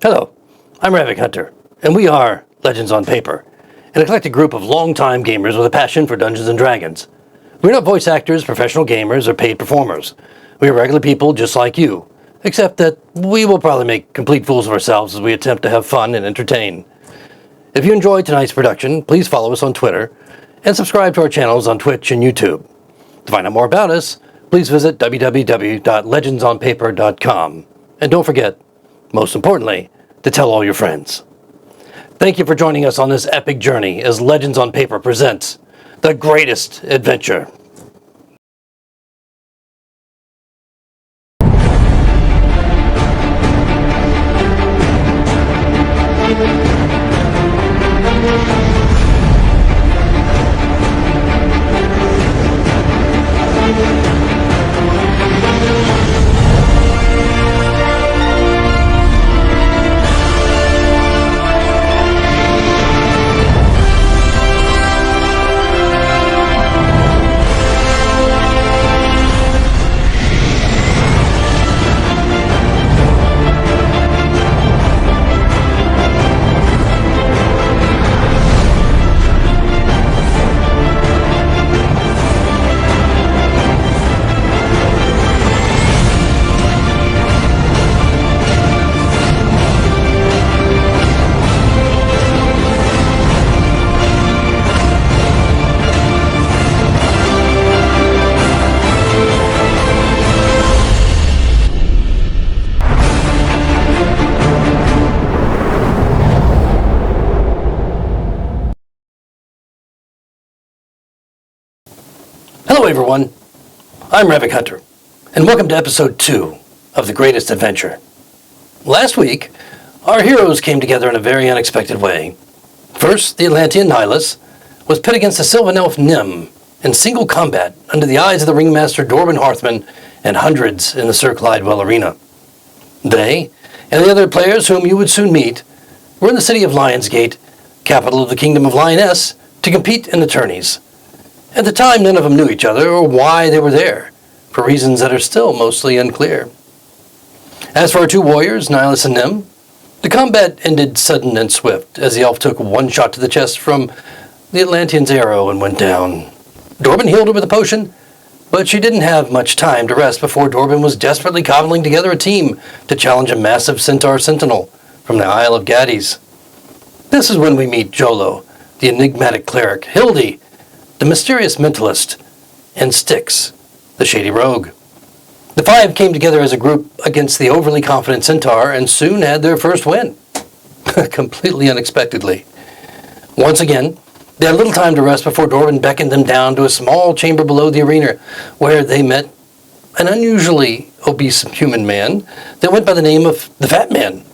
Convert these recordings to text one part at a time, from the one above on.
Hello, I'm Ravik Hunter, and we are Legends on Paper, an eclectic group of longtime gamers with a passion for Dungeons & Dragons. We're not voice actors, professional gamers, or paid performers. We are regular people just like you, except that we will probably make complete fools of ourselves as we attempt to have fun and entertain. If you enjoyed tonight's production, please follow us on Twitter, and subscribe to our channels on Twitch and YouTube. To find out more about us, please visit www.legendsonpaper.com. And don't forget, most importantly, to tell all your friends. Thank you for joining us on this epic journey as Legends on Paper presents The Greatest Adventure. Hello everyone, I'm Ravic Hunter, and welcome to episode 2 of The Greatest Adventure. Last week, our heroes came together in a very unexpected way. First, the Atlantean Nihilus was pit against the Sylvan Elf Nim in single combat under the eyes of the ringmaster Dorban Hearthman and hundreds in the Sir Clydewell arena. They, and the other players whom you would soon meet, were in the city of Lionsgate, capital of the Kingdom of Lyonesse, to compete in the tourneys. At the time, none of them knew each other or why they were there, for reasons that are still mostly unclear. As for our two warriors, Nihilus and Nim, the combat ended sudden and swift as the elf took one shot to the chest from the Atlantean's arrow and went down. Dorban healed her with a potion, but she didn't have much time to rest before Dorban was desperately cobbling together a team to challenge a massive centaur sentinel from the Isle of Gades. This is when we meet Jolo, the enigmatic cleric, Hildy, the mysterious mentalist, and Styx, the shady rogue. The five came together as a group against the overly confident centaur and soon had their first win, completely unexpectedly. Once again, they had little time to rest before Dorban beckoned them down to a small chamber below the arena, where they met an unusually obese human man that went by the name of the Fat Man.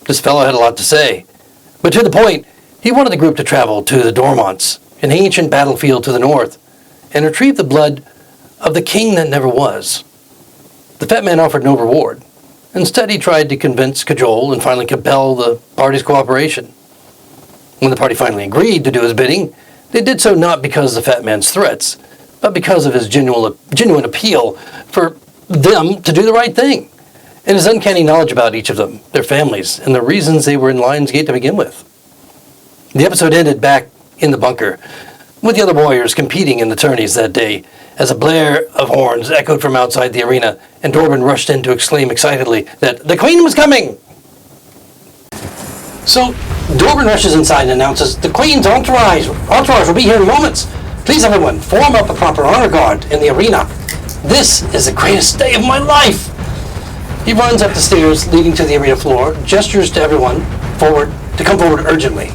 This fellow had a lot to say, but to the point, he wanted the group to travel to the Dormonts, an ancient battlefield to the north, and retrieve the blood of the king that never was. The Fat Man offered no reward. Instead, he tried to convince, cajole, and finally compel the party's cooperation. When the party finally agreed to do his bidding, they did so not because of the Fat Man's threats, but because of his genuine appeal for them to do the right thing, and his uncanny knowledge about each of them, their families, and the reasons they were in Lionsgate to begin with. The episode ended back in the bunker, with the other warriors competing in the tourneys that day, as a blare of horns echoed from outside the arena, and Dorban rushed in to exclaim excitedly that the Queen was coming! So, Dorban rushes inside and announces, "The Queen's entourage will be here in moments. Please everyone, form up a proper honor guard in the arena. This is the greatest day of my life!" He runs up the stairs leading to the arena floor, gestures to everyone to come forward urgently.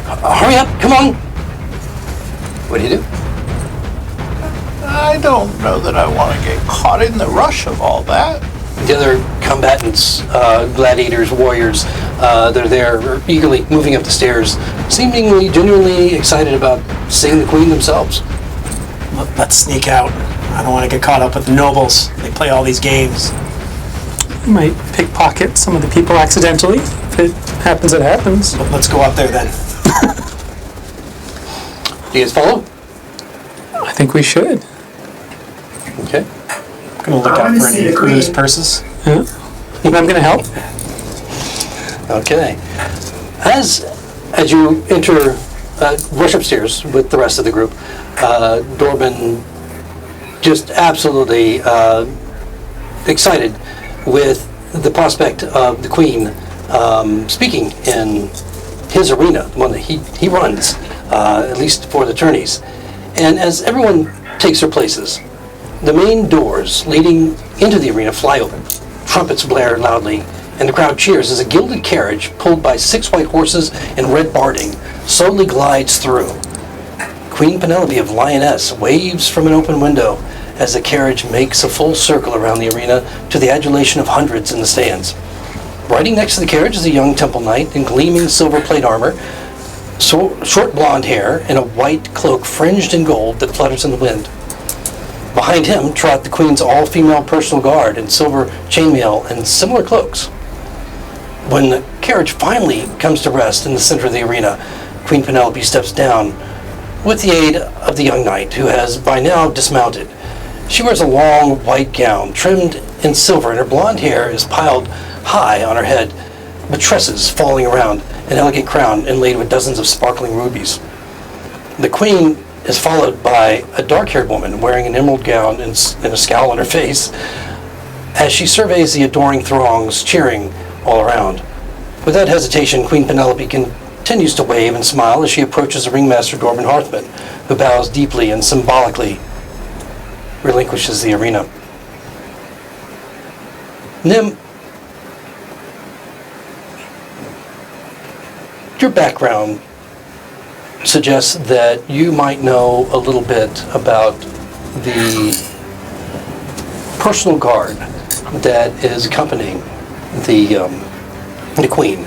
"Hurry up, come on!" What do you do? I don't know that I want to get caught in the rush of all that. The other combatants, gladiators, warriors, they're there eagerly moving up the stairs, seemingly genuinely excited about seeing the Queen themselves. Let's sneak out. I don't want to get caught up with the nobles. They play all these games. You might pickpocket some of the people accidentally. If it happens, it happens. But let's go out there then. Do you guys follow? I think we should. Okay. I'm going to look out for any loose purses. Yeah. I'm going to help. Okay. As you enter, rush upstairs with the rest of the group, Dorban just absolutely excited with the prospect of the Queen speaking in his arena, the one that he runs, at least for the tourneys. And as everyone takes their places, the main doors leading into the arena fly open. Trumpets blare loudly, and the crowd cheers as a gilded carriage pulled by 6 white horses and red barding slowly glides through. Queen Penelope of Lyonesse waves from an open window as the carriage makes a full circle around the arena to the adulation of hundreds in the stands. Riding next to the carriage is a young temple knight in gleaming silver plate armor, short blonde hair, and a white cloak fringed in gold that flutters in the wind. Behind him trot the queen's all-female personal guard in silver chainmail and similar cloaks. When the carriage finally comes to rest in the center of the arena, Queen Penelope steps down with the aid of the young knight, who has by now dismounted. She wears a long white gown trimmed in silver, and her blonde hair is piled high on her head, with tresses falling around an elegant crown inlaid with dozens of sparkling rubies. The queen is followed by a dark-haired woman wearing an emerald gown and a scowl on her face as she surveys the adoring throngs cheering all around. Without hesitation, Queen Penelope continues to wave and smile as she approaches the ringmaster Dorban Harthman, who bows deeply and symbolically relinquishes the arena. Nim, your background suggests that you might know a little bit about the personal guard that is accompanying the queen.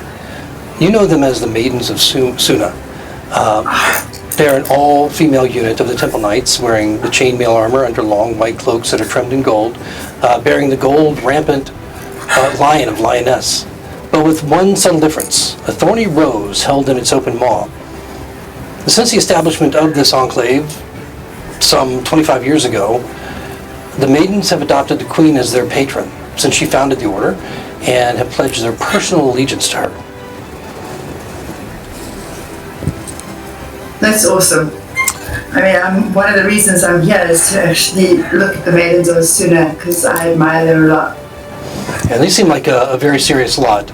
You know them as the Maidens of Suna. They're an all-female unit of the Temple Knights, wearing the chainmail armor under long white cloaks that are trimmed in gold, bearing the gold rampant lion of Lyonesse, but with one subtle difference: a thorny rose held in its open maw. Since the establishment of this enclave, some 25 years ago, the Maidens have adopted the Queen as their patron since she founded the order, and have pledged their personal allegiance to her. That's awesome. I mean, one of the reasons I'm here is to actually look at the Maidens of Suna, because I admire them a lot. And they seem like a very serious lot.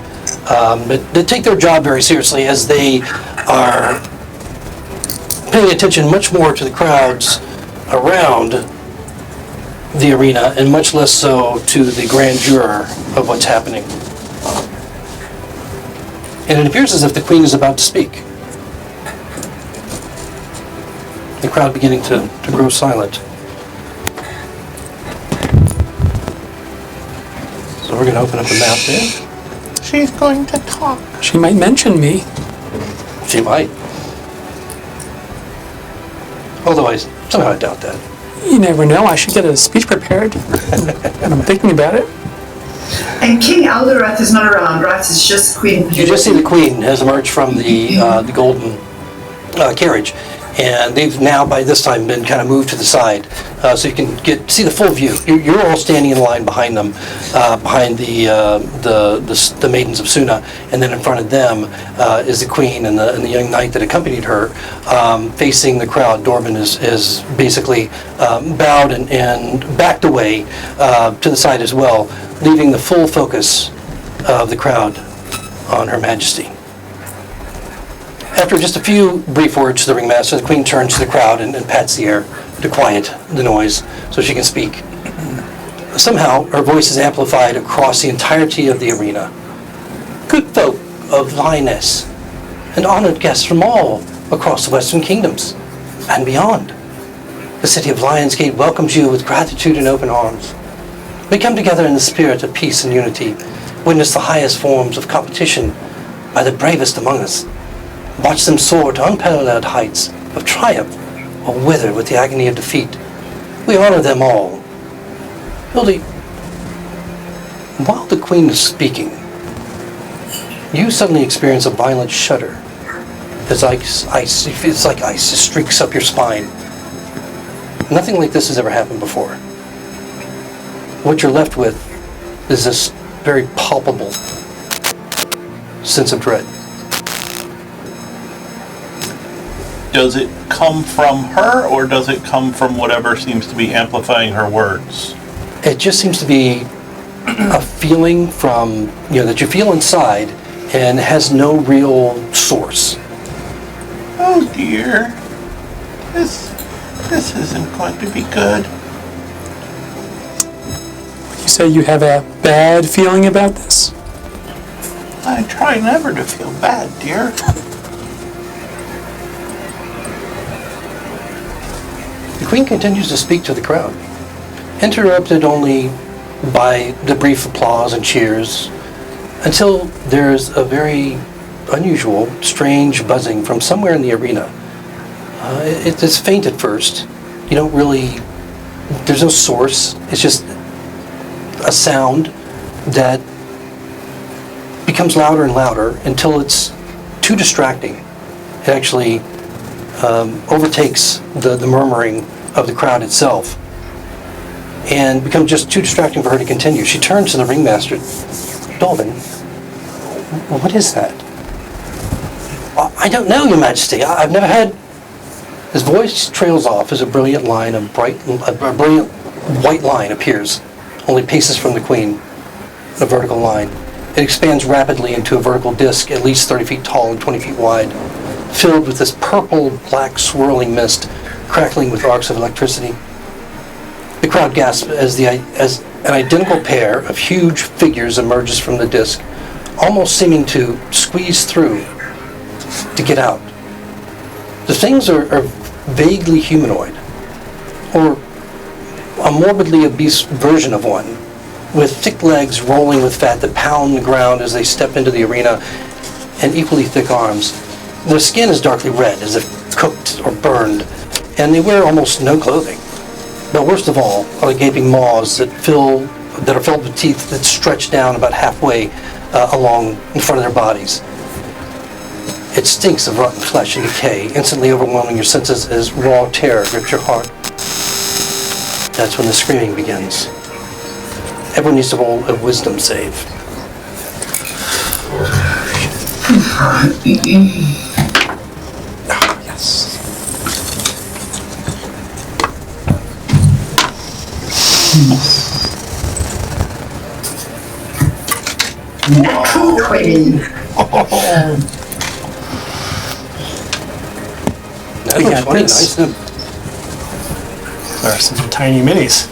But they take their job very seriously, as they are paying attention much more to the crowds around the arena, and much less so to the grandeur of what's happening. And it appears as if the Queen is about to speak. The crowd beginning to grow silent. So we're going to open up the map there. She's going to talk. She might mention me. She might. Although somehow I doubt that. You never know. I should get a speech prepared. And I'm thinking about it. And King Eldorath is not around, right? It's just Queen. You just see the Queen has emerged from the golden carriage, and they've now by this time been kind of moved to the side, so you can see the full view. You're all standing in line behind them, behind the Maidens of Suna, and then in front of them is the Queen and the young knight that accompanied her, facing the crowd. Dorban is basically bowed and backed away to the side as well, leaving the full focus of the crowd on Her Majesty. After just a few brief words to the ringmaster, the Queen turns to the crowd and pats the air to quiet the noise so she can speak. Somehow, her voice is amplified across the entirety of the arena. Good folk of Lyonesse, and honored guests from all across the Western Kingdoms and beyond. The city of Lionsgate welcomes you with gratitude and open arms. We come together in the spirit of peace and unity, witness the highest forms of competition by the bravest among us, watch them soar to unparalleled heights of triumph or wither with the agony of defeat. We honor them all. Hildy, while the Queen is speaking, you suddenly experience a violent shudder. It's like ice streaks up your spine. Nothing like this has ever happened before. What you're left with is this very palpable sense of dread. Does it come from her, or does it come from whatever seems to be amplifying her words? It just seems to be a feeling from, that you feel inside and has no real source. Oh dear. This isn't going to be good. You say you have a bad feeling about this? I try never to feel bad, dear. The queen continues to speak to the crowd, interrupted only by the brief applause and cheers, until there's a very unusual, strange buzzing from somewhere in the arena. It's faint at first. You don't really, there's no source. It's just a sound that becomes louder and louder until it's too distracting. It actually overtakes the murmuring of the crowd itself and becomes just too distracting for her to continue. She turns to the ringmaster. Dolvin, what is that? I don't know, Your Majesty. I've never had... His voice trails off as a brilliant brilliant white line appears, only paces from the queen, a vertical line. It expands rapidly into a vertical disc at least 30 feet tall and 20 feet wide, filled with this purple-black swirling mist, crackling with arcs of electricity. The crowd gasps as an identical pair of huge figures emerges from the disc, almost seeming to squeeze through to get out. The things are vaguely humanoid, or a morbidly obese version of one, with thick legs rolling with fat that pound the ground as they step into the arena, and equally thick arms. Their skin is darkly red, as if cooked or burned, and they wear almost no clothing. But worst of all are the gaping maws that are filled with teeth that stretch down about halfway along in front of their bodies. It stinks of rotten flesh and decay, instantly overwhelming your senses as raw terror grips your heart. That's when the screaming begins. Everyone needs to roll a wisdom save. Yes. Queen. That We was got 20, this. nice. There are some tiny minis.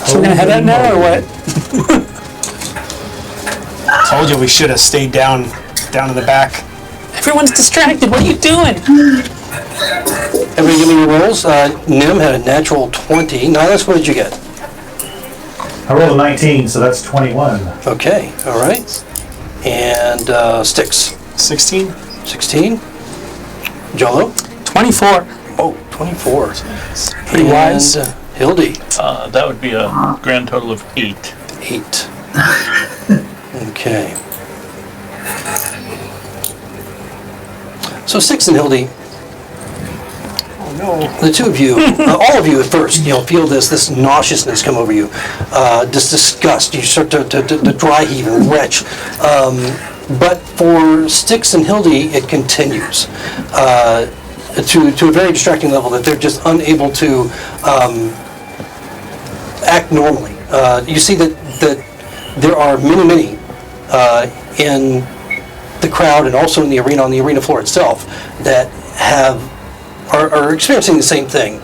So we're gonna head out now or what? Told you we should have stayed down in the back. Everyone's distracted. What are you doing? Everybody give me your rolls. Nim had a natural 20. Nihilus, what did you get? I rolled a 19, so that's 21. Okay, all right. And Styx, 16? 16. Jolo? 24. Oh, 24. Pretty wise. And Hildy, That would be a grand total of 8. 8. Okay. So Styx and Hildy, the two of you, all of you at first, feel this nauseousness come over you, this disgust. You start to dry heave and retch. But for Styx and Hildy, it continues to a very distracting level that they're just unable to act normally. You see that there are many in the crowd and also in the arena, on the arena floor itself, that are experiencing the same thing.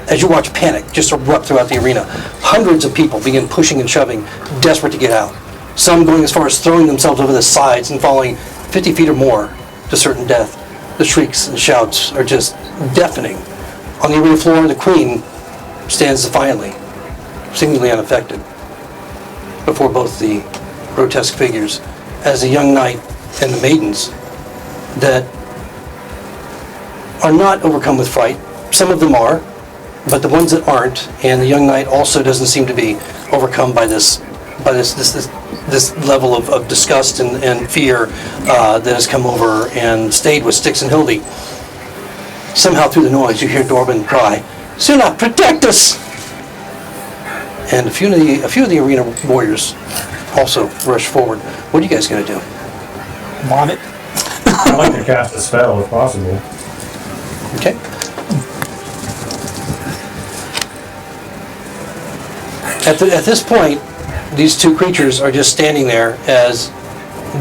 As you watch panic just erupt throughout the arena, hundreds of people begin pushing and shoving, desperate to get out. Some going as far as throwing themselves over the sides and falling 50 feet or more to certain death. The shrieks and shouts are just deafening. On the arena floor, the queen stands defiantly, seemingly unaffected, before both the grotesque figures, as the young knight and the maidens that are not overcome with fright. Some of them are, but the ones that aren't, and the young knight also doesn't seem to be overcome by this level of disgust and fear that has come over and stayed with Styx and Hildy. Somehow through the noise you hear Dorban cry, "Suna, protect us!" And a few of the arena warriors also rush forward. What are you guys going to do? Vomit. I'd like to cast a spell if possible. Okay. At this point, these two creatures are just standing there as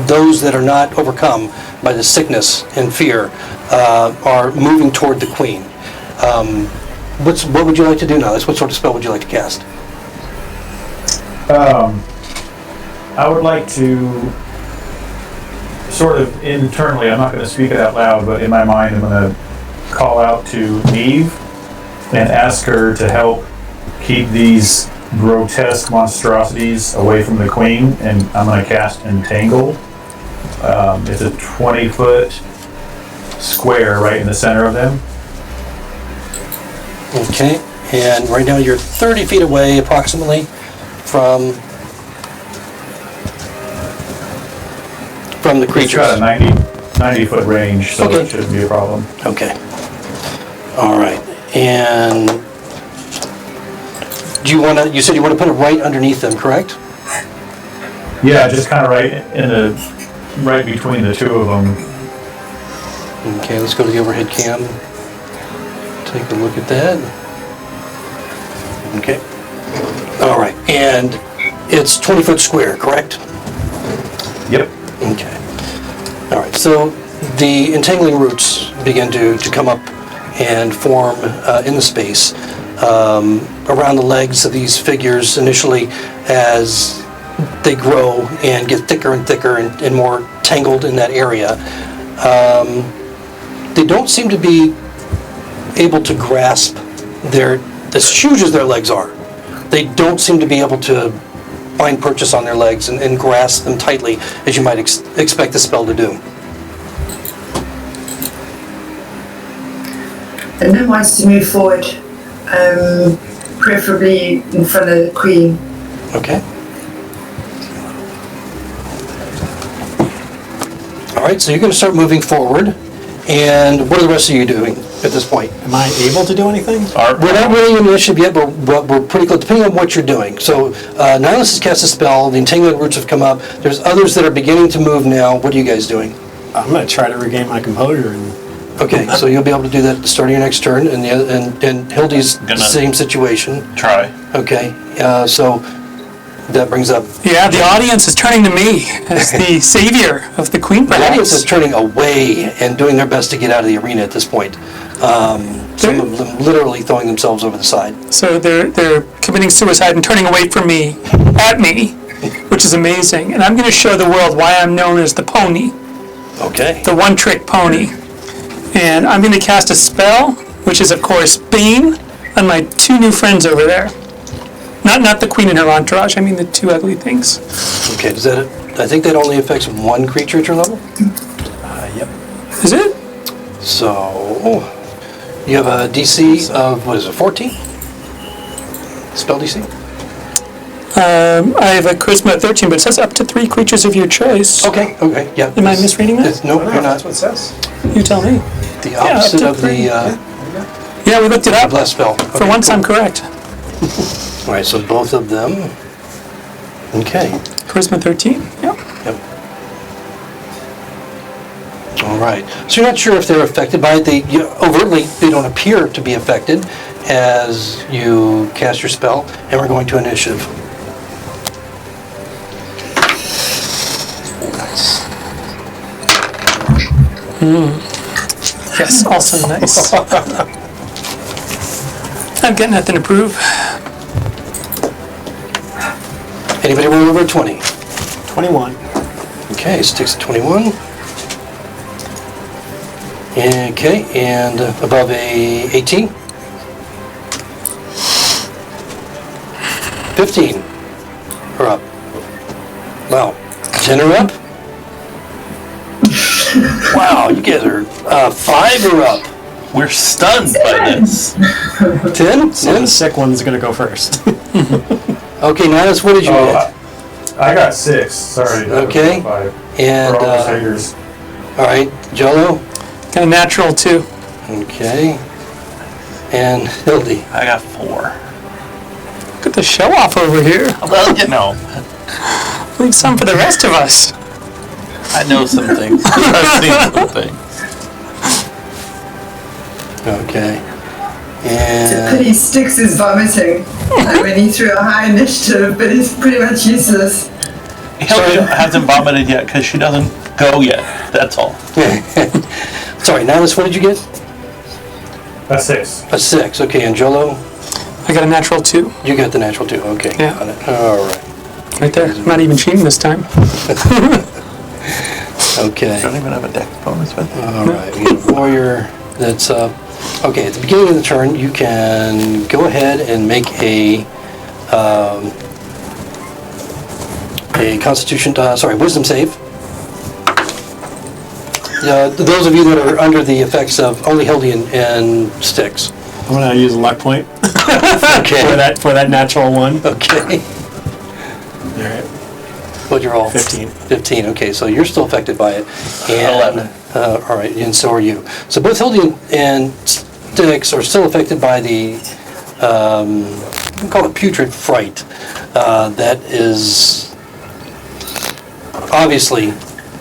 those that are not overcome by the sickness and fear are moving toward the queen. what would you like to do now? What sort of spell would you like to cast? I would like to sort of internally, I'm not going to speak it out loud, but in my mind I'm going to call out to Neve and ask her to help keep these grotesque monstrosities away from the queen, and I'm going to cast Entangle. It's a 20-foot square right in the center of them. Okay, and right now you're 30 feet away approximately from the It's creatures. got a 90-foot range, so Okay. it shouldn't be a problem. Okay. All right. And do you want to? You said you want to put it right underneath them, correct? Yeah, just kind of right between the two of them. Okay. Let's go to the overhead cam. Take a look at that. Okay. All right. And it's 20-foot square, correct? Yep. Okay. All right. So the entangling roots begin to come up and form in the space around the legs of these figures initially as they grow and get thicker and thicker and more tangled in that area. They don't seem to be able to grasp as huge as their legs are. They don't seem to be able to find purchase on their legs and grasp them tightly as you might expect the spell to do. And then wants to move forward, preferably in front of the queen. Okay. All right, so you're going to start moving forward. And what are the rest of you doing at this point? Am I able to do anything? We're not really in initiative yet, but we're pretty close, depending on what you're doing. So Lyonesse has cast a spell, the entangling roots have come up. There's others that are beginning to move now. What are you guys doing? I'm going to try to regain my composure and Okay, so you'll be able to do that at the start of your next turn, and Hildy's the same situation. Try. Okay, so that brings up... Yeah, the audience is turning to me as the savior of the queen, The audience is perhaps. turning away and doing their best to get out of the arena at this point. Some of them literally throwing themselves over the side. So they're committing suicide and turning away from me, at me, which is amazing. And I'm going to show the world why I'm known as the pony, Okay. the one-trick pony. And I'm going to cast a spell, which is, of course, Bane, on my two new friends over there. Not the queen and her entourage, I mean the two ugly things. Okay, I think that only affects one creature at your level? yep. Is it? So, you have a DC of, 14? Spell DC? I have a charisma of 13, but it says up to 3 creatures of your choice. Okay, yeah. Am I misreading that? Nope, you're That's not. what it says. You tell me. The opposite up of to the 3. Yeah, we looked it up. last spell. For once, I'm correct. All right, so both of them. Okay. Charisma 13, yeah. Yep. All right. So you're not sure if they're affected by it. Overtly, they don't appear to be affected as you cast your spell, and we're going to initiative. Yes, also nice. I've got nothing to prove. Anybody roll over 20? 21. Okay, so it takes a 21. Okay, and above a 18? 15 or up. Wow. 10 or up? Wow, you guys are 5 or up. We're stunned by this. 10? So the sick one's going to go first. Okay, Lyonesse, what did you Oh, get? I got 6. Sorry. that was Okay. 5. And, For all those haters. all right, Jello? Got a natural, too. Okay. And Hildy? I got 4. Look at the show off over here. Well, you know, Leave some for the rest of us. I know some things. I've seen some things. Okay. It's a And pity Styx is vomiting. I mean, he threw a high initiative, but it's pretty much useless. Hilda hasn't vomited yet because she doesn't go yet. That's all. sorry, Lyonesse, what did you get? A 6. A 6. Okay, Angelo, I got a natural 2. you got the natural 2. Okay, Yeah. got it. All right. Right there. I'm not even cheating this time. Okay. Don't even have a deck bonus with it. All right, we have a warrior that's up. Okay, at the beginning of the turn, you can go ahead and make a wisdom save. Those of you that are under the effects of only Hildian and Styx. I'm gonna use a luck point Okay. for that natural one. Okay. All right. What'd you roll? 15. 15, okay, so you're still affected by it. And, 11. All right, and so are you. So both Hildy and Styx are still affected by the, we call it putrid fright, that is obviously,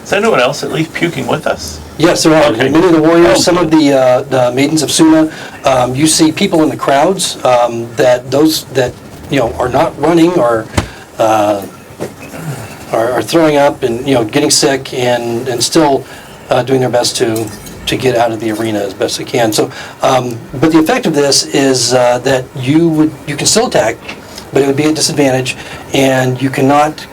Is anyone else at least puking with us? yes, there are. Okay. Many of the warriors, Oh, some of the maidens of Suna, you see people in the crowds, that those that, are not running or, are throwing up and getting sick and still doing their best to get out of the arena as best they can. So, but the effect of this is that you can still attack, but it would be a disadvantage, and you cannot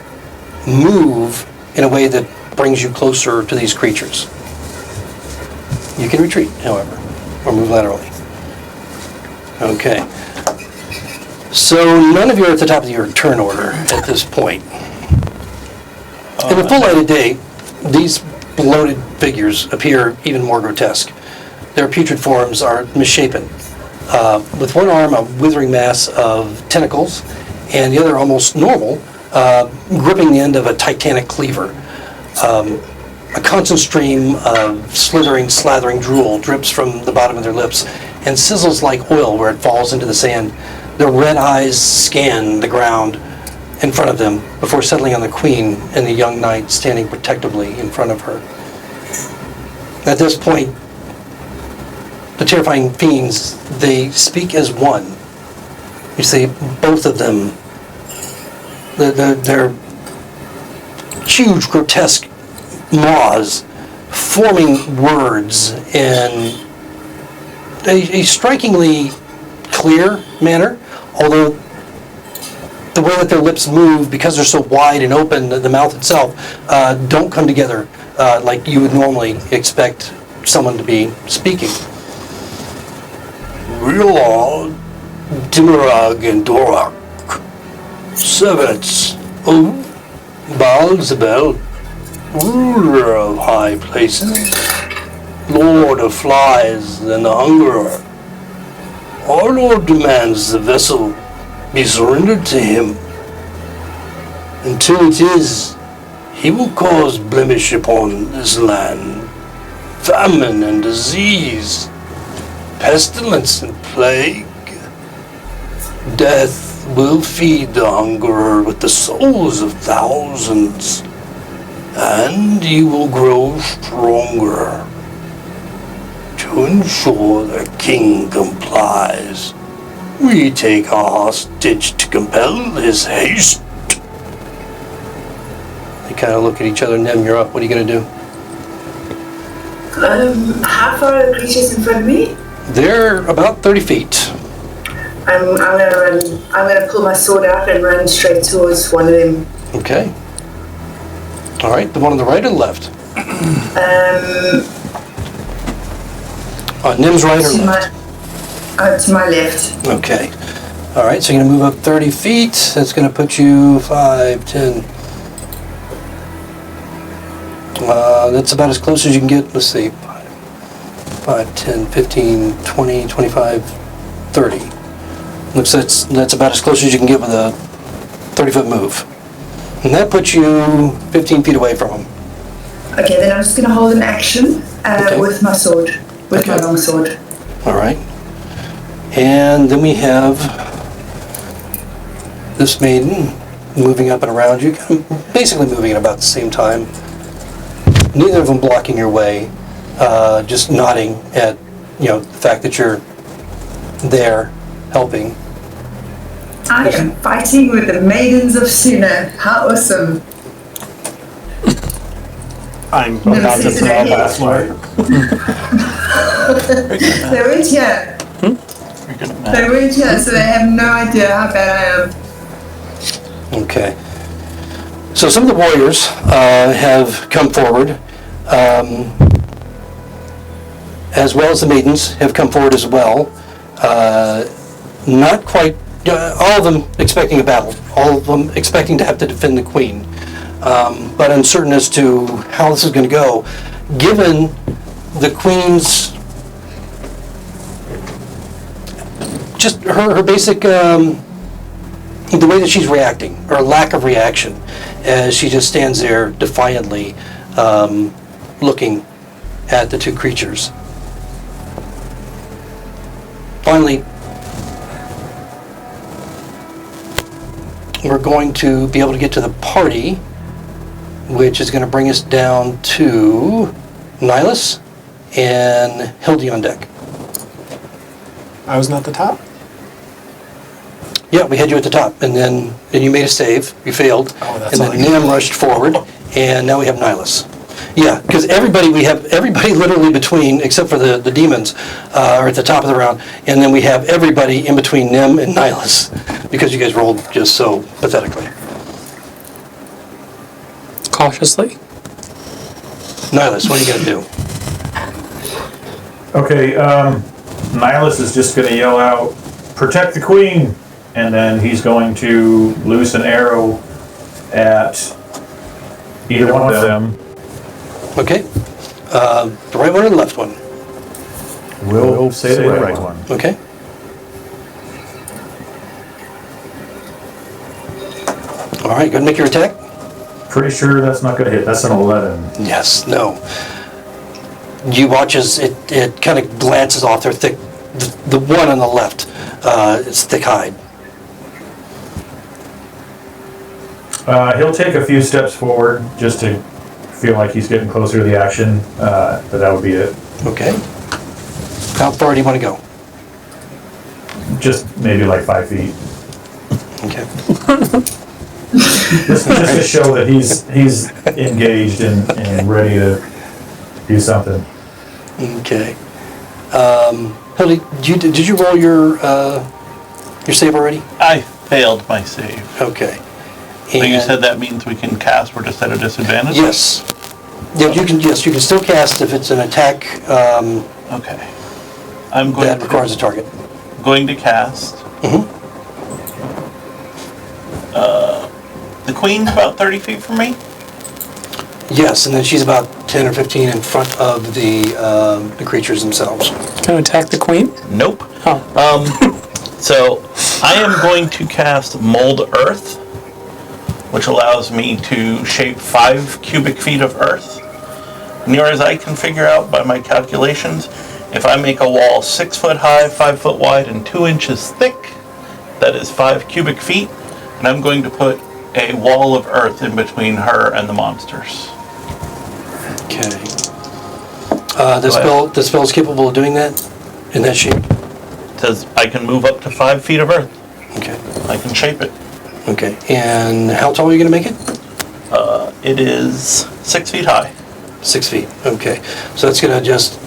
move in a way that brings you closer to these creatures. You can retreat, however, or move laterally. Okay. So none of you are at the top of your turn order at this point. In the full light of day, these bloated figures appear even more grotesque. Their putrid forms are misshapen, with one arm a withering mass of tentacles, and the other almost normal, gripping the end of a titanic cleaver. A constant stream of slithering, slathering drool drips from the bottom of their lips and sizzles like oil where it falls into the sand. Their red eyes scan the ground in front of them before settling on the queen and the young knight standing protectively in front of her. At this point, the terrifying fiends, they speak as one. You see, both of them, they're huge, grotesque maws forming words in a strikingly clear manner, although the way that their lips move, because they're so wide and open, the mouth itself, don't come together like you would normally expect someone to be speaking. Real are Dimirag and Dorak, servants of Baal-Zebel, ruler of high places, lord of flies and the hungerer. Our lord demands the vessel be surrendered to him. Until it is, he will cause blemish upon this land, famine and disease, pestilence and plague. Death will feed the hungerer with the souls of thousands, and he will grow stronger. To ensure the king complies, we take a hostage to compel his haste. They kind of look at each other. Nem, you're up. What are you going to do? How far are the creatures in front of me? They're about 30 feet. I'm gonna run. I'm gonna pull my sword out and run straight towards one of them. Okay. All right. The one on the right or the left? Nim's right or left? To my left. Okay. All right. So you're going to move up 30 feet. That's going to put you 5, 10. That's about as close as you can get. Let's see. 5, 10, 15, 20, 25, 30. Looks that's about as close as you can get with a 30-foot move. And that puts you 15 feet away from him. Okay, then I'm just gonna hold an action Okay. with my sword, with my Okay. long sword. All right. And then we have this maiden moving up and around you, basically moving at about the same time. Neither of them blocking your way, just nodding at, the fact that you're there helping. I am fighting with the maidens of Suna. How awesome! I'm about to throw up last word. They went here. Very good at They math. were, yeah, so they have no idea how bad I am. Okay. So some of the warriors have come forward, as well as the maidens have come forward as well. Not quite, all of them expecting a battle, all of them expecting to have to defend the queen, but uncertain as to how this is going to go, given the queen's, just her basic, the way that she's reacting, or lack of reaction, as she just stands there defiantly looking at the two creatures. Finally, we're going to be able to get to the party, which is going to bring us down to Nihilus and Hildy on deck. I was not the top. Yeah, we had you at the top, and then you made a save. You failed, Oh, that's and all then I get. Nim rushed forward, and now we have Nihilus. Yeah, because everybody literally between, except for the demons, are at the top of the round, and then we have everybody in between Nim and Nihilus, because you guys rolled just so pathetically. Cautiously. Nihilus, what are you gonna do? Okay, Nihilus is just gonna yell out, "Protect the queen!" And then he's going to loose an arrow at either one of them. Okay, the right one or the left one? We'll say the right one. Okay. All right, go ahead and make your attack. Pretty sure that's not gonna hit. That's an 11. Yes, no. You watch as it kind of glances off their thick, the one on the left, it's thick hide. He'll take a few steps forward just to feel like he's getting closer to the action, but that would be it. Okay. How far do you want to go? Just maybe like 5 feet. Okay. Just to show that he's engaged and ready to do something. Okay. Hildy, did you roll your save already? I failed my save. Okay. So you And- said that means we can cast, we're just at a disadvantage? Yes. Yeah, you can still cast if it's an attack Okay. I'm going that requires a target. going to cast. The queen's about 30 feet from me? Yes, and then she's about 10 or 15 in front of the creatures themselves. Gonna attack the queen? Nope. Oh. So I am going to cast Mold Earth, which allows me to shape 5 cubic feet of earth. Near as I can figure out by my calculations, if I make a wall 6 foot high, 5 foot wide, and 2 inches thick, that is 5 cubic feet, and I'm going to put a wall of earth in between her and the monsters. Okay. The spell is capable of doing that in that shape? It says I can move up to 5 feet of earth. Okay. I can shape it. Okay. And how tall are you going to make it? It is 6 feet high. 6 feet. Okay. So that's going to just,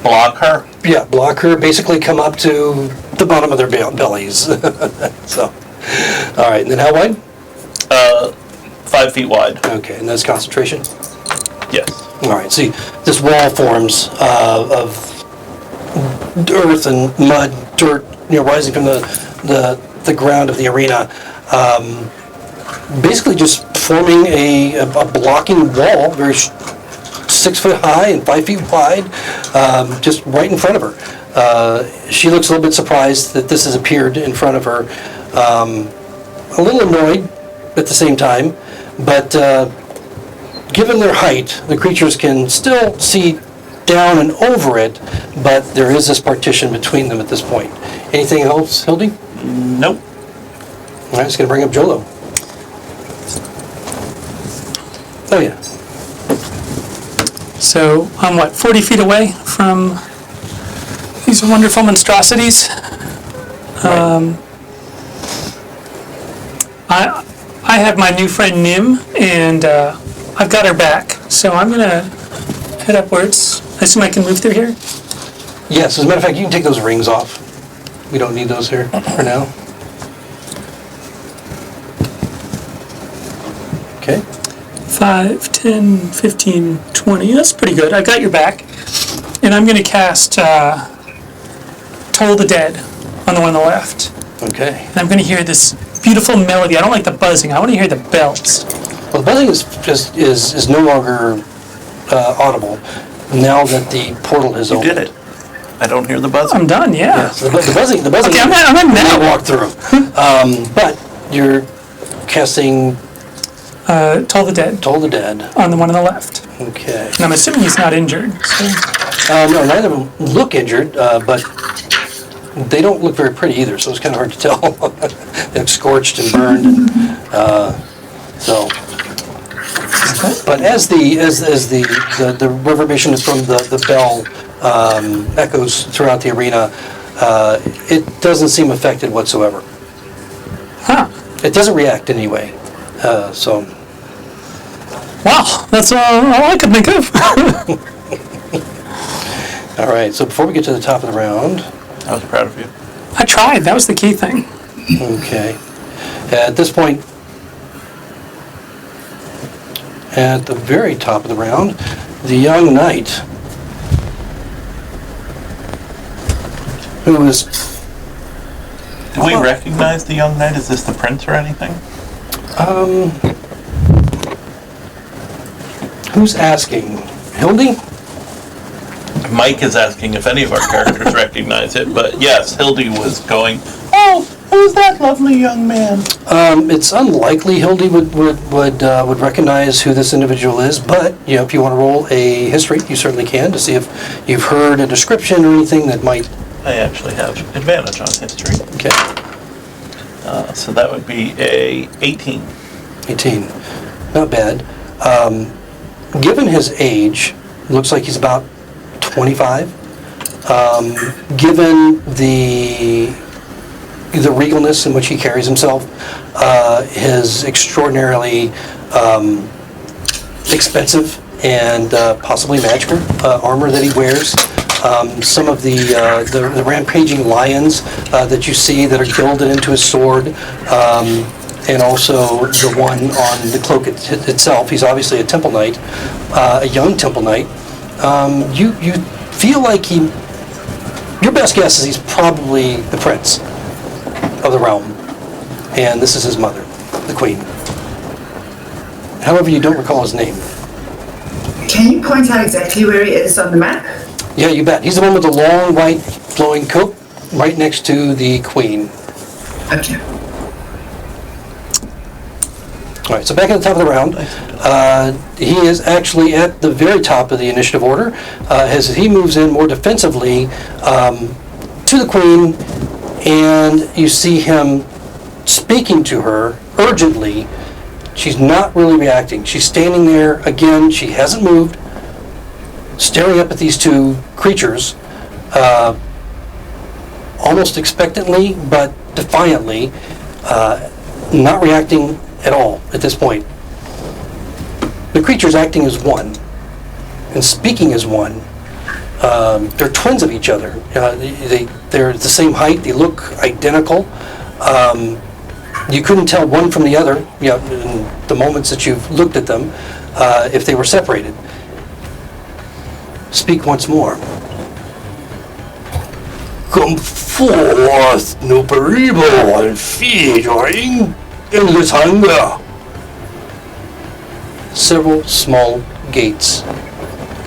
Block her. yeah, block her, basically come up to the bottom of their bellies. So, all right. And then how wide? 5 feet wide. Okay. And that's concentration? Yes. All right. See, this wall forms of earth and mud, dirt, rising from the ground of the arena, basically just forming a blocking wall, very 6 foot high and 5 feet wide, just right in front of her. She looks a little bit surprised that this has appeared in front of her, a little annoyed at the same time, but given their height, the creatures can still see down and over it, but there is this partition between them at this point. Anything else, Hildy? Nope. All right, just gonna bring up Jolo. Oh yeah. So I'm 40 feet away from these wonderful monstrosities. I have my new friend Nim, and I've got her back. So I'm gonna head upwards. I assume I can move through here. Yes, as a matter of fact, you can take those rings off. We don't need those here for now. Okay. 5, 10, 15, 20. That's pretty good. I got your back. And I'm going to cast Toll the Dead on the one on the left. Okay. And I'm going to hear this beautiful melody. I don't like the buzzing. I want to hear the bells. Well, the buzzing is no longer audible now that the portal has You opened. did it. I don't hear the buzzing. I'm done, yeah. Yes, the buzzing. Okay, I'm now now. walk through. But you're casting Toll the Dead Toll the Dead. on the one on the left. Okay. And I'm assuming he's not injured. So. No, neither of them look injured, but they don't look very pretty either, so it's kind of hard to tell. They look scorched and burned, and, so. But as the reverberation from the bell echoes throughout the arena, it doesn't seem affected whatsoever. Huh. It doesn't react in any way. So. Wow, that's all I could think of. All right. So before we get to the top of the round. I was proud of you. I tried. That was the key thing. Okay. At this point, at the very top of the round, the young knight, who is... Do we recognize the young knight? Is this the prince or anything? Who's asking? Hildy? Mike is asking if any of our characters recognize it, but yes, Hildy was going, oh, who's that lovely young man? It's unlikely Hildy would recognize who this individual is, but if you want to roll a history, you certainly can to see if you've heard a description or anything that might. I actually have advantage on history. Okay. So that would be a 18. 18. Not bad. Given his age, looks like he's about 25. Given the regalness in which he carries himself, his extraordinarily expensive and possibly magical armor that he wears, some of the rampaging lions that you see that are gilded into his sword, and also the one on the cloak itself. He's obviously a temple knight, a young temple knight. You feel like your best guess is he's probably the prince of the realm, and this is his mother, the queen. However, you don't recall his name. Can you point out exactly where he is on the map? Yeah, you bet. He's the one with the long white flowing coat right next to the queen. Okay. All right, so back at the top of the round, he is actually at the very top of the initiative order as he moves in more defensively to the queen, and you see him speaking to her urgently. She's not really reacting. She's standing there again. She hasn't moved, staring up at these two creatures, almost expectantly but defiantly, not reacting at all at this point. The creature's acting as one and speaking as one. They're twins of each other. They're the same height. They look identical. You couldn't tell one from the other, in the moments that you've looked at them, if they were separated. Speak once more. Come forth, no peribble, and feed your endless hunger. Several small gates,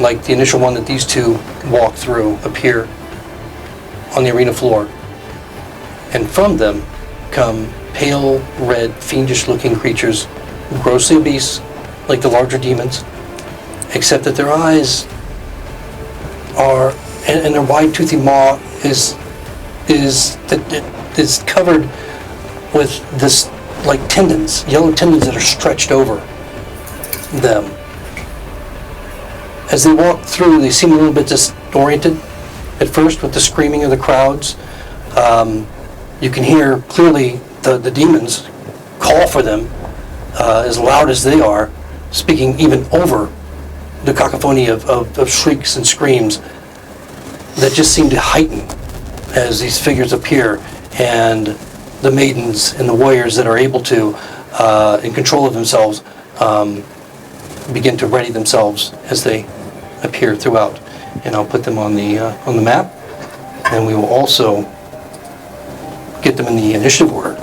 like the initial one that these two walk through, appear on the arena floor. And from them come pale, red, fiendish-looking creatures, grossly obese, like the larger demons, except that their eyes are, and their wide, toothy maw is covered with this, like tendons, yellow tendons that are stretched over them. As they walk through, they seem a little bit disoriented at first with the screaming of the crowds. You can hear clearly the demons call for them as loud as they are, speaking even over the cacophony of shrieks and screams that just seem to heighten as these figures appear, and the maidens and the warriors that are able to, in control of themselves, begin to ready themselves as they appear throughout. And I'll put them on the map, and we will also get them in the initiative order.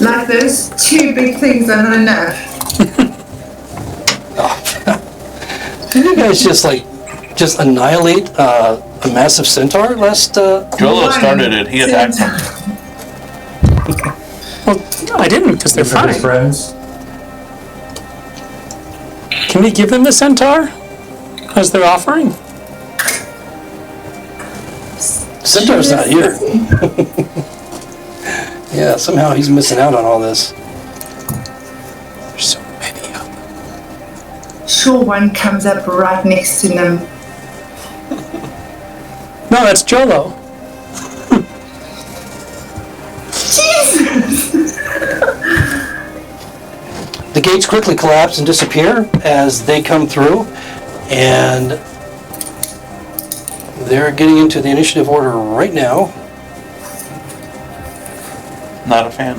Like those two big things are not enough. Did you guys just annihilate a massive centaur last? Jolo started it. He attacked him. Well, I didn't because they're These are his fine. friends. Can we give them the centaur as their offering? Centaur's not here. Yeah, somehow he's missing out on all this. There's so many of them. Sure, one comes up right next to them. No, that's Jolo. The gates quickly collapse and disappear as they come through, and they're getting into the initiative order right now. Not a fan.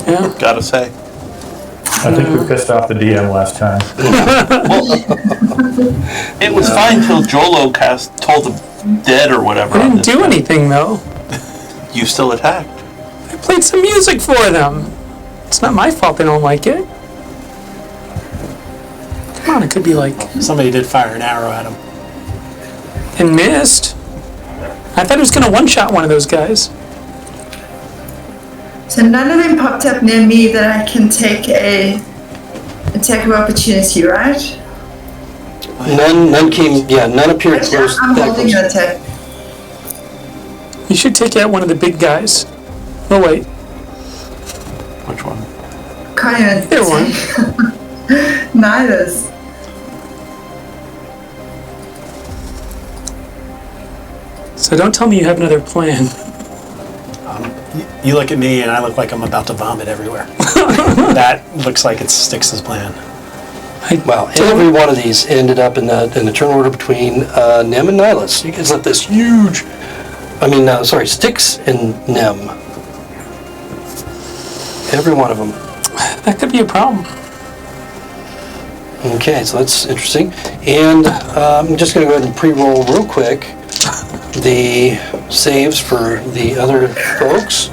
Yeah. Gotta say. I think we pissed off the DM last time. It was fine till Jolo told them dead or whatever. I on didn't this do guy. anything though. You still attacked. I played some music for them. It's not my fault they don't like it. Come on, it could be like Somebody did fire an arrow at him. and missed. I thought it was gonna one-shot one of those guys. So none of them popped up near me that I can take a attack of opportunity, right? None came. Yeah, none appeared Actually, close. I'm that holding close. an attack. You should take out one of the big guys. Oh wait, Which one? Can't even there one. Neither's. So don't tell me you have another plan. You look at me and I look like I'm about to vomit everywhere. That looks like it's Styx's plan. Wow, every one of these ended up in the turn order between Nem and Nihilus. You guys let this huge. Styx and Nem. Every one of them. That could be a problem. Okay, so that's interesting. And I'm just going to go ahead and pre-roll real quick the saves for the other folks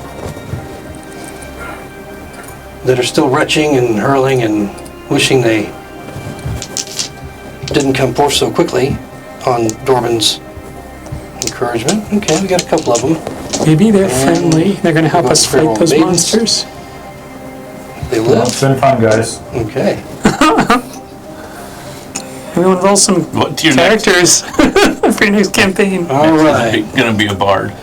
that are still retching and hurling and wishing they didn't come forth so quickly on Dorban's encouragement. Okay, we got a couple of them. Maybe they're friendly. They're gonna help Go us through fight those maidens. monsters. They Well, it's live. been fun, guys. Okay. Everyone roll some What your next? characters for your next campaign. All right. Gonna be a bard.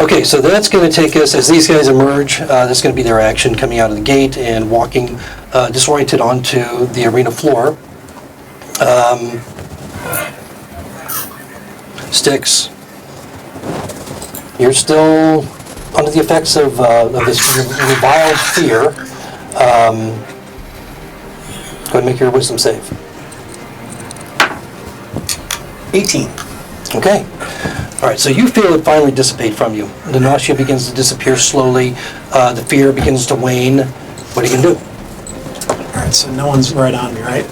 Okay, so that's going to take us, as these guys emerge, that's going to be their action coming out of the gate and walking disoriented onto the arena floor. Styx, you're still under the effects of this reviled fear. Go ahead and make your wisdom save. 18. Okay. All right, so you feel it finally dissipate from you. The nausea begins to disappear slowly. The fear begins to wane. What are you going to do? All right, so no one's right on me, right?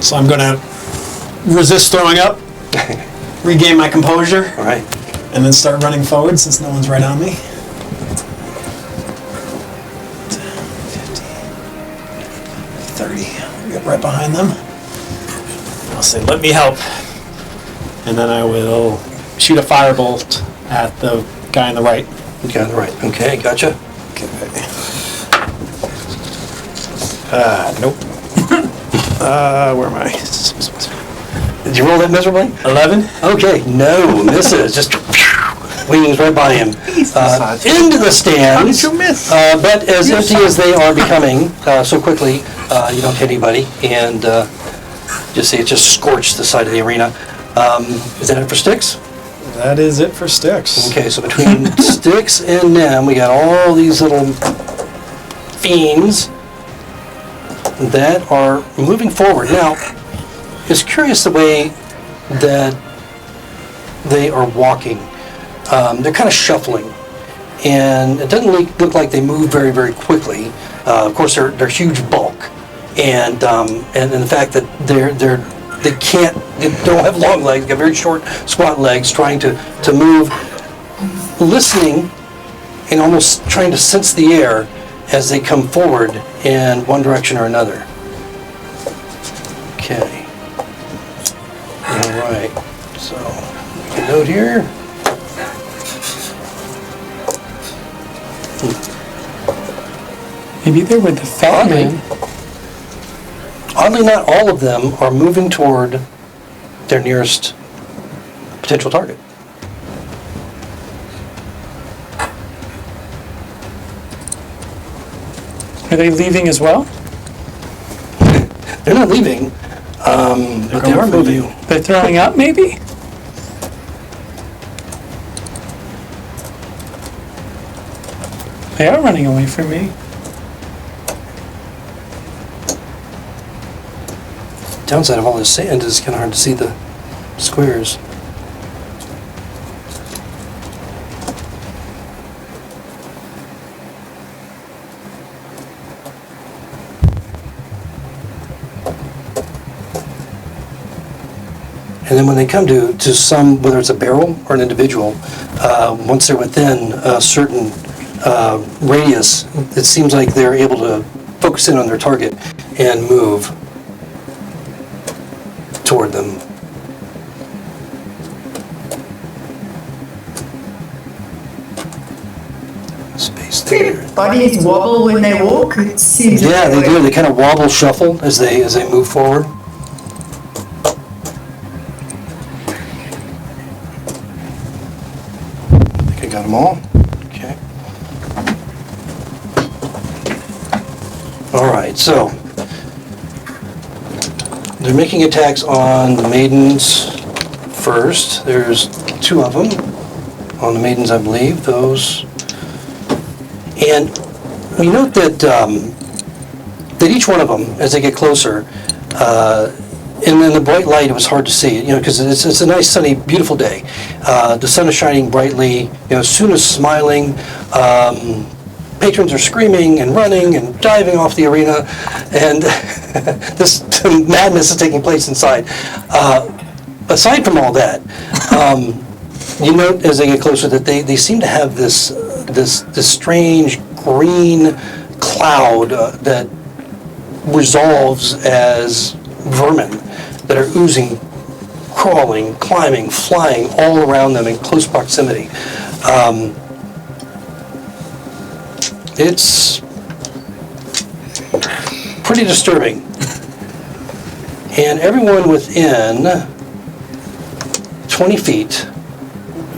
So I'm going to resist throwing up, regain my composure, All right. and then start running forward since no one's right on me. 30. I'll get right behind them. I'll say, let me help. And then I will shoot a firebolt at the guy on the right. Okay, on the right. Okay, gotcha. Okay. Nope. Where am I? Did you roll that miserably? 11? Okay, no, misses. Just wings right by him. Into the stands. How did you miss? But as empty as they are becoming so quickly, you don't hit anybody. And just see it just scorched the side of the arena. Is that it for Styx? That is it for Styx. Okay, so between Styx and Nem, we got all these little fiends that are moving forward. Now, it's curious the way that they are walking. They're kind of shuffling, and it doesn't look like they move very, very quickly. Of course, they're huge bulk, and the fact that they don't have long legs, they got very short, squat legs, trying to move, listening, and almost trying to sense the air as they come forward in one direction or another. Okay. All right. So, make a note here. Maybe they're with the fat man. Oddly, not all of them are moving toward their nearest potential target. Are they leaving as well? They're not leaving, but they are moving. They're throwing up, maybe? They are running away from me. Downside of all this sand is it's kind of hard to see the squares. And then when they come to some, whether it's a barrel or an individual, once they're within a certain radius, it seems like they're able to focus in on their target and move toward them. Space there. Bodies wobble when they walk. It seems. Yeah, they do. They kind of wobble, shuffle as they move forward. I think I got them all. Okay. All right. So they're making attacks on the maidens first. There's 2 of them on the maidens, I believe. Those. And we note that each one of them, as they get closer, and in the bright light, it was hard to see, because it's a nice, sunny, beautiful day. The sun is shining brightly, Suna's smiling, patrons are screaming and running and diving off the arena, and this madness is taking place inside. Aside from all that, you note as they get closer that they seem to have this strange green cloud that resolves as vermin that are oozing, crawling, climbing, flying all around them in close proximity. It's pretty disturbing. And everyone within 20 feet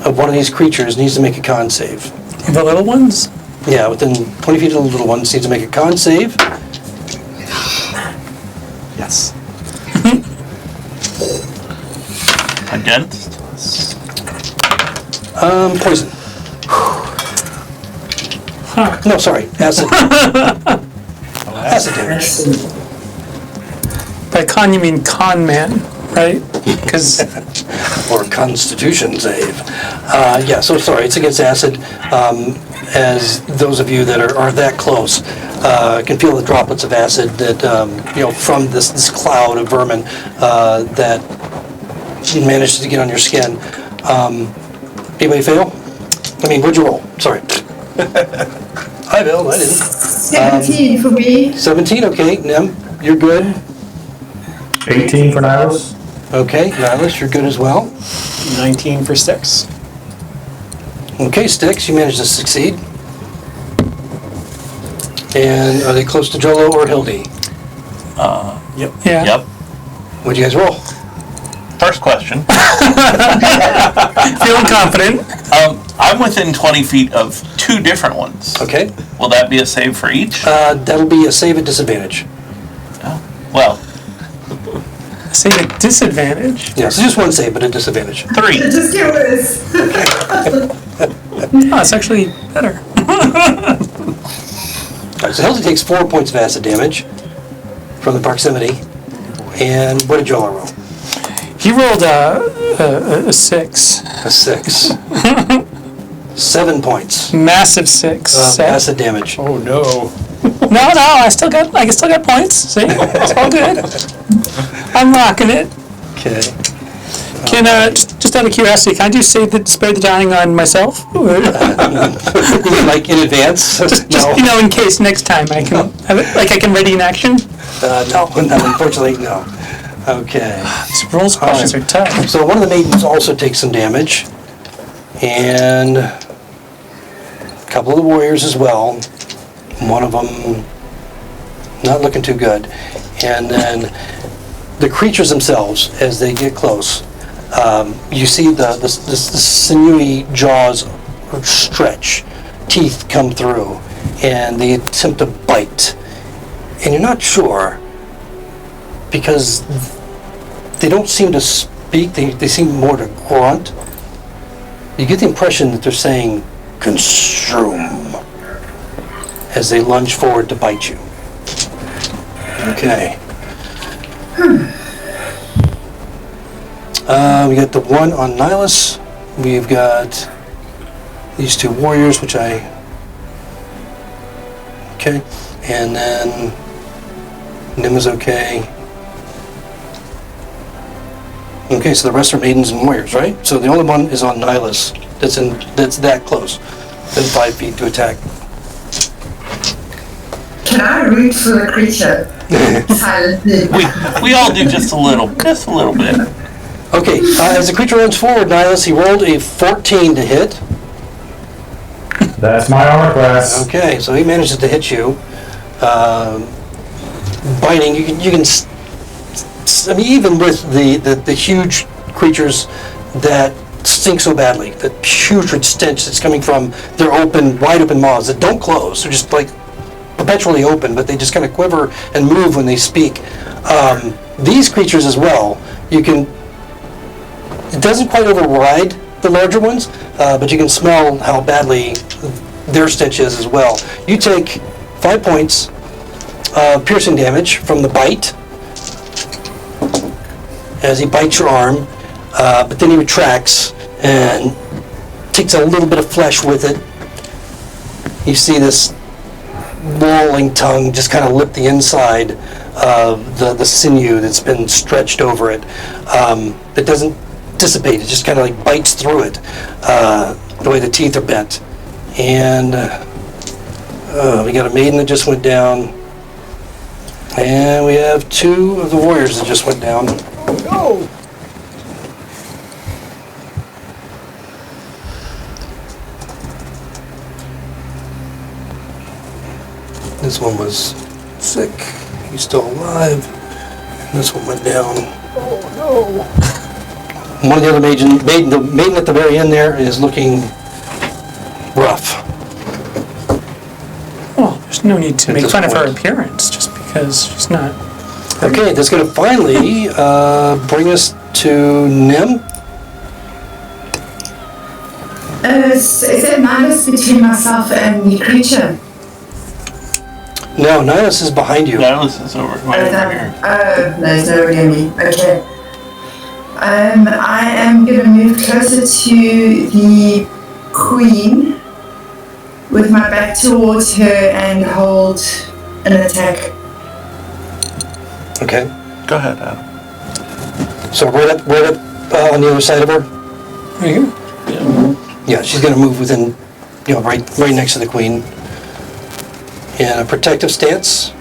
of one of these creatures needs to make a con save. The little ones? Yeah, within 20 feet of the little ones needs to make a con save. Yes. Against? Poison. No, sorry, acid. Acid damage. By con, you mean con man, right? Because Or constitution save. Yeah, so sorry, it's against acid. As those of you that are that close can feel the droplets of acid that, from this cloud of vermin that manages to get on your skin. Anybody fail? I mean, what'd you roll? Sorry. I failed, I didn't. 17 for me. 17, okay. Nem, you're good. 18 for Nihilus. Okay, Nihilus, you're good as well. 19 for Styx. Okay, Styx, you managed to succeed. And are they close to Jolo or Hildy? Yep. yeah. Yep. What'd you guys roll? First question. Feeling confident. I'm within 20 feet of 2 different ones. Okay. Will that be a save for each? That'll be a save at disadvantage. Well, Say the disadvantage. Yeah, so just one save, but a disadvantage. 3. Just get worse. Oh, it's actually better. Alright, so Hildy takes 4 points of acid damage from the proximity. And what did Jolo roll? He rolled a 6. A 6. 7 points. Massive 6. Acid damage. Oh no. No, I still got points. See, it's all good. I'm rocking it. Okay. Can just out of curiosity, can I do spare the dying on myself? Like in advance? Just in case next time I can have it, I can ready in action. No, unfortunately, no. Okay. These roll questions are tough. So one of the maidens also takes some damage, and a couple of the warriors as well. One of them not looking too good. And then the creatures themselves, as they get close, you see the sinewy jaws stretch, teeth come through, and they attempt to bite. And you're not sure, because they don't seem to speak, they seem more to grunt. You get the impression that they're saying, "Consume," as they lunge forward to bite you. Okay. We got the one on Nihilus. We've got these two warriors, which okay. And then Nim is okay. Okay, so the rest are maidens and warriors, right? So the only one is on Nihilus that's that close, within 5 feet to attack. Can I root for the creature? Silently. We all do just a little bit. Okay, as the creature runs forward, Nihilus, he rolled a 14 to hit. That's my armor class. Okay, so he manages to hit you. Biting, you can. I mean, even with the huge creatures that stink so badly, the putrid stench that's coming from their wide open maws that don't close, they're just like perpetually open, but they just kind of quiver and move when they speak. These creatures as well, it doesn't quite override the larger ones, but you can smell how badly their stench is as well. You take 5 points of piercing damage from the bite as he bites your arm, but then he retracts and takes a little bit of flesh with it. You see this lolling tongue just kind of lip the inside of the sinew that's been stretched over it. It doesn't dissipate, it just kind of like bites through it, the way the teeth are bent. And we got a maiden that just went down, and we have 2 of the warriors that just went down. Oh This one was sick, he's still alive. This one went down. no. Oh One of the other the maiden at the very end there is looking rough. Well, there's no need to At make this fun of her point. appearance just because she's not. Okay, that's going to finally bring us to Nim. Is it minus between myself and the creature? No, Nihilus is behind you. Nihilus is over here. Oh, no, it's not over me. Okay. I am going to move closer to the queen with my back towards her and hold an attack. Okay, Go ahead, Adam. so right up on the other side of her. Right here. Yeah, she's going to move within, right next to the queen. In a protective stance.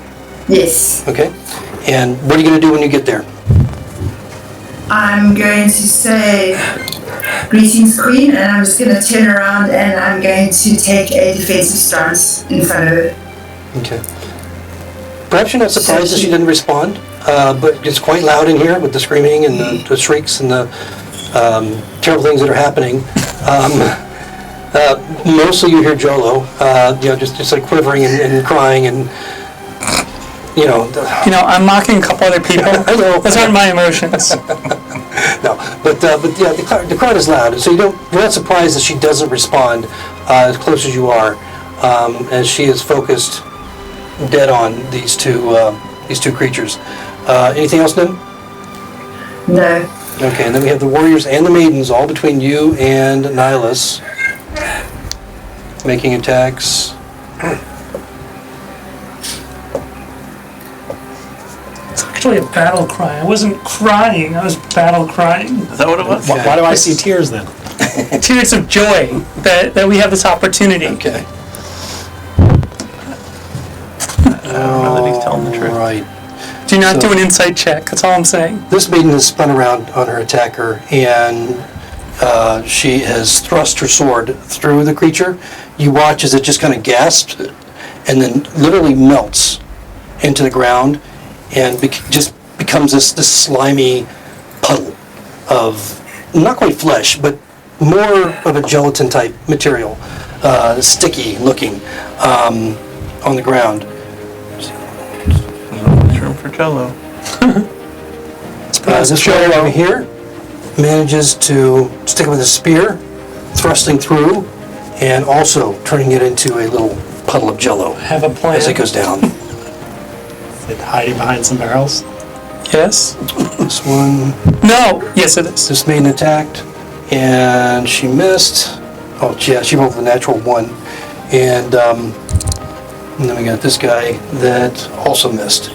Yes. Okay. And what are you going to do when you get there? I'm going to say, "Greetings, Queen," and I'm just going to turn around and I'm going to take a defensive stance in front of her. Okay. Perhaps you're not surprised that she didn't respond, but it's quite loud in here with the screaming and the shrieks and the terrible things that are happening. Mostly you hear Jolo, just like quivering and crying and, I'm mocking a couple other people. I know. Those aren't my emotions. No, but yeah, the crowd is loud, so you're not surprised that she doesn't respond as close as you are, as she is focused dead on these two creatures. Anything else, Nim? No. Okay, and then we have the warriors and the maidens all between you and Nihilus. Making attacks. It's actually a battle cry. I wasn't crying, I was battle crying. Is that what it was? Why do I see tears then? Tears of joy that we have this opportunity. Okay. I don't know that he's telling the truth. Right. Do not So- do an insight check, that's all I'm saying. This maiden has spun around on her attacker, and she has thrust her sword through the creature. You watch as it just kind of gasps and then literally melts into the ground and just becomes this slimy puddle of not quite flesh, but more of a gelatin type material, sticky looking on the ground. There's room for Jello. This guy over here manages to stick it with a spear, thrusting through, and also turning it into a little puddle of jello Have a plan. as it goes down. Is it hiding behind some barrels? Yes? This one, No! Yes, it is. this maiden attacked, and she missed. Oh, yeah, she rolled the natural 1. And then we got this guy that also missed.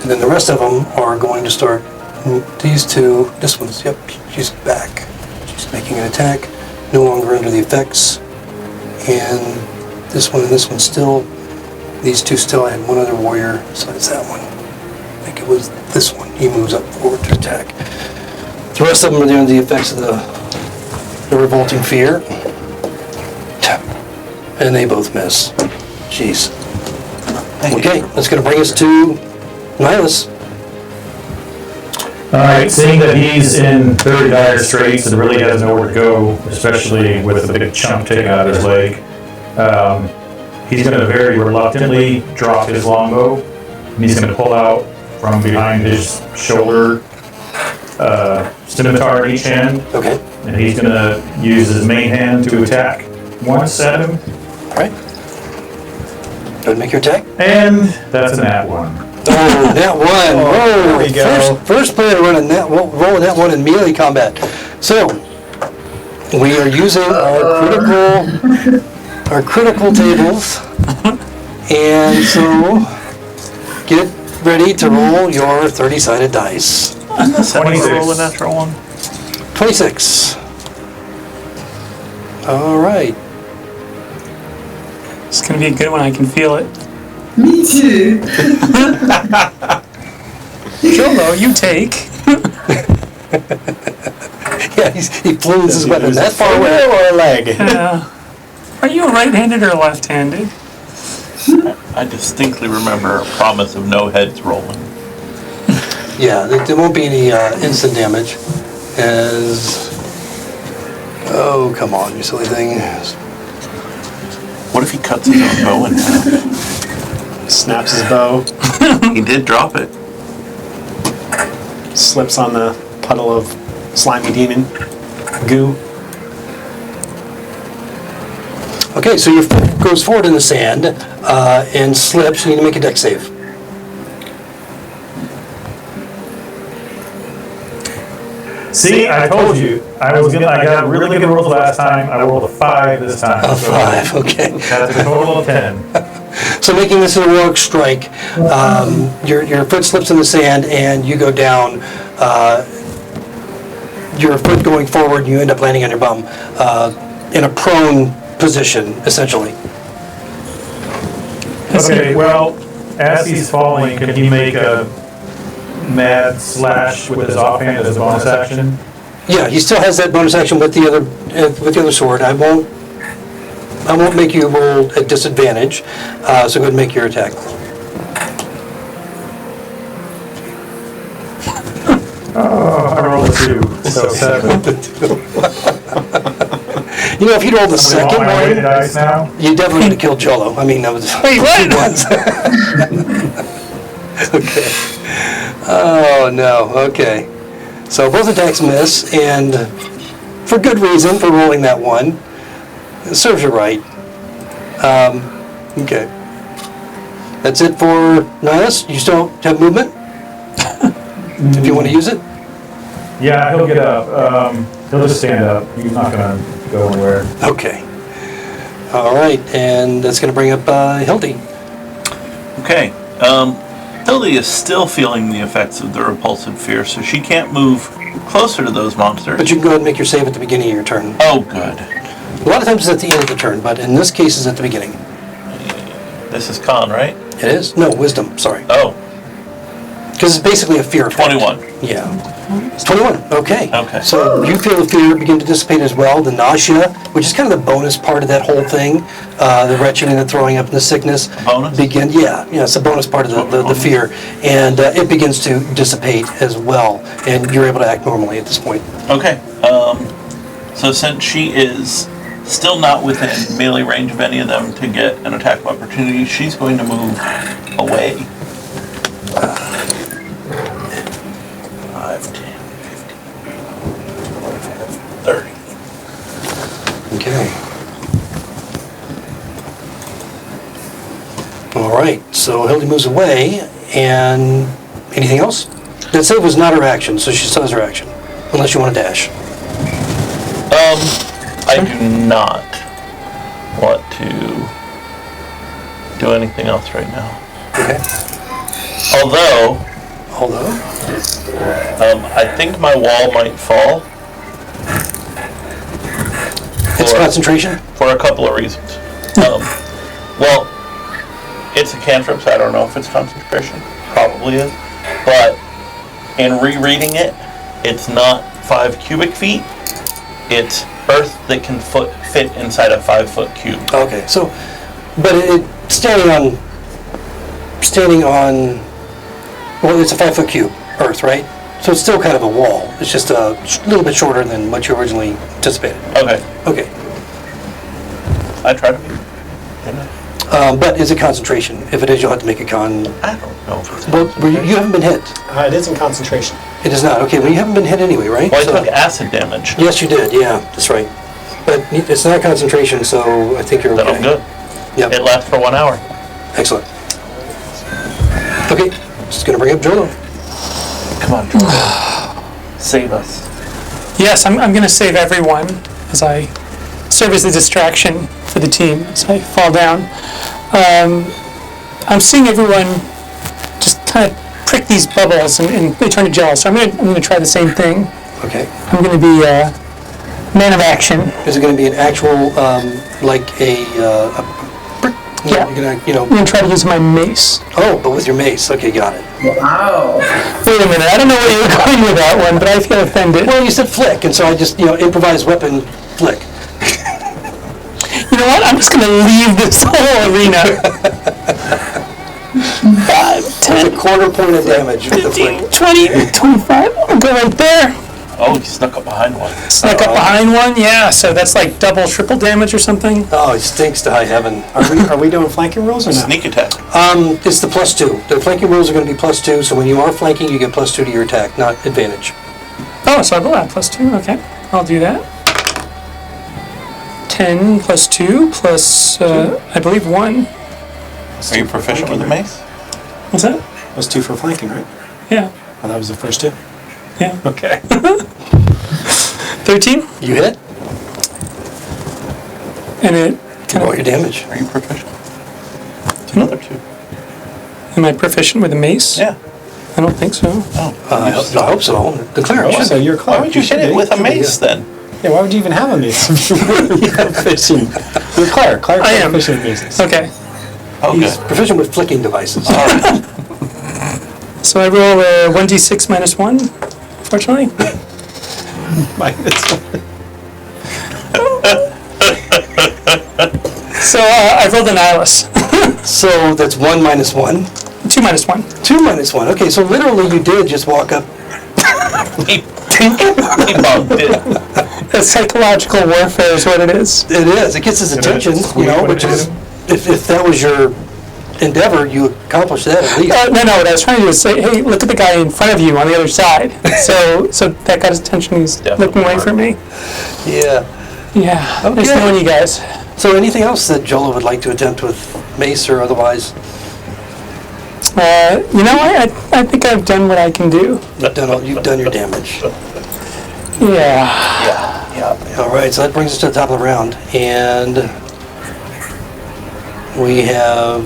And then the rest of them are going to start, these two, this one's, yep, she's back. She's making an attack, no longer under the effects. And this one and this one still, these two still. I had one other warrior besides that one. I think it was this one. He moves up forward to attack. The rest of them are under the effects of the revolting fear. And they both miss. Jeez. Okay, that's going to bring us to Nihilus. Alright, seeing that he's in very dire straits and really has nowhere to go, especially with a big chunk taken out of his leg, he's going to very reluctantly drop his longbow, and he's going to pull out from behind his shoulder scimitar in each hand, Okay, and he's going to use his main hand to attack once at him, all right. Go ahead and make your attack. and that's a nat 1. Oh, that one. Whoa. there we go. First player to roll a nat one in melee combat. So, we are using our critical tables. And so, get ready to roll your 30-sided dice. Roll a natural 1. 26. All right. It's gonna be a good one, I can feel it. Me too. Jolo, you take. Yeah, he flings his weapon that far away. Or a leg? Are you right-handed or left-handed? I distinctly remember a promise of no heads rolling. Yeah, there won't be any instant damage. As oh, come on, you silly thing. What if he cuts his own bow in half? Snaps his bow, He did drop it. slips on the puddle of slimy demon goo. Okay, so your foot goes forward in the sand and slips. You need to make a dex save. See, I told you, I got really good rolls last time, I rolled a 5 this time. A 5, okay. That's a total of 10. So making this an heroic strike, your foot slips in the sand and you go down. Your foot going forward, you end up landing on your bum in a prone position, essentially. Okay, well, as he's falling, can he make a mad slash with his offhand as a bonus action? Yeah, he still has that bonus action with the other sword. I won't make you roll at disadvantage. So go ahead and make your attack. I rolled a 2, so 7. You know, if you rolled the second my weighted one, dice now? you definitely would have killed Jolo. I mean, that was Wait, what? okay. Oh no. Okay. So both attacks miss, and for good reason for rolling that one. It serves you right. Okay. That's it for Nihilus. You still have movement? if you want to use it. Yeah, he'll get up. He'll just stand up. He's not gonna go anywhere. Okay. All right, and that's going to bring up Hildy. Okay. Hildy is still feeling the effects of the repulsive fear, so she can't move closer to those monsters. But you can go ahead and make your save at the beginning of your turn. Oh, good. A lot of times it's at the end of the turn, but in this case it's at the beginning. This is con, right? It is? No, wisdom, sorry. Oh, Because it's basically a fear effect. 21. Yeah. It's 21, okay. Okay. So you feel the fear begin to dissipate as well, the nausea, which is kind of the bonus part of that whole thing, the retching and the throwing up and the sickness. Bonus? Yeah, it's a bonus part of the fear. And it begins to dissipate as well, and you're able to act normally at this point. Okay. So since she is still not within melee range of any of them to get an attack of opportunity, she's going to move away. 5, 10, 15, 30. Okay. All right, so Hildy moves away, and anything else? That save was not her action, so she still has her action, unless you want to dash. I do not want to do anything else right now. Okay. Although, I think my wall might fall. It's concentration? For a couple of reasons. Well, it's a cantrip, so I don't know if it's concentration. Probably is. But in rereading it, it's not 5 cubic feet. It's earth that can fit inside a 5-foot cube. Okay, so, but it standing on, well, it's a 5-foot cube, earth, right? So it's still kind of a wall. It's just a little bit shorter than what you originally anticipated. Okay. Okay. I try to be. But is it concentration? If it is, you'll have to make a con. I don't know. Well, you haven't been hit. It is in concentration. It is not. Okay, well, you haven't been hit anyway, right? Well, I So- took acid damage. Yes, you did. Yeah, that's right. But it's not concentration, so I think you're okay. Then I'm good. Yep. It lasts for 1 hour. Excellent. Okay, just gonna bring up Jolo. Come on, Jordan. Save us. Yes, I'm going to save everyone as I serve as a distraction for the team as I fall down. I'm seeing everyone just kind of prick these bubbles and they turn to gel. So I'm going to try the same thing. Okay. I'm going to be a man of action. Is it gonna be an actual, like a brick? Yeah. You're gonna, I'm going to try to use my mace. Oh, but with your mace. Okay, got it. Wow. Wait a minute, I don't know where you were going with that one, but I feel offended. Well, you said flick, and so I just, improvised weapon flick. You know what? I'm just going to leave this whole arena. 5, 10, A quarter point of damage with the flick. 15, 20, 25. I'll go right there. Oh, he snuck up behind one. Snuck up behind one, yeah. So that's like double, triple damage or something. Oh, it stinks to high heaven. Are we doing flanking rolls or not? Sneak attack. It's the +2. The flanking rules are gonna be +2, so when you are flanking, you get +2 to your attack, not advantage. Oh, so I will add +2. Okay, I'll do that. 10 plus 2 plus, I believe 1. Are you proficient with the mace? What's that? That's 2 for flanking, right? Yeah, Oh, that was the first 2? yeah. Okay. 13, You hit, and it you kind roll of, your damage. Are you proficient? Another 2. am I proficient with a mace? Yeah. I don't think so. Oh. I hope so. Declare it. So you're close. Why would you hit it with a mace then? Yeah, why would you even have a mace? Proficient. You're Claire. Claire I am. proficient with maces. Okay, Okay. He's proficient with flicking devices. so I roll a 1d6 minus 1, fortunately. So I rolled an Alice. So that's 1 minus 1. 2 minus 1. 2 minus 1. Okay, so literally you did just walk up. He bumped it. That's psychological warfare is what it is. It is. It gets his attention, which is, if that was your endeavor, you accomplished that at least. No, what I was trying to do is say, hey, look at the guy in front of you on the other side. So that got his attention. He's Definitely looking away from me. Yeah. Yeah, Okay. nice knowing you guys. So anything else that Jolo would like to attempt with mace or otherwise? I think I've done what I can do. You've done your damage. Yeah. Yeah. All right, so that brings us to the top of the round, and we have,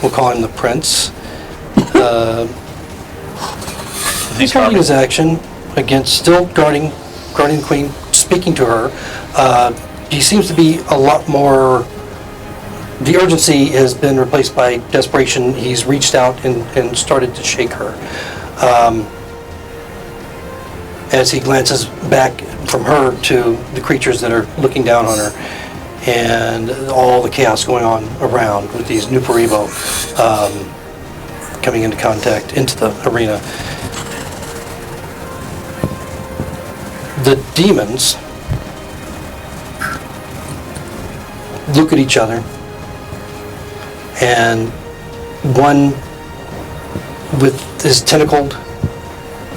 we'll call him the Prince. He's guarding his action against, still guarding the Queen, speaking to her. He seems to be a lot more. The urgency has been replaced by desperation. He's reached out and started to shake her. As he glances back from her to the creatures that are looking down on her, and all the chaos going on around with these new Paribo coming into contact, into the arena. The demons look at each other, and one with his tentacled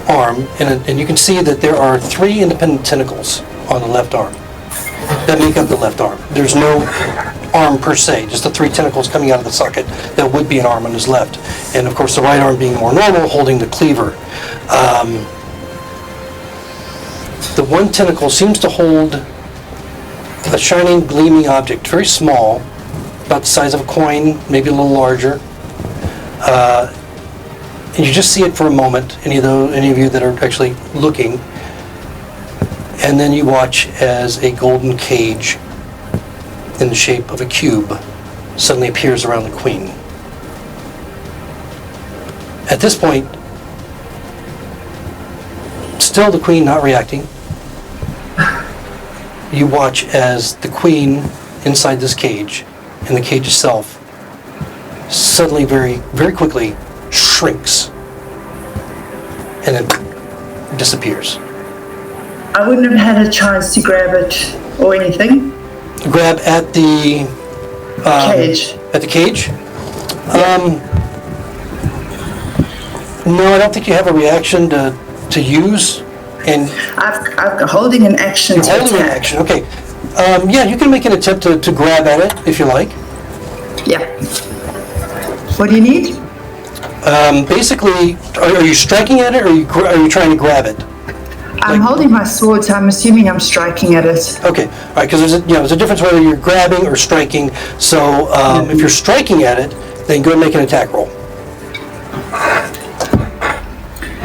arm, and you can see that there are 3 independent tentacles on the left arm that make up the left arm. There's no arm per se, just the 3 tentacles coming out of the socket that would be an arm on his left. And of course the right arm being more normal, holding the cleaver. The one tentacle seems to hold a shining, gleaming object, very small, about the size of a coin, maybe a little larger. And you just see it for a moment, any of you that are actually looking, and then you watch as a golden cage in the shape of a cube suddenly appears around the Queen. At this point, still the Queen not reacting, you watch as the Queen inside this cage, and the cage itself, suddenly, very, very quickly, shrinks and then disappears. I wouldn't have had a chance to grab it or anything. Grab at the Cage. At the cage? No, I don't think you have a reaction to use. And I've got holding an action to holding an attack. action. Okay. Yeah, you can make an attempt to grab at it if you like. Yeah. What do you need? Basically, are you striking at it, or are you trying to grab it? I'm holding my sword, so I'm assuming I'm striking at it. Okay, all right, because there's a difference whether you're grabbing or striking. So if you're striking at it, then go and make an attack roll.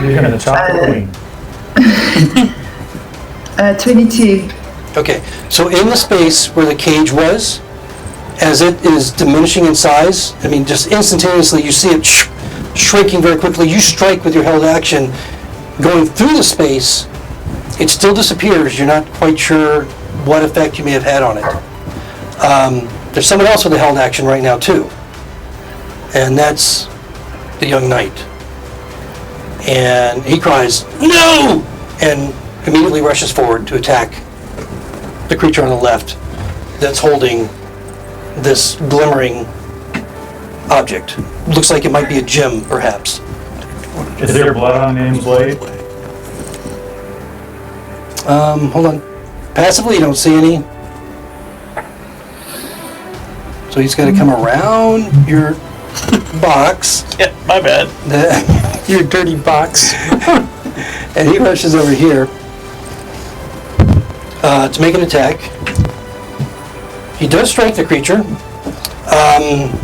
You're going to chop the Queen. 22. Okay, so in the space where the cage was, as it is diminishing in size, I mean, just instantaneously you see it shrinking very quickly. You strike with your held action, going through the space. It still disappears. You're not quite sure what effect you may have had on it. There's someone else with a held action right now too, and that's the young knight. And he cries, "No!" and immediately rushes forward to attack the creature on the left that's holding this glimmering object. Looks like it might be a gem, perhaps. Is there blood on Nim's blade? Hold on. Passively, you don't see any. So he's got to come around your box. Yeah, my bad. Your dirty box. And he rushes over here to make an attack. He does strike the creature.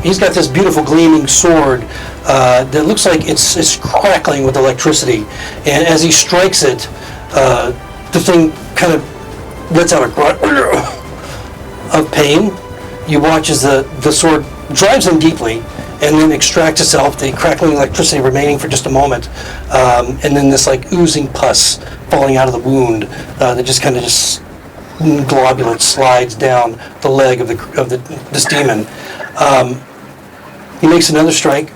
He's got this beautiful gleaming sword that looks like it's crackling with electricity. And as he strikes it, the thing kind of lets out a grunt of pain. You watch as the sword drives him deeply and then extracts itself, the crackling electricity remaining for just a moment, and then this like oozing pus falling out of the wound that just kind of just globulate slides down the leg of this demon. He makes another strike.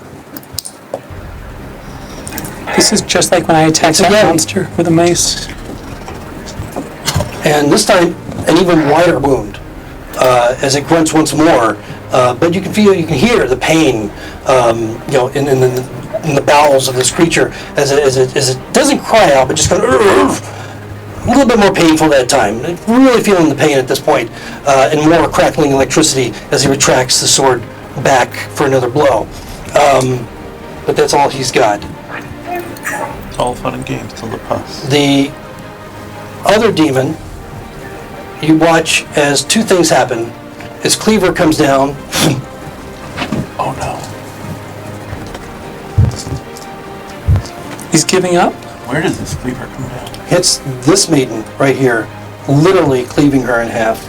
This is just like when I attacked that monster with a mace. And this time, an even wider wound as it grunts once more. But you can hear the pain, in the bowels of this creature as it doesn't cry out, but just kind of a little bit more painful that time. Really feeling the pain at this point, and more crackling electricity as he retracts the sword back for another blow. But that's all he's got. It's all fun and games till the pus. The other demon, you watch as two things happen. His cleaver comes down. Oh no. He's giving up? Where does this cleaver come down? Hits this maiden right here, literally cleaving her in half.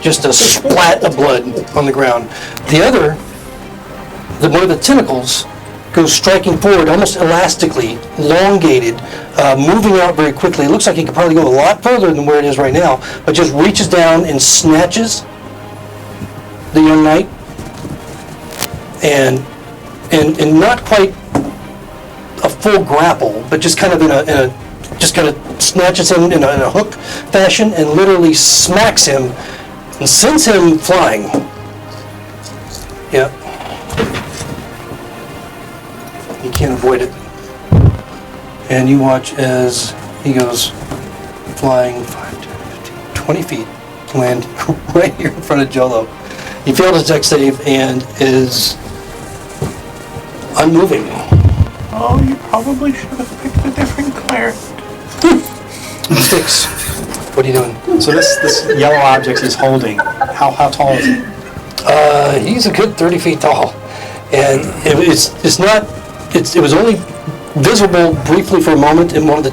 Just a splat of blood on the ground. The other, one of the tentacles, goes striking forward, almost elastically, elongated, moving out very quickly. It looks like it could probably go a lot further than where it is right now, but just reaches down and snatches the young knight, and not quite a full grapple, but just kind of just kind of snatches him in a hook fashion and literally smacks him and sends him flying. Yep. You can't avoid it. And you watch as he goes flying 5, 10, 15, 20 feet to land right here in front of Jolo. He failed his dex save and is unmoving. Oh, you probably should have picked a different cleric. Six. What are you doing? So this yellow object he's holding, how tall is it? He's a good 30 feet tall. And it was only visible briefly for a moment in one of the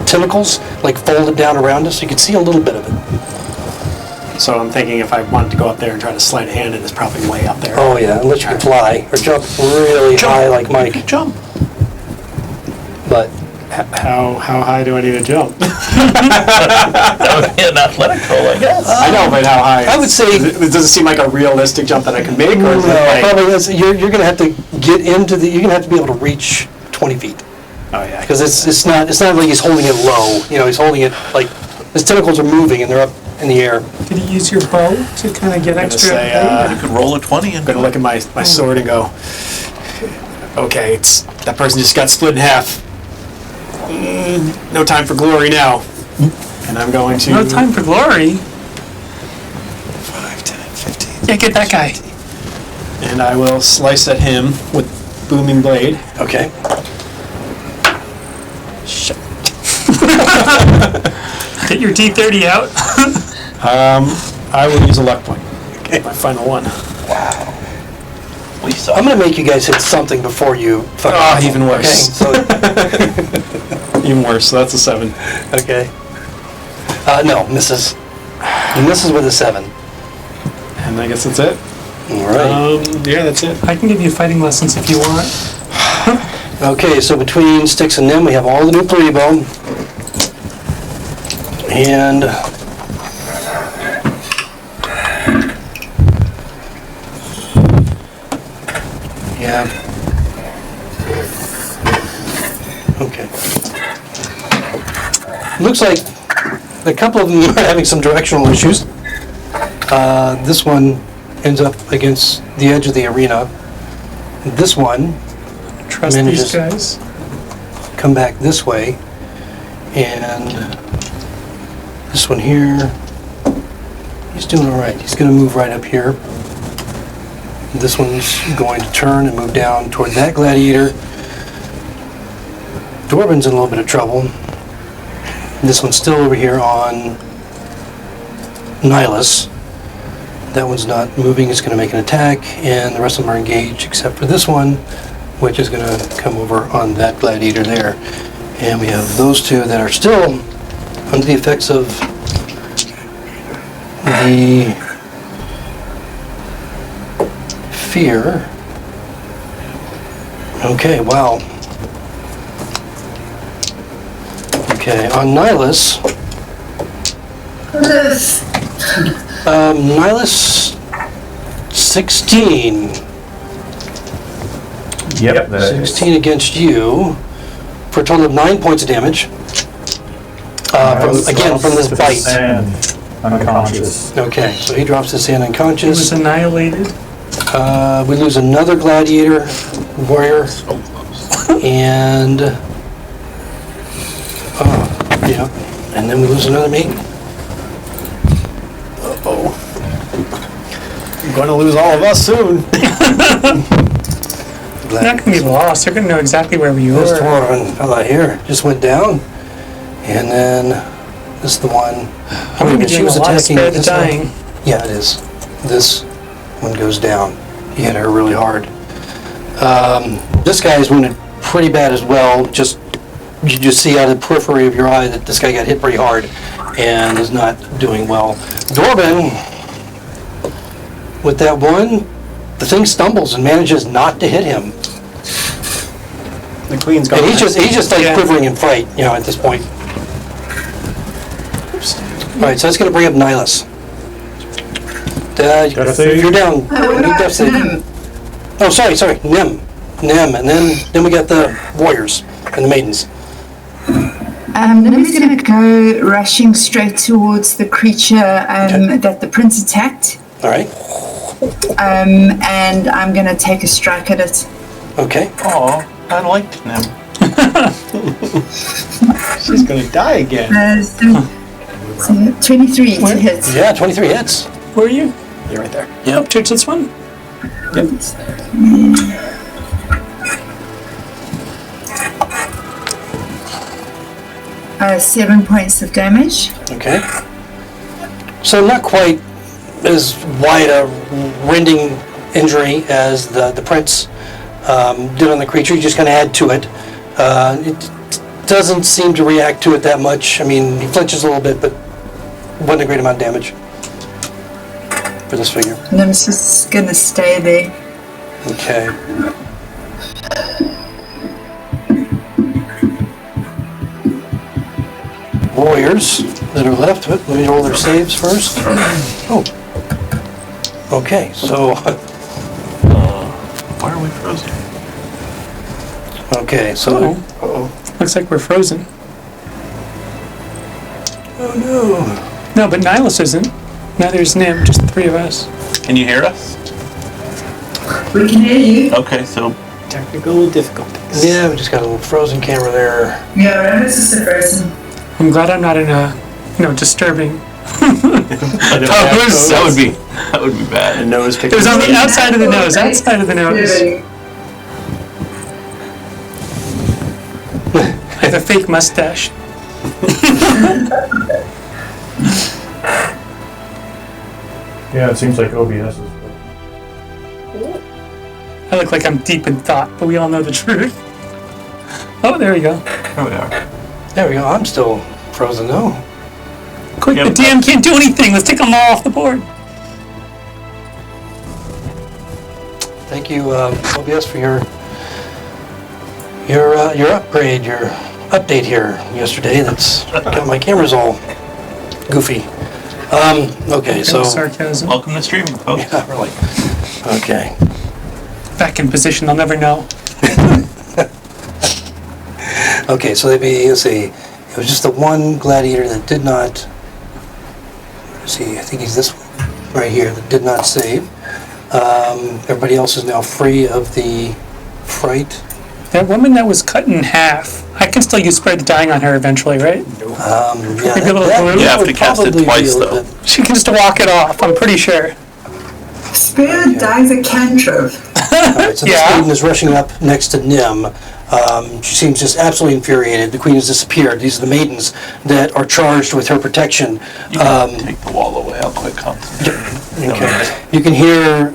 tentacles, folded down around us. You could see a little bit of it. So I'm thinking if I wanted to go up there and try to sleight of hand it, it's probably way up there. Oh yeah, unless you can fly or jump really high like Mike. Jump. But How high do I need to jump? That would be an athletic roll, I guess. I know, but how high? I would say- Does it seem like a realistic jump that I can make, or is it like? probably you're going to have to get into you're going to have to be able to reach 20 feet. Oh yeah. Because it's not like he's holding it low. He's holding it like his tentacles are moving and they're up in the air. Did he use your bow to kind of get extra? say, You could roll a 20 and I'm gonna look at my sword and go, okay, that person just got split in half. No time for glory now. And I'm going to... No time for glory. 5, 10, 15. Yeah, get that guy. And I will slice at him with booming blade. Okay. Shit. Get your D30 out. I will use a luck point. Okay. My final one. we saw. I'm going to make you guys hit something before you fuck Oh, off. even worse. Okay. Even worse, so that's a 7. Okay. No, misses. He misses with a 7. And I guess that's it. All right. Yeah, that's it. I can give you fighting lessons if you want. Okay, so between Styx and Nim, we have all the new 3-bone. And yeah. Okay. Looks like a couple of them are having some directional issues. This one ends up against the edge of the arena. This one Trust manages these guys. come back this way, and this one here, he's doing all right. He's going to move right up here. This one's going to turn and move down toward that gladiator. Dwarven's in a little bit of trouble. This one's still over here on Nihilus. That one's not moving. It's going to make an attack, and the rest of them are engaged except for this one, which is going to come over on that gladiator there. And we have those two that are still under the effects of the fear. Okay, wow. Okay, on Nihilus, Nihilus 16. Yep, that is. 16 against you for a total of 9 points of damage. From this To bite. sand, unconscious. Okay, so he drops his hand He was unconscious. annihilated. We lose another gladiator warrior. And yeah, and then we lose another mate. I'm going to lose all of us soon. They're not going to be lost. They're going to know exactly where we This are. dwarven fella here just went down, and then this is the one. I'm going to be doing a lot to spare the this one. dying. Yeah, it is. This one goes down. He hit her really hard. This guy is wounded pretty bad as well. Just you just see out of the periphery of your eye that this guy got hit pretty hard and is not doing well. Dorban, with that one, the thing stumbles and manages not to hit him. The queen's gone. And he's just like Yeah. quivering in fright, at this point. All right, so that's going to bring up Nihilus. Death save? You're down. What Need about death save. him? Oh, sorry, Nim, and then we got the warriors and the maidens. Nimi's going to go rushing straight towards the creature that the prince attacked. All right. And I'm going to take a strike at it. Okay. Aw, I liked him. She's gonna die again. So 23 to hit. Yeah, 23 hits. Where are you? You're right there. Yep. Towards this one? Yep. 7 points of damage. Okay. So not quite as wide a rending injury as the prince did on the creature. You just kind of add to it. It doesn't seem to react to it that much. I mean, he flinches a little bit, but wasn't a great amount of damage for this figure. Nim's just going to stay there. Okay. Warriors that are left. Let me roll their saves first. Oh. Okay, so. Why are we frozen? Okay, so. Looks like we're frozen. Oh No, but Nihilus isn't. Neither is Nim, just the three of us. Can you hear us? We can hear you. Okay, so Technical difficulties. no. Yeah, we just got a little frozen camera there. Yeah, right. It's just a person. I'm glad I'm not in a, disturbing. that would be bad. The nose It picking. was on the outside of the nose, outside of the nose. I have a fake mustache. Yeah, it seems like OBS is. I look like I'm deep in thought, but we all know the truth. Oh, there we go. Here we are. There we go. I'm still frozen though. Quick, Yeah, the but DM can't do anything. Let's take them all off the board. Thank you, OBS, for your upgrade, your update here yesterday. That's got my cameras all goofy. Okay, so. Sarcasm. Welcome to streaming, folks. Yeah, really. Okay. Back in position, I'll never know. Okay, so let's see. It was just the one gladiator that did not. Let's see, I think he's this one right here that did not save. Everybody else is now free of the fright. That woman that was cut in half, I can still use Spread the Dying on her eventually, right? Yeah, Maybe a little glue? You have to would cast it probably twice, be a little though. bit- She can just walk it off, I'm pretty sure. Spirit dies a cantrip. Alright, so this Yeah. maiden is rushing up next to Nim. She seems just absolutely infuriated. The queen has disappeared. These are the maidens that are charged with her protection. Take the wall away. I'll quit concentrating. Okay. You can hear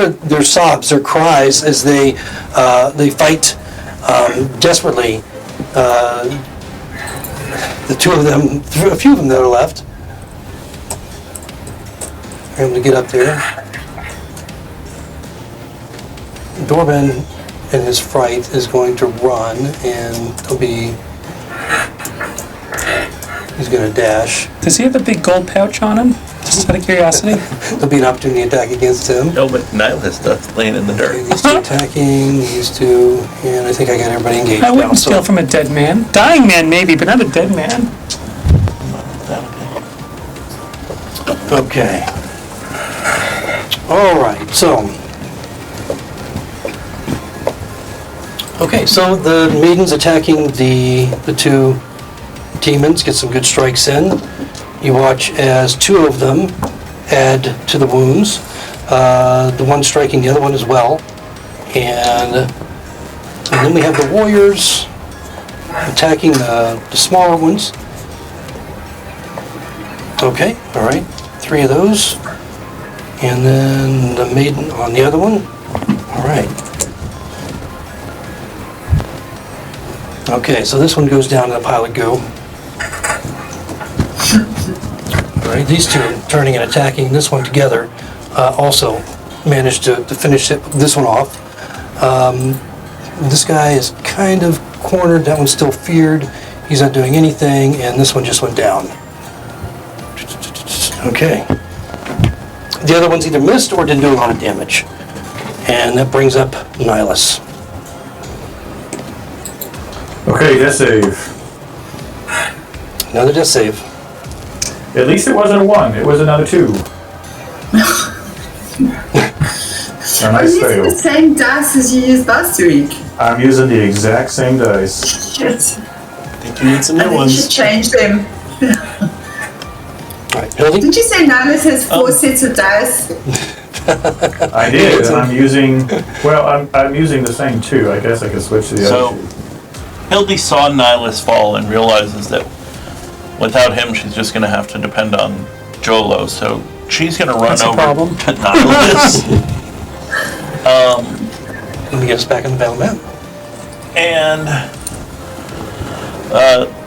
their sobs, their cries as they fight desperately. The two of them, a few of them that are left, are able to get up there. Dorban, in his fright, is going to run, and he's going to dash. Does he have a big gold pouch on him? Just out of curiosity. There'll be an opportunity attack against him. No, but Nihilus stuff laying in the dirt. These two attacking, these two, and I think I got everybody engaged I now. wouldn't So, steal from a dead man. Dying man, maybe, but not a dead man. okay. All right. So. Okay. So the maiden's attacking the two demons. Get some good strikes in. You watch as two of them add to the wounds. The one striking the other one as well, and And then we have the warriors attacking the smaller ones. Okay, all right. 3 of those. And then the maiden on the other one. All right. Okay, so this one goes down in a pile of goo. All right, these two turning and attacking this one together also managed to finish this one off. This guy is kind of cornered. That one's still feared. He's not doing anything, and this one just went down. Okay. The other ones either missed or didn't do a lot of damage. And that brings up Lyonesse. Okay, death save. Another death save. At least it wasn't a 1, it was another 2. A Are nice you using the fail. same dice as you used last week? I'm using the exact same dice. Shit. I think you need some I new think you should ones. change them. All right, Hildy? Did you say Lyonesse has 4 sets of dice? I did, and I'm using, well, I'm using the same 2. I guess I could switch to the So, other 2. Hildy saw Nihilus fall and realizes that without him, she's just going to have to depend on Jolo. So she's going to run That's a over problem. to Nihilus Let me get us back on the battle map. and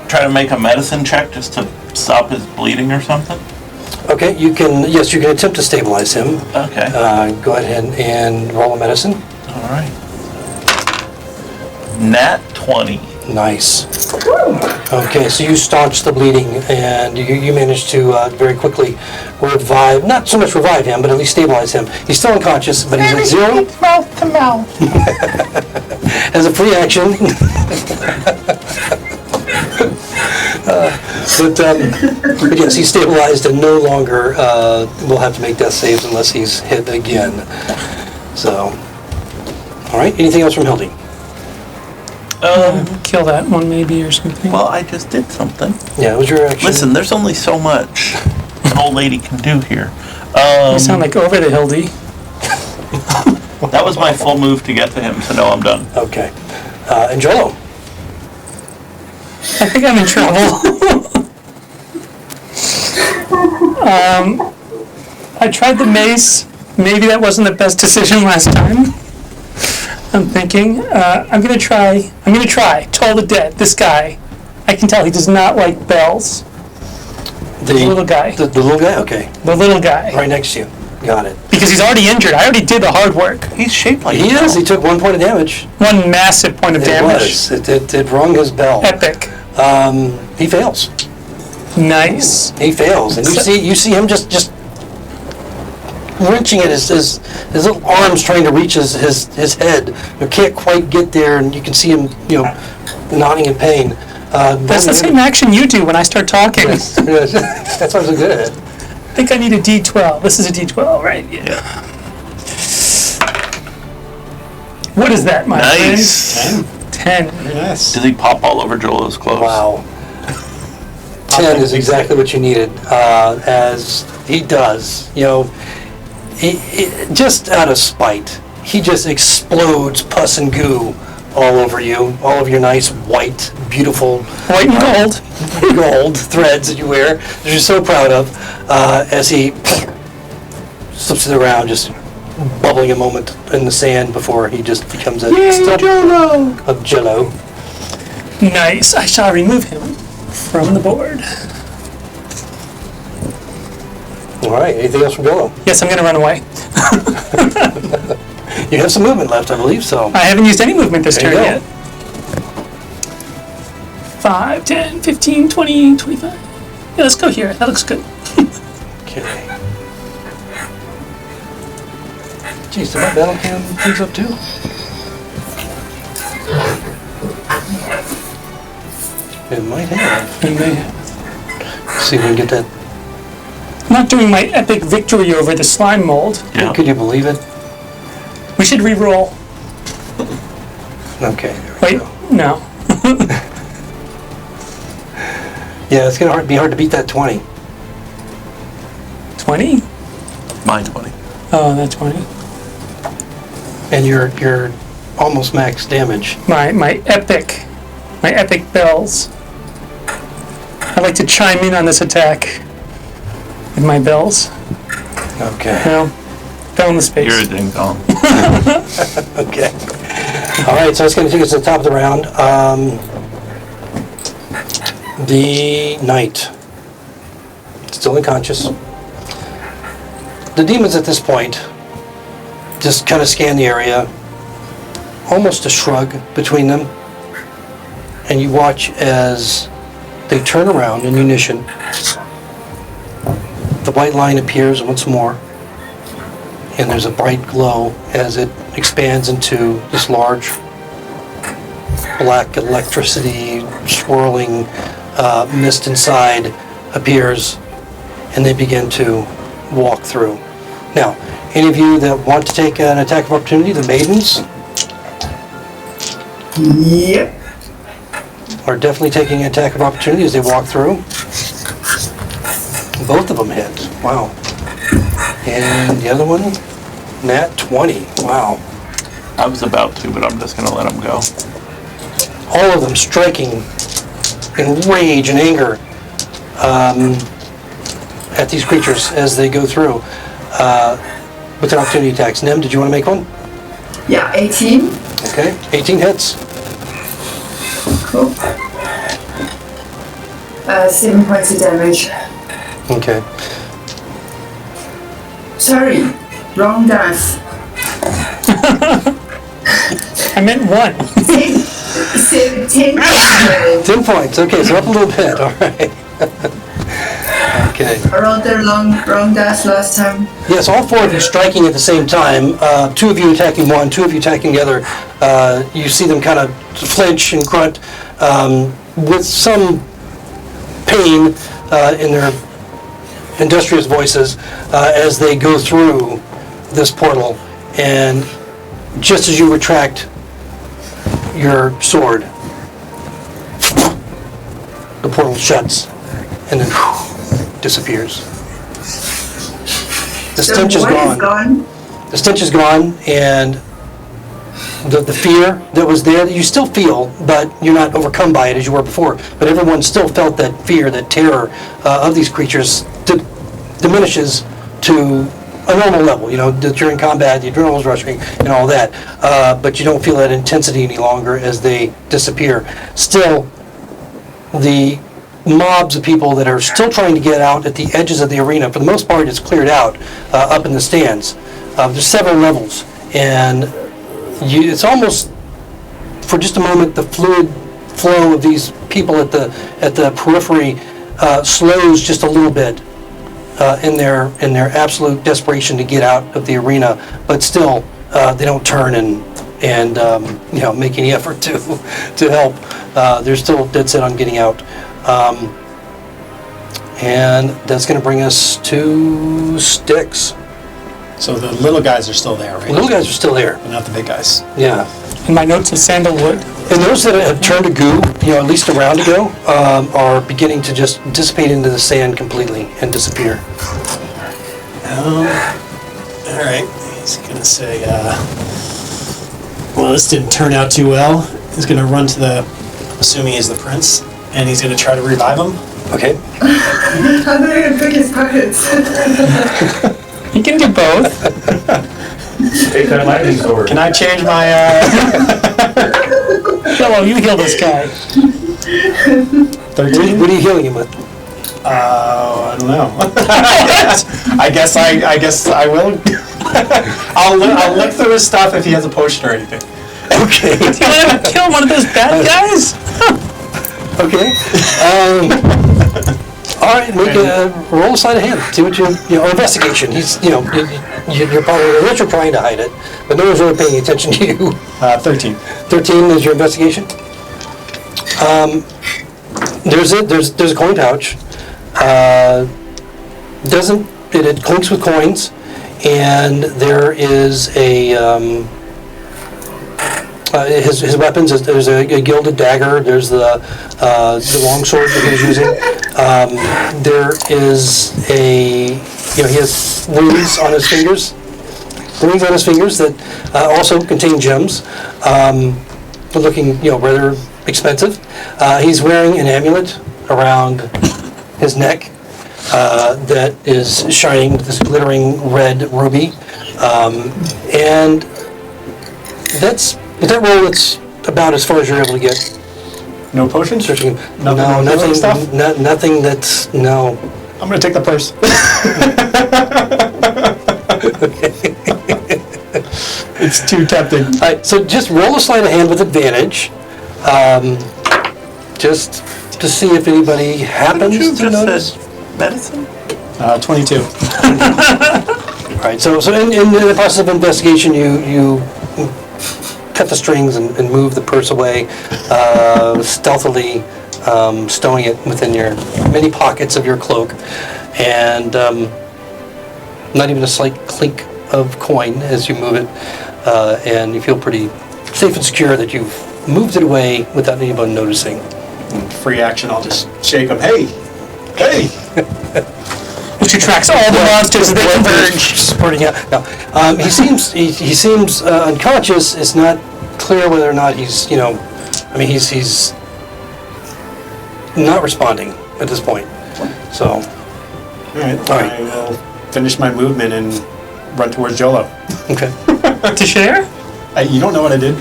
try to make a medicine check just to stop his bleeding or something. Okay, you can attempt to stabilize him. Okay. Go ahead and roll a medicine. All right. Nat 20. Nice. Okay, so you staunch the bleeding, and you manage to very quickly revive, not so much revive him, but at least stabilize him. He's still unconscious, but he's at 0. Mouth to mouth. As a free action. But yes, he's stabilized and no longer will have to make death saves unless he's hit again. So, all right, anything else from Hildy? Kill that one maybe or something. Well, I just did something. Yeah, it was your action. Listen, there's only so much an old lady can do here. You sound like over the Hildy. That was my full move to get to him, so no, I'm done. Okay. And Jolo? I think I'm in trouble. I tried the mace. Maybe that wasn't the best decision last time. I'm thinking. I'm gonna try. Toll the Dead. This guy. I can tell he does not like bells. The little guy. The little guy? Okay. The little guy. Right next to you. Got it. Because he's already injured. I already did the hard work. He's shaped like He a is. bell. He took 1 point of damage. One massive point of It damage. was. It rung his bell. Epic. He fails. Nice. He fails, and you see him just wrenching at his little arms, trying to reach his head. You can't quite get there, and you can see him nodding in pain. That's the same action you do when I start talking. Yes, yes. That's what I was so good at. I think I need a D12. This is a D12, right? Yeah. What is that, my Nice. friend? 10. Very nice. Did he pop all over Jolo's clothes? Wow. 10 is exactly what you needed, as he does. He just out of spite, he just explodes pus and goo all over you, all of your nice white, beautiful White and gold. gold threads that you wear, that you're so proud of, as he slips it around, just bubbling a moment in the sand before he just becomes a stump of jello. Nice. I shall remove him from the board. All right, anything else from Jolo? Yes, I'm going to run away. You have some movement left, I believe, so. I haven't used any movement this There turn you go. yet. 5, 10, 15, 20, 25. Yeah, let's go here. That looks good. Okay. Geez, did my battle cam things up too? It might have. And they- See if we can get that. I'm not doing my epic victory over the slime mold. Yeah. Could you believe it? We should re-roll. Okay. There we Wait, go. no. Yeah, it's gonna be hard to beat that 20. 20? My 20. Oh, that's 20. And your almost max damage. My epic bells. I'd like to chime in on this attack with my bells. Okay. Well, bell in the space. You're a ding dong. Okay. All right, so that's going to take us to the top of the round. The knight, still unconscious. The demons at this point just kind of scan the area, almost a shrug between them, and you watch as they turn around in unison. The white line appears once more, and there's a bright glow as it expands into this large black electricity swirling mist inside appears, and they begin to walk through. Now, any of you that want to take an attack of opportunity, the maidens Yep. are definitely taking an attack of opportunity as they walk through. Both of them hit. Wow. And the other one, nat 20. Wow. I was about to, but I'm just going to let him go. All of them striking in rage and anger at these creatures as they go through with their opportunity attacks. Nem, did you want to make one? Yeah, 18. Okay, 18 hits. Cool. 7 points of damage. Okay. Sorry, wrong dice. I meant 1. 10 damage. 10 points. Okay, so up a little bit. All right. Okay. I rolled the wrong dice last time. Yes, all four of you striking at the same time. Two of you attacking one, two of you attacking the other. You see them kind of flinch and grunt with some pain in their industrious voices as they go through this portal. And just as you retract your sword, the portal shuts and then disappears. The stench is gone. The stench is gone, and the fear that was there, that you still feel, but you're not overcome by it as you were before. But everyone still felt that fear, that terror of these creatures diminishes to a normal level. You know, during combat, the adrenaline's rushing and all that, but you don't feel that intensity any longer as they disappear. Still, the mobs of people that are still trying to get out at the edges of the arena, for the most part, it's cleared out up in the stands. There's several levels, and it's almost, for just a moment, the fluid flow of these people at the periphery slows just a little bit in their absolute desperation to get out of the arena, but still they don't turn and make any effort to help. They're still dead set on getting out. And that's going to bring us to Styx. So the little guys are still there, right? The little guys are still there. But not the big guys. Yeah. And my notes of sandalwood. And those that have turned to goo, at least a round ago, are beginning to just dissipate into the sand completely and disappear. All right. He's going to say, well, this didn't turn out too well. He's going to run to I'm assuming he's the prince, and he's going to try to revive him. Okay. I'm going to pick his pockets. You can do both. Take that lightning sword. Can I change my, Hello, you heal this guy. 13? What are you healing him with? I don't know. I guess I will. I'll look through his stuff if he has a potion or anything. Okay. Do you want to kill one of those bad guys? Okay. All right, make a roll a sleight of hand. See what or investigation. He's, you're probably, unless you're trying to hide it, but no one's really paying attention to you. 13. 13 is your investigation. There's a coin pouch. It clinks with coins, and there is a his weapons. There's a gilded dagger. There's the longsword that he was using. There is he has runes on his fingers rings on his fingers that also contain gems, looking rather expensive. He's wearing an amulet around his neck that is shining with this glittering red ruby, and with that roll, it's about as far as you're able to get. No potions? Searching. Nothing No, with nothing. stuff? Nothing that's no. I'm gonna take the purse. It's too tempting. All right, so just roll a sleight of hand with advantage, just to see if anybody happens You to just notice. said medicine? 22. All right, so in the process of investigation, you cut the strings and move the purse away, stealthily stowing it within your many pockets of your cloak, and not even a slight clink of coin as you move it, and you feel pretty safe and secure that you've moved it away without anyone noticing. Free action, I'll just shake him. Hey! Hey! Which attracts all the monsters as they converge. Spurting out. No, he seems unconscious. It's not clear whether or not he's he's not responding at this point. So, All right. I will finish my movement and run towards Jolo. okay. To share? You don't know what I did.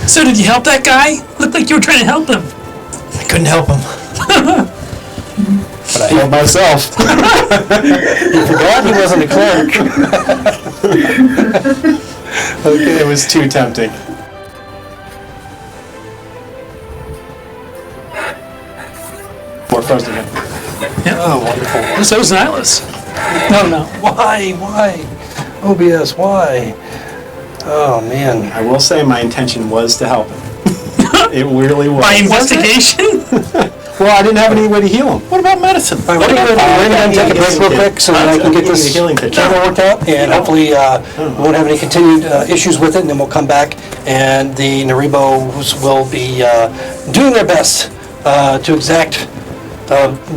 So did you help that guy? Looked like you were trying to help him. I couldn't help him. But I helped myself. You forgot he wasn't a cleric. Okay, it was too tempting. More frozen again. Oh, wonderful. So is Nihilus. No. Why? OBS, why? Oh, man. I will say my intention was to help him. It really was. By investigation? Well, I didn't have any way to heal him. What about medicine? All right, we're going to take a break real quick so that I can get this healing kit. camera worked out, and hopefully we won't have any continued issues with it, and then we'll come back, and the Naribos will be doing their best to exact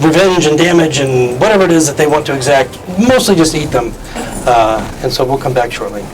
revenge and damage and whatever it is that they want to exact, mostly just eat them. And so we'll come back shortly.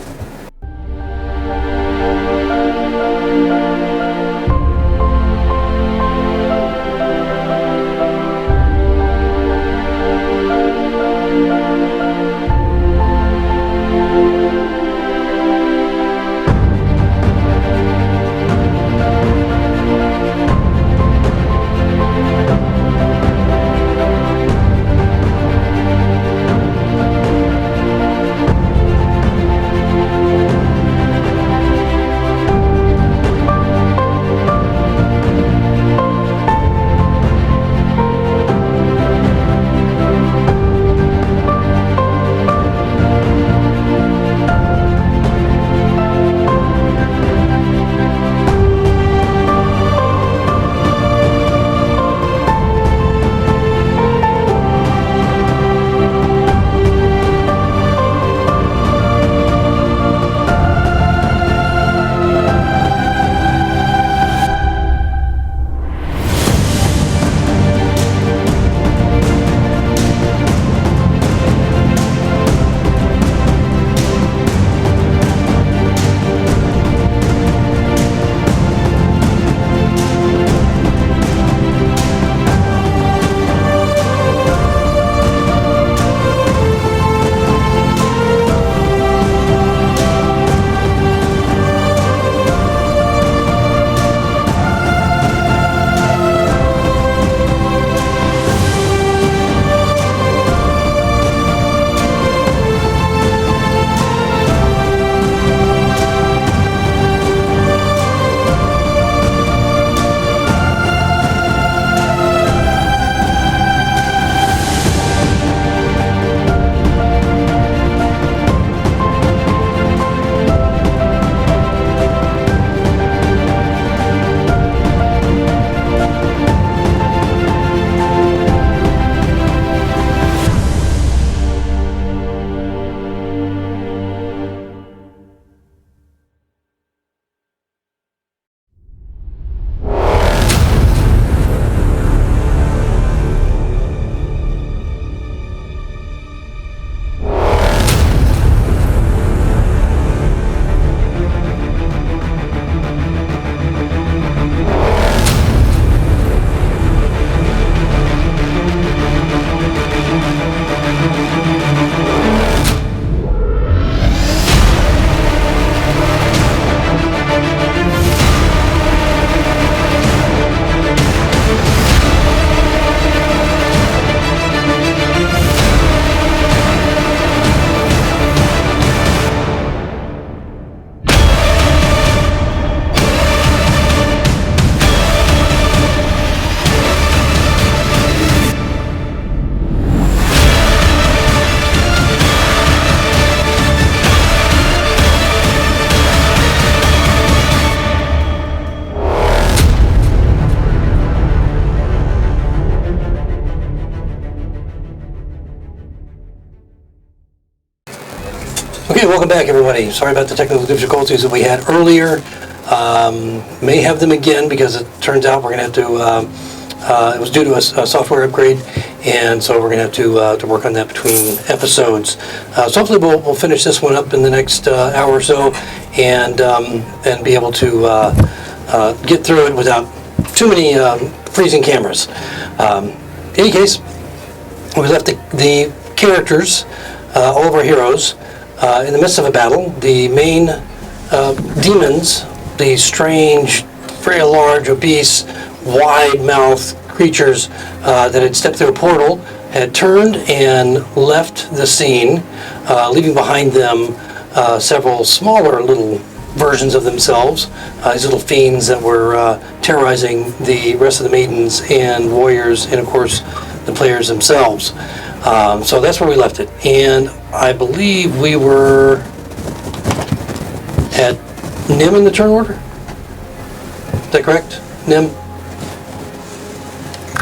Okay, welcome back, everybody. Sorry about the technical difficulties that we had earlier. May have them again because it turns out we're going to have to, it was due to a software upgrade, and so we're going to have to work on that between episodes. So hopefully we'll finish this one up in the next hour or so and be able to get through it without too many freezing cameras. In any case, we left the characters, all of our heroes, in the midst of a battle. The main demons, the strange, very large, obese, wide-mouthed creatures that had stepped through a portal, had turned and left the scene, leaving behind them several smaller little versions of themselves, these little fiends that were terrorizing the rest of the maidens and warriors, and of course the players themselves. So that's where we left it. And I believe we were at Nim in the turn order? Is that correct? Nim?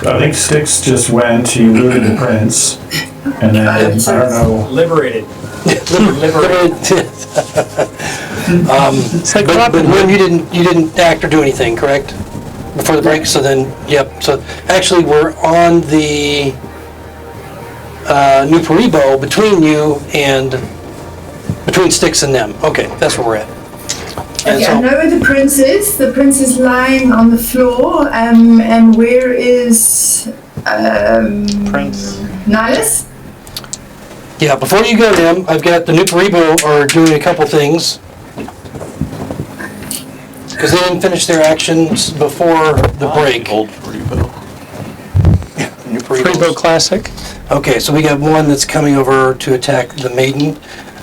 I think Styx just went, he looted the prince, and then, I don't know, Liberated. It's like But Nim, you didn't act or do anything, correct? Before the break, so then, yep. So actually, we're on the New Paribo between Styx and them. Okay, that's where we're at. And Okay, so- I know where the prince is. The prince is lying on the floor. And where is Prince. Nihilus? Yeah, before you go, Nim, I've got the New Paribo are doing a couple things. Because they didn't finish their actions before the break. Old Rebo. New Freebo Paribos. Classic. Okay, so we got one that's coming over to attack the maiden.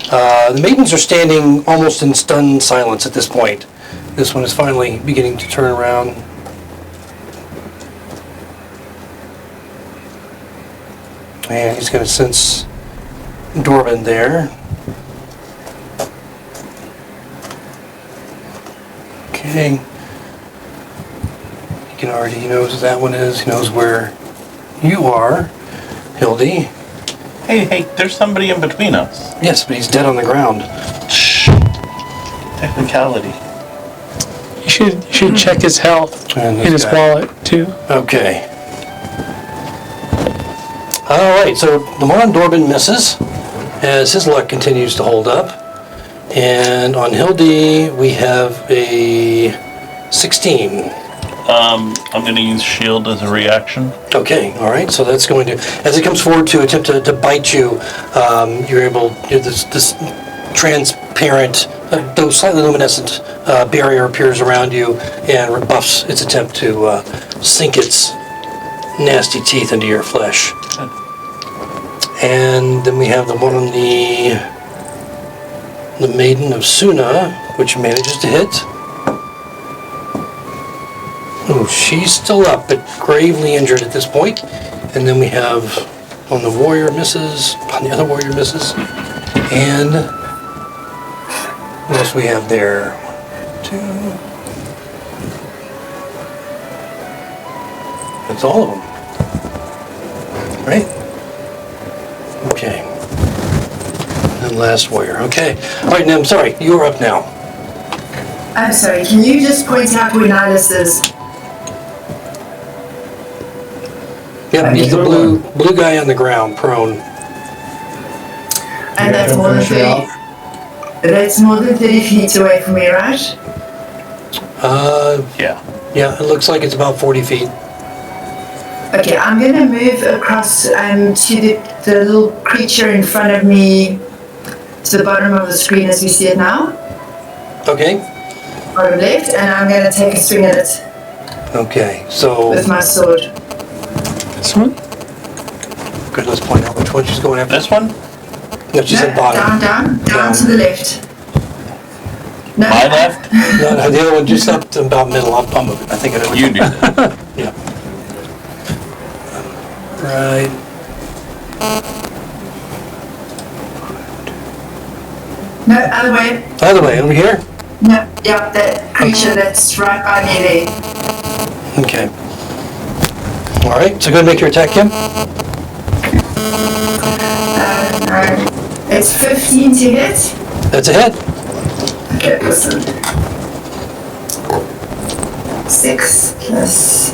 The maidens are standing almost in stunned silence at this point. This one is finally beginning to turn around. And he's going to sense Dorban there. Okay. He knows who that one is. He knows where you are, Hildy. Hey, there's somebody in between us. Yes, but he's dead on the ground. Technicality. You should check his health And this in his guy. wallet too. Okay. All right, so Lamont Dorban misses as his luck continues to hold up. And on Hildy, we have a 16. I'm going to use shield as a reaction. Okay, all right, so that's going to, as it comes forward to attempt to bite you, this transparent, though slightly luminescent barrier appears around you and rebuffs its attempt to sink its nasty teeth into your flesh. And then we have the one on the Maiden of Suna, which manages to hit. Oh, she's still up, but gravely injured at this point. And then we have on the warrior misses, on the other warrior misses. And what else we have there? 1, 2. That's all of them. Right? Okay. And last warrior. Okay. All right, Nim, sorry, you're up now. I'm sorry, can you just point out where Nihilus is? Yep, he's the blue guy on the ground, prone. And that's more than 30. That's more than 30 feet away from me, right? Yeah. It looks like it's about 40 feet. Okay, I'm gonna move across to the little creature in front of me to the bottom of the screen as we see it now, Okay. bottom left, and I'm gonna take a swing at it Okay, so, with my sword. This one? good, let's point out which one she's going after. This one? No, she said bottom. Down to the left. No, My left? No, the other one just up to about middle. I'll move it. I think I know. You do that. Yeah. Right. No, other way. Other way, over here? No, yeah, that creature that's right by me there. Okay. All right, so go ahead and make your attack, Kim. No. It's 15 to hit. That's a hit. Okay, listen. 6 plus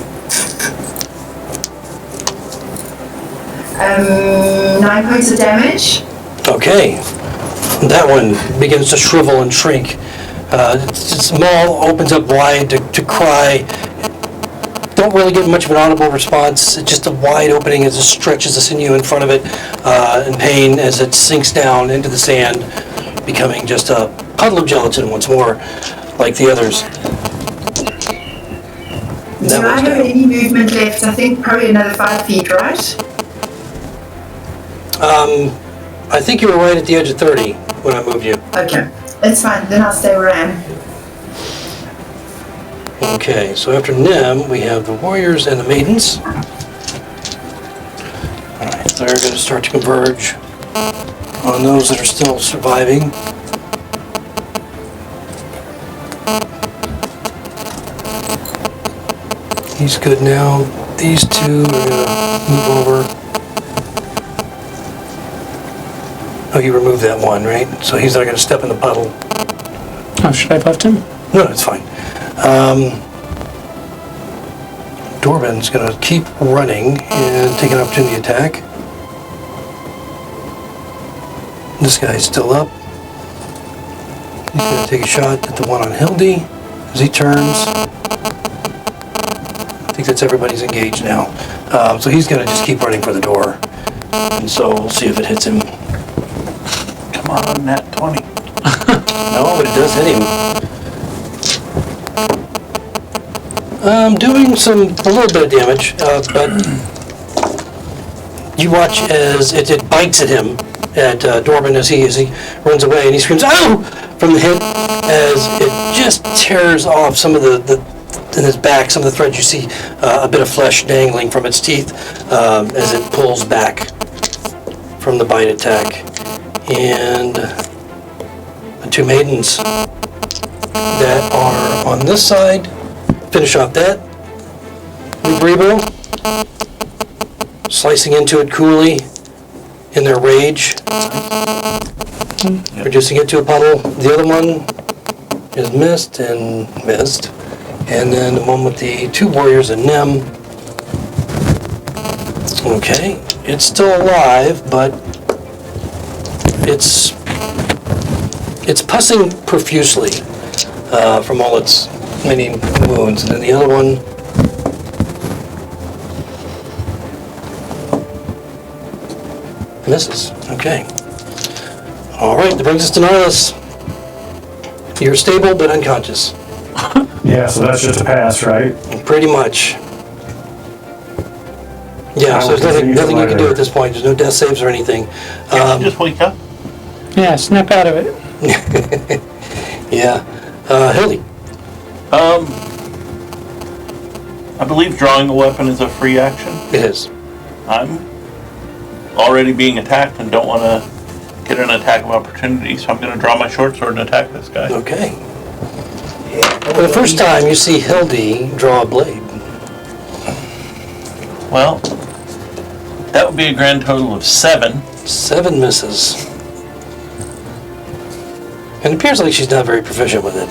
9 points of damage. Okay. That one begins to shrivel and shrink. Its maw opens up wide to cry. Don't really get much of an audible response. It's just a wide opening as it stretches the sinew in front of it in pain as it sinks down into the sand, becoming just a puddle of gelatin once more, like the others. Do I have any movement left? I think probably another 5 feet, right? I think you were right at the edge of 30 when I moved you. Okay, it's fine. Then I'll stay where I am. Okay, so after Nem, we have the warriors and the maidens. Alright, they're going to start to converge on those that are still surviving. He's good now. These two are going to move over. Oh, you removed that one, right? So he's not going to step in the puddle. Oh, should I have left him? No, it's fine. Dorbin's going to keep running and take an opportunity attack. This guy's still up. He's going to take a shot at the one on Hildy as he turns. I think that's everybody's engaged now. So he's going to just keep running for the door. And so we'll see if it hits him. Come on, nat 20. No, but it does hit him. Doing a little bit of damage, but you watch as it bites at him, at Dorbin as he runs away, and he screams, "Ow!" from the hit, as it just tears off some of the in his back, some of the threads. You see a bit of flesh dangling from its teeth as it pulls back from the bite attack. And the two maidens that are on this side finish off that. Brebo, slicing into it coolly in their rage, reducing it to a puddle. The other one is missed. And then the one with the two warriors and Nem. Okay, it's still alive, but it's pussing profusely from all its many wounds. And then the other one misses. Okay. All right, that brings us to Nihilus. You're stable but unconscious. Yeah, so that's just a pass, right? Pretty much. Yeah, so there's nothing you can do at this point. There's no death saves or anything. Can't you just wake up? Yeah, snap out of it. Yeah. Hildy. I believe drawing a weapon is a free action. It is. I'm already being attacked and don't want to get an attack of opportunity, so I'm going to draw my short sword and attack this guy. Okay. For the first time, you see Hildy draw a blade. Well, that would be a grand total of 7. 7 misses. And it appears like she's not very proficient with it.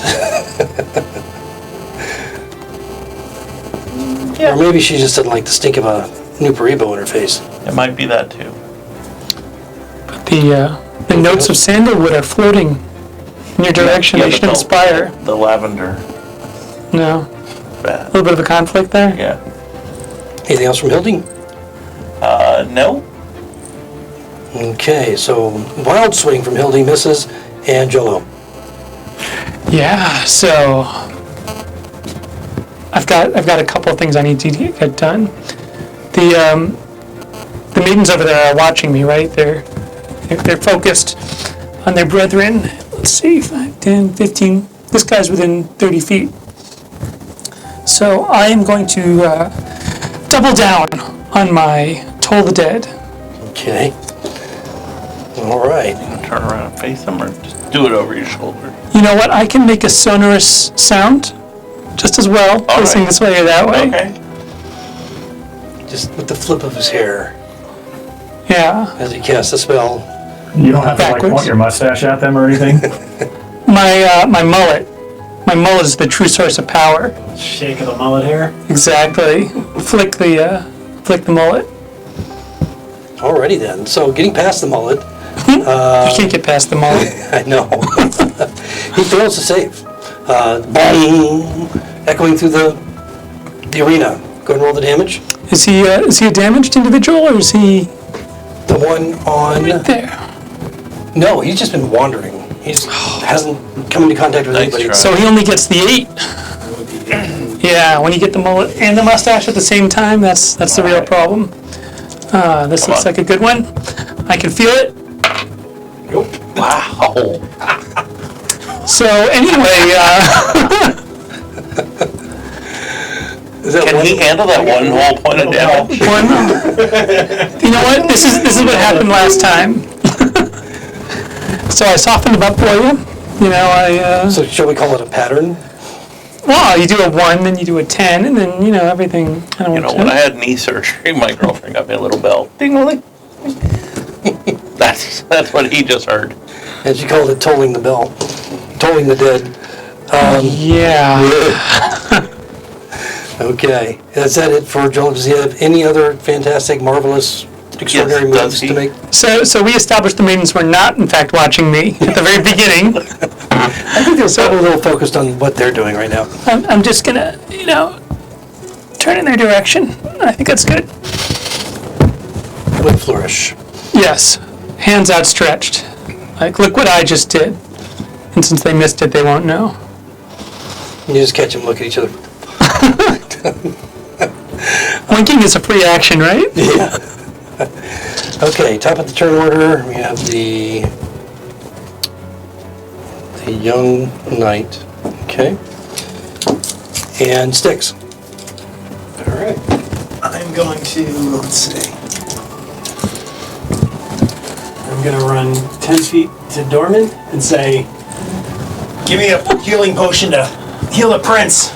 Yeah. Or maybe she just doesn't like the stink of a new Paribo in her face. It might be that too. The notes of sandalwood are floating in your direction. Yeah, They should inspire. The lavender. No. A Bad. little bit of a conflict there. Yeah. Anything else from Hildy? No. Okay, so wild swing from Hildy misses, and Jolo. Yeah, so I've got a couple of things I need to get done. The maidens over there are watching me, right? They're focused on their brethren. Let's see, 5, 10, 15. This guy's within 30 feet. So I am going to double down on my Toll the Dead. Okay. All right. Turn around and face him, or just do it over your shoulder. You know what? I can make a sonorous sound just as well, facing right. this way or that way. Okay. Just with the flip of his hair Yeah. as he casts the spell. You don't have to like Backwards. point your mustache at them or anything? My mullet. My mullet is the true source of power. Shake of the mullet hair. Exactly. Flick the mullet. Alrighty then. So getting past the mullet, You can't get past the mullet. I know. He fails to save. Boom! Echoing through the arena. Go and roll the damage. Is he a damaged individual, or is he The one on. right there? No, he's just been wandering. He hasn't come into contact with Nice anybody. try. So he only gets the 8. Yeah, when you get the mullet and the mustache at the same time, that's the real problem. This looks like a good one. I can feel it. Wow. So anyway, Is that Can one? he handle that one whole point of damage? you know what? This is what happened last time. So I softened him up for you. You know, So shall we call it a pattern? well, you do a 1, then you do a 10, and then everything kind of You know, when I had knee surgery, my girlfriend got me a little bell. Ding-a-ling. That's what he just heard. And she called it tolling the bell. Tolling the dead. Yeah. Okay. Is that it for Joel? Does he have any other fantastic, marvelous, extraordinary Yes, moves does he? to make? So we established the maidens were not, in fact, watching me at the very beginning. I think they're so a little focused on what they're doing right now. I'm just gonna, turn in their direction. I think that's good. With flourish. Yes. Hands outstretched. Like, look what I just did. And since they missed it, they won't know. You just catch them, look at each other. Winking is a free action, right? Yeah. Okay, top of the turn order, we have the young knight. Okay. And sticks. All right. I'm going to, let's see. I'm going to run 10 feet to Dorman and say, give me a healing potion to heal the prince.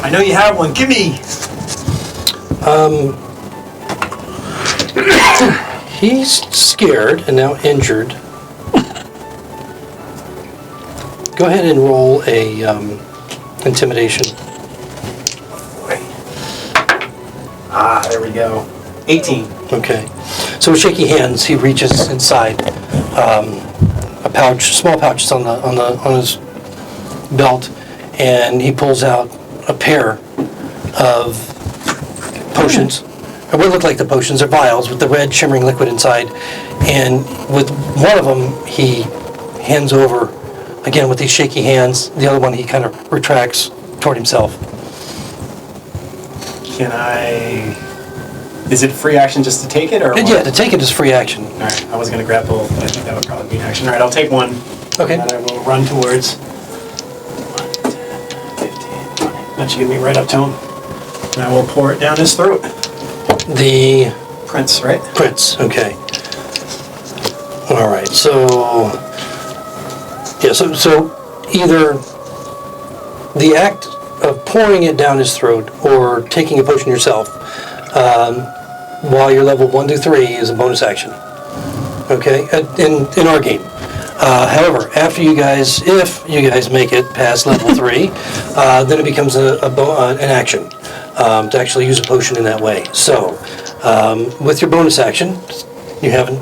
I know you have one. Give me. He's scared and now injured. Go ahead and roll a intimidation. Ah, there we go. 18. Okay. So with shaky hands, he reaches inside a pouch, small pouch that's on his belt, and he pulls out a pair of potions. Or what look like the potions are vials with the red shimmering liquid inside, and with one of them he hands over again with these shaky hands. The other one he kind of retracts toward himself. Can I... Is it free action just to take it, or And yeah, to take it is free action. All right, I was going to grab both, but I think that would probably be an action. All right, I'll take one. Okay. And I will run towards 1, 10, 15, 20. That should get me right up to him. And I will pour it down his throat. The Prince, right? prince, okay. All right, so yeah, so either the act of pouring it down his throat or taking a potion yourself while you're level 1 to 3 is a bonus action. Okay, in our game. However, after you guys, if you guys make it past level 3, then it becomes an action to actually use a potion in that way. So, with your bonus action, you haven't.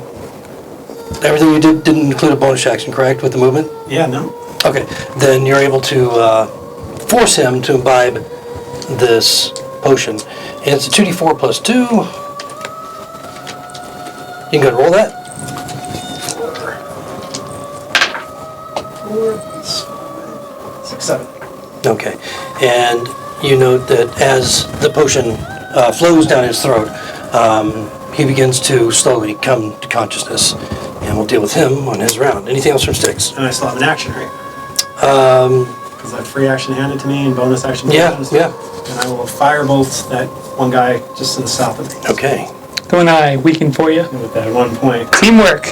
Everything you did didn't include a bonus action, correct? With the movement? Yeah, no. Okay, then you're able to force him to imbibe this potion. And it's a 2d4 plus 2. You can go and roll that. 4, 5, 6, 7. Okay, and you note that as the potion flows down his throat, he begins to slowly come to consciousness. And we'll deal with him on his round. Anything else from Sticks? And I still have an action, right? Because I have free action handed to me and bonus action. Yeah, bonus. yeah. And I will firebolt that one guy just to the south of me. Okay. Don't I weaken for you? With that 1 point. Teamwork.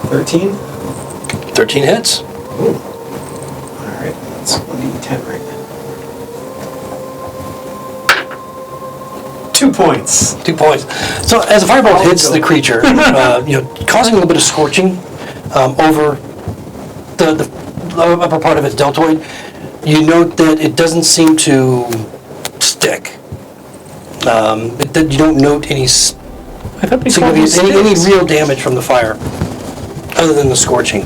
13? 13 hits. Alright, that's 1d10 right now. 2 points. 2 points. So as a firebolt hits the creature, causing a little bit of scorching over the upper part of its deltoid, you note that it doesn't seem to stick. You don't note any I thought they called them significant, any sticks. real damage from the fire, other than the scorching.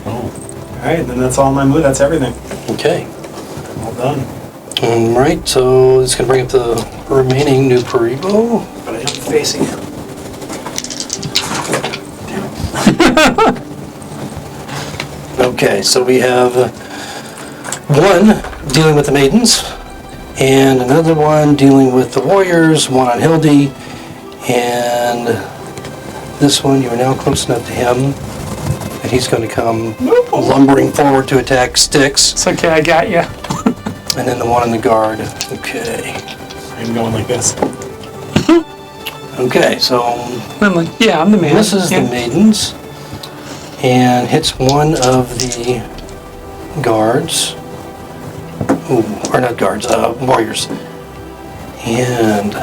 All right, then that's all my move. That's everything. Okay. All done. All right, so it's going to bring up the remaining new Paribo. But I am facing him. Okay, so we have one dealing with the maidens, and another one dealing with the warriors, one on Hildy, and this one, you are now close enough to him, and he's going to come lumbering forward to attack Styx, It's okay, I got you. and then the one on the guard. Okay. I'm going like this. Okay, so I'm like, yeah, I'm the man. this is yeah. the maidens, and hits one of the guards. Ooh, or not guards, warriors. And,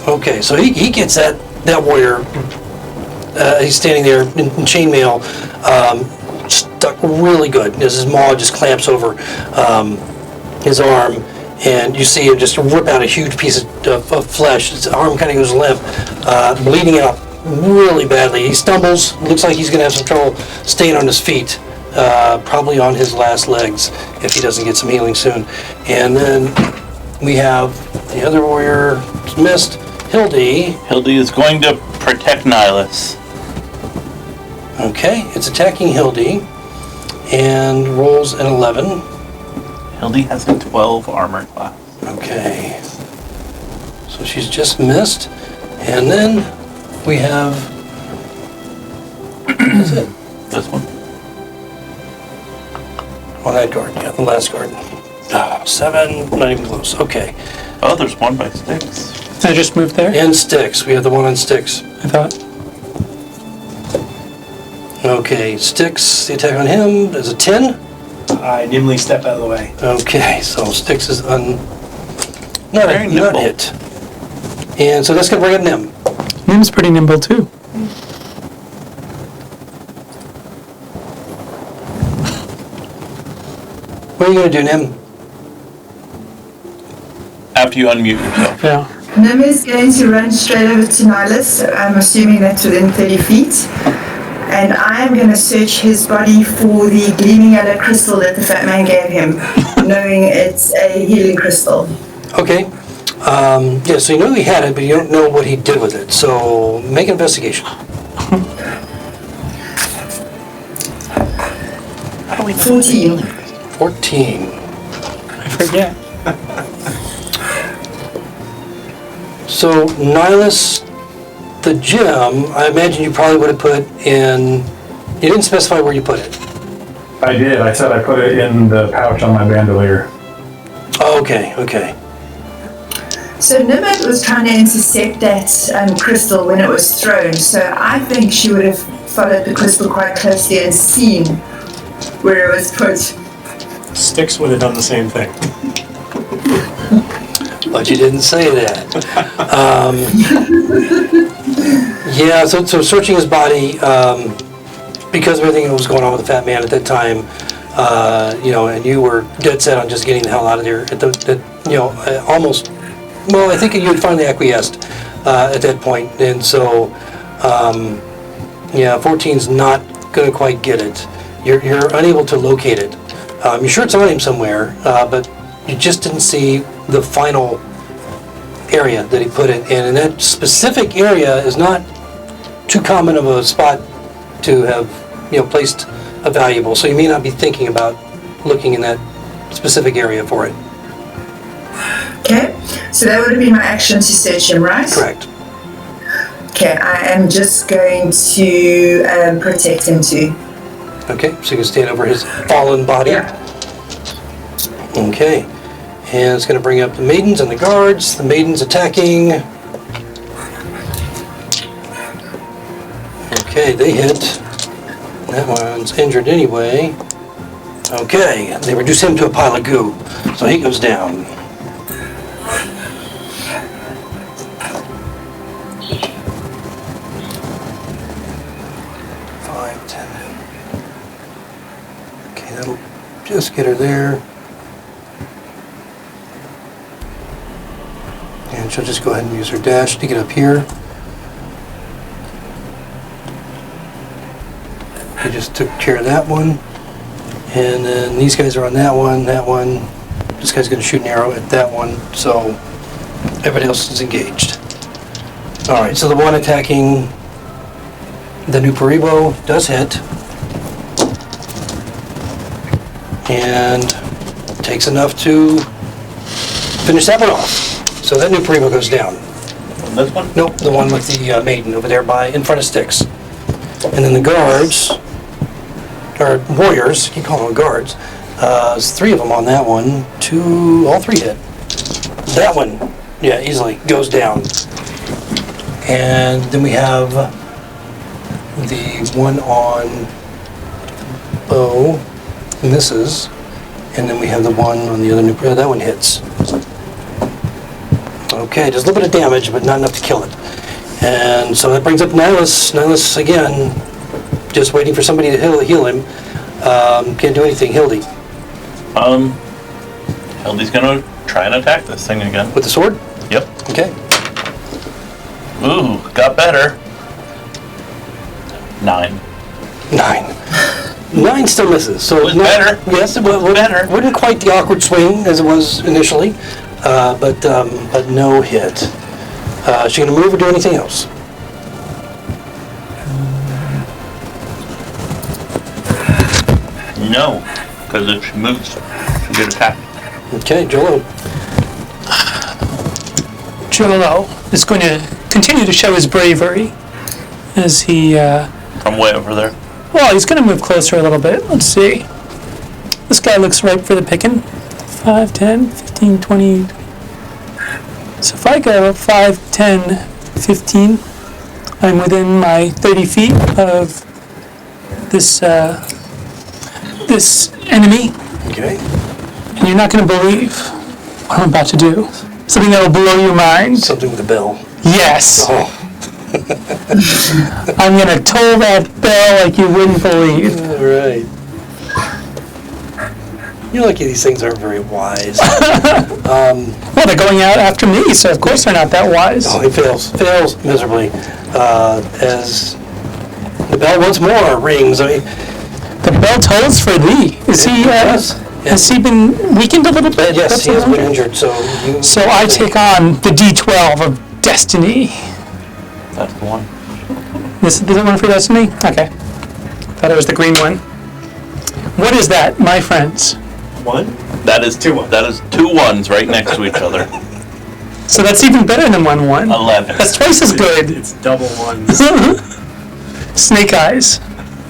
okay, so he gets that warrior. He's standing there in chainmail, stuck really good. His maw just clamps over his arm, and you see him just rip out a huge piece of flesh. His arm kind of goes limp, bleeding out really badly. He stumbles, looks like he's going to have some trouble staying on his feet, probably on his last legs if he doesn't get some healing soon. And then we have the other warrior missed, Hildy. Hildy is going to protect Nihilus. Okay, it's attacking Hildy and rolls an 11. Hildy has a 12 armor class. Okay, so she's just missed. And then we have, what is it? This one. On that guard, yeah, the last guard. 7, not even close. Okay. Oh, there's one by Styx. I just moved there, And Styx, we have the one on Styx. I thought. Okay, Styx, the attack on him is a 10. I nimbly step out of the way. Okay, so Styx is not Very nimble. hit. And so that's going to bring up Nim. Nim's pretty nimble too. What are you going to do, Nim? After you unmute yourself. Yeah. Nim is going to run straight over to Nihilus. I'm assuming that's within 30 feet. And I'm going to search his body for the gleaming yellow crystal that the fat man gave him, knowing it's a healing crystal. Okay. Yeah, so you know he had it, but you don't know what he did with it. So make an investigation. How do we know? 14. 14. I forget. So Nihilus, the gem, I imagine you probably would have put in, you didn't specify where you put it. I did. I said I put it in the pouch on my bandolier. Oh, okay, okay. So Nimit was trying to intercept that crystal when it was thrown, so I think she would have followed the crystal quite closely and seen where it was put. Styx would have done the same thing. But you didn't say that. Yeah, so searching his body, because of everything that was going on with the fat man at that time, and you were dead set on just getting the hell out of there. Almost. Well, I think you had finally acquiesced at that point, and so 14's not going to quite get it. You're unable to locate it. You're sure it's on him somewhere, but you just didn't see the final area that he put it in, and that specific area is not too common of a spot to have placed a valuable. So you may not be thinking about looking in that specific area for it. Okay, so that would be my action to search him, right? Correct. Okay, I am just going to protect him too. Okay, so you can stand over his fallen body. Yeah. Okay, and it's going to bring up the maidens and the guards. The maidens attacking. Okay, they hit. That one's injured anyway. Okay, they reduce him to a pile of goo, so he goes down. Five, 10. Okay, that'll just get her there. And she'll just go ahead and use her dash to get up here. We just took care of that one. And then these guys are on that one. This guy's going to shoot an arrow at that one, so everybody else is engaged. Alright, so the one attacking the new Paribo does hit. And takes enough to finish that one off. So that new Paribo goes down. This one? Nope, the one with the maiden over there in front of Styx. And then the guards, or warriors, you call them guards, there's 3 of them on that one. 2, all 3 hit. That one, yeah, easily goes down. And then we have the one on bow, misses. And then we have the one on the other new, that one hits. Okay, just a little bit of damage, but not enough to kill it. And so that brings up Nihilus. Nihilus, again, just waiting for somebody to heal him. Can't do anything. Hildy. Hildy's gonna try and attack this thing again. With the sword? Yep. Okay. Ooh, got better. 9. 9 still misses. So It was better. Yes, it was Better. Wasn't quite the awkward swing as it was initially, but no hit. Is she going to move or do anything else? No, because if she moves, she'll get attacked. Okay, Jolo. Jolo is going to continue to show his bravery as he, From way over there. well, he's going to move closer a little bit. Let's see. This guy looks ripe for the picking. 5, 10, 15, 20. So if I go 5, 10, 15, I'm within my 30 feet of this this enemy, Okay. and you're not going to believe what I'm about to do. Something that will blow your mind. Something with a bell. Yes. Oh, I'm going to toll that bell like you wouldn't believe. all right. You're lucky these things aren't very wise. Well, they're going out after me, so of course they're not that wise. Oh, he fails miserably. As the bell once more rings. I mean, The bell tolls for thee. Is he? Yes. Has he been weakened a little bit? yes, That's he has what been I'm- injured, so you... So I take on the D12 of destiny. That's the one. This is the one for destiny? Okay. Thought it was the green one. What is that, my friends? 1? That is 2 1s right next to each other. So that's even better than 1-1. 11. That's twice as good. It's double 1s. Snake eyes.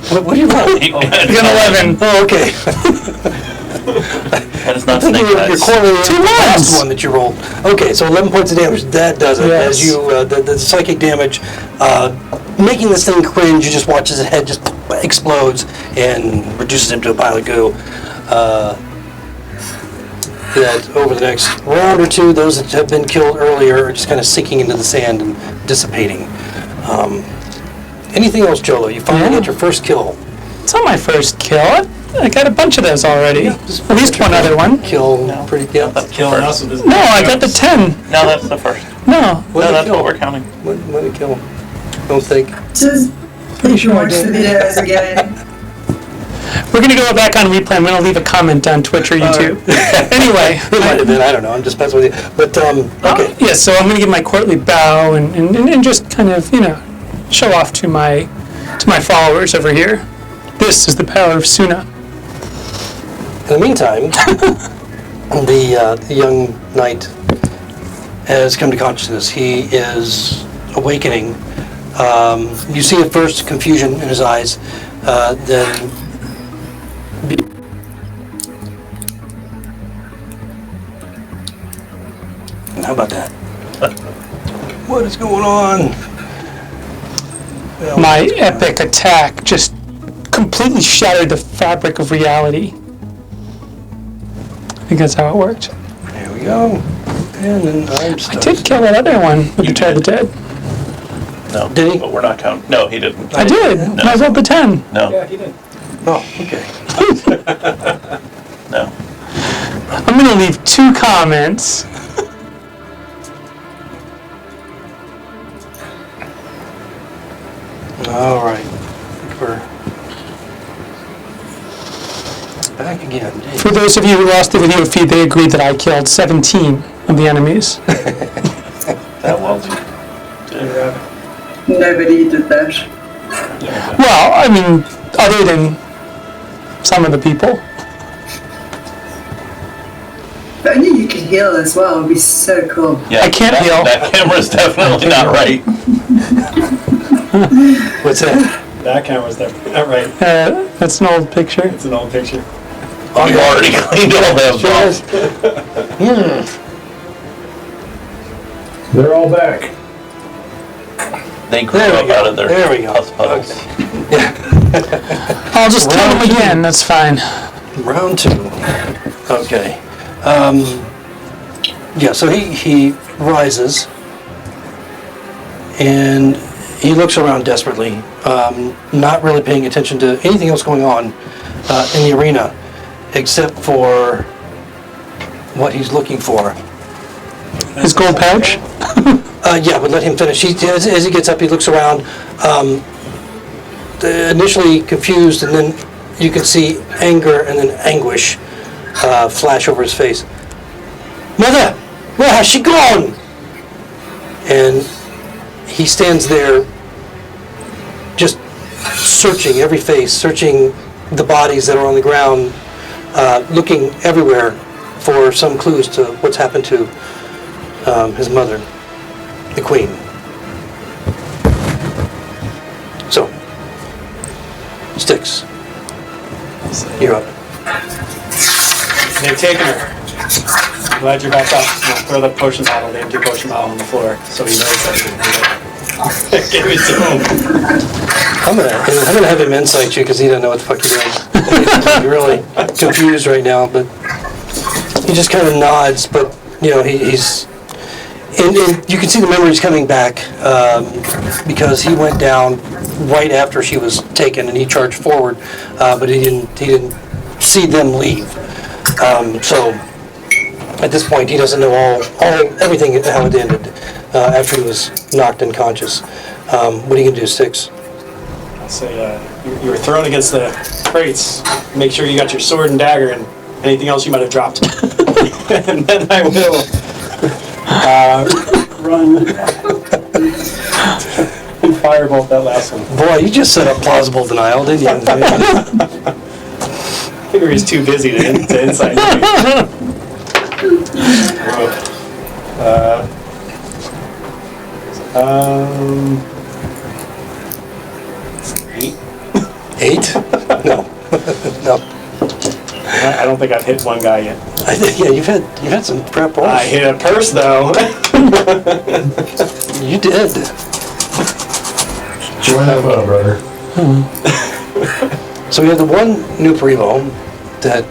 What do you want? You got 11. Oh, okay. That is not I think snake you're eyes. correlating Two the last ones. one that you rolled. Okay, so 11 points of damage. That does it. Yes. As you, the psychic damage, making this thing cringe, you just watch his head just explodes and reduces him to a pile of goo. That over the next round or two, those that have been killed earlier are just kind of sinking into the sand and dissipating. Anything else, Jolo? You finally Yeah. get your first kill. It's not my first kill. I got a bunch of those already. Just At least one other one. Kill pretty... Yeah. Killing us with his No, I got the 10. No, that's the first. No. What No, did that's kill? what we're counting. What did kill? Don't think. Just Pretty sure I watch the did. videos again. We're going to go back on replay. I'm going to leave a comment on Twitch or YouTube. Anyway. It might have been, I don't know, I'm just messing with you. But, okay. Yeah, so I'm going to give my courtly bow and just kind of, show off to my followers over here. This is the power of Suna. In the meantime, the young knight has come to consciousness. He is awakening. You see at first confusion in his eyes, then... How about that? What is going on? Well, My epic attack just completely shattered the fabric of reality. think that's how it worked. There we go. And then I'm I stuck. did kill that other one with You the Try the did. Dead. No. Did he? But we're not counting. No, he didn't. I did. I rolled the 10. No. Yeah, he did. Oh, okay. No. I'm going to leave 2 comments. All right. We're back again. For those of you who lost the video feed, they agreed that I killed 17 of the enemies. That was. Nobody did that. Well, I mean, other than some of the people. If only you could heal as well, it would be so cool. Yeah, I can't that, heal. That camera's definitely not right. What's that? That camera's there. Not right. That's an old picture. It's an old picture. Oh, you already cleaned all those off. They're all back. They grew There we up go. out of their There we go. pus puddles. I'll just kill them again, that's fine. Round 2. Okay. Yeah, so he rises and he looks around desperately, not really paying attention to anything else going on in the arena except for what he's looking for. His gold pouch? Yeah, but let him finish. As he gets up, he looks around, initially confused, and then you can see anger and then anguish flash over his face. Mother, where has she gone? And he stands there just searching every face, searching the bodies that are on the ground, looking everywhere for some clues to what's happened to his mother, the queen. So, Sticks, you're up. They've taken her. I'm glad you're back up. Now throw the potion bottle, the empty potion bottle on the floor so he knows that Give it to him. I'm gonna have him insight you because he doesn't know what the fuck you're doing. He's really confused right now, but he just kind of nods. But you know, he's and you can see the memories coming back because he went down right after she was taken, and he charged forward, but he didn't see them leave. So at this point, he doesn't know everything how it ended after he was knocked unconscious. What are you gonna do, Sticks? I'll say you were thrown against the crates. Make sure you got your sword and dagger and anything else you might have dropped. And then I will run and firebolt that last one. Boy, you just set up plausible denial, didn't you? Figure he's too busy to insight me. 8? No, no. I don't think I've hit one guy yet. I think you've had some crap rolls. I hit a purse though. You did. Join that up, brother. So we have the one new Primo that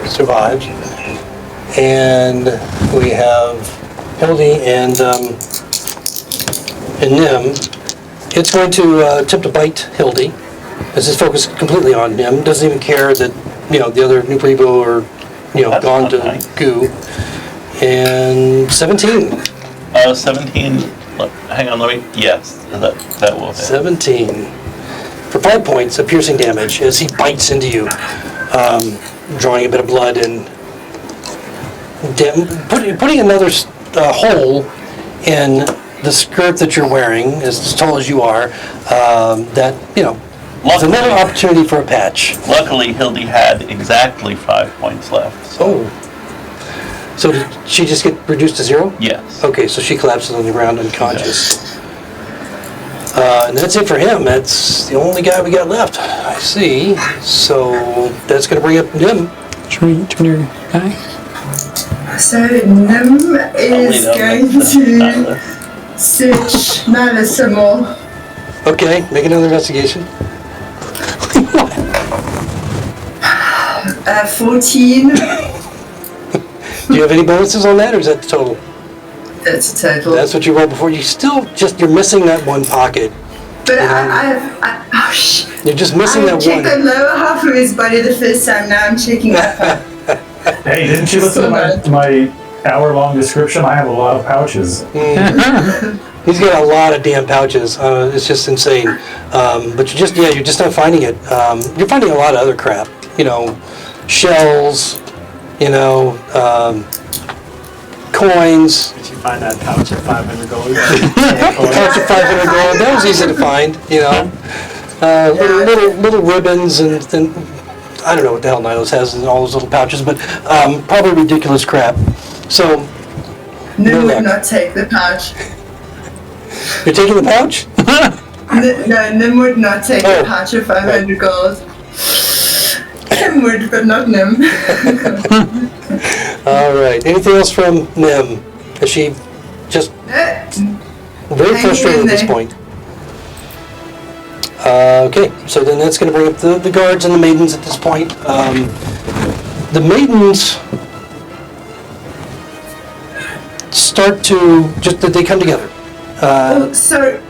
survived, and we have Hildy and Nim. It's going to attempt to bite Hildy. This is focused completely on Nim. Doesn't even care that the other new Primo are That's gone not to nice. goo. And 17. 17. Look, hang on, let me. Yes, that will hit. 17. For 5 points of piercing damage as he bites into you, drawing a bit of blood and putting another hole in the skirt that you're wearing, as tall as you are, that, it's another opportunity for a patch. Luckily, Hildy had exactly 5 points left. So. So did she just get reduced to 0? Yes. Okay, so she collapses on the ground unconscious. And that's it for him. That's the only guy we got left. I see. So that's going to bring up Nim. Turn your guy. So Nim is Only going though, that's to Nihilus. search Nyla some more. Okay, make another investigation. 14. Do you have any bonuses on that, or is that the total? That's a total. That's what you rolled before. You're missing that one pocket. But oh shit. You're just missing I that checked the one. lower half of his body the first time, now I'm checking that one. Hey, didn't you listen to my hour-long description? I have a lot of pouches. He's got a lot of damn pouches. It's just insane. But you're just not finding it. You're finding a lot of other crap. Shells. Coins. Did you find that pouch at 500 gold? Pouch of 500 gold. That was easy to find. Little ribbons and I don't know what the hell Nylos has in all those little pouches, but probably ridiculous crap. So, Nim luck. would not take the pouch. You're taking the pouch? No, Nim would not take Oh. the pouch of 500 gold. Kim would, but not Nim. All right. Anything else from Nim? Is she just very frustrated at this point? Okay, so then that's going to bring up the guards and the maidens at this point. The maidens start to they come together. Sorry.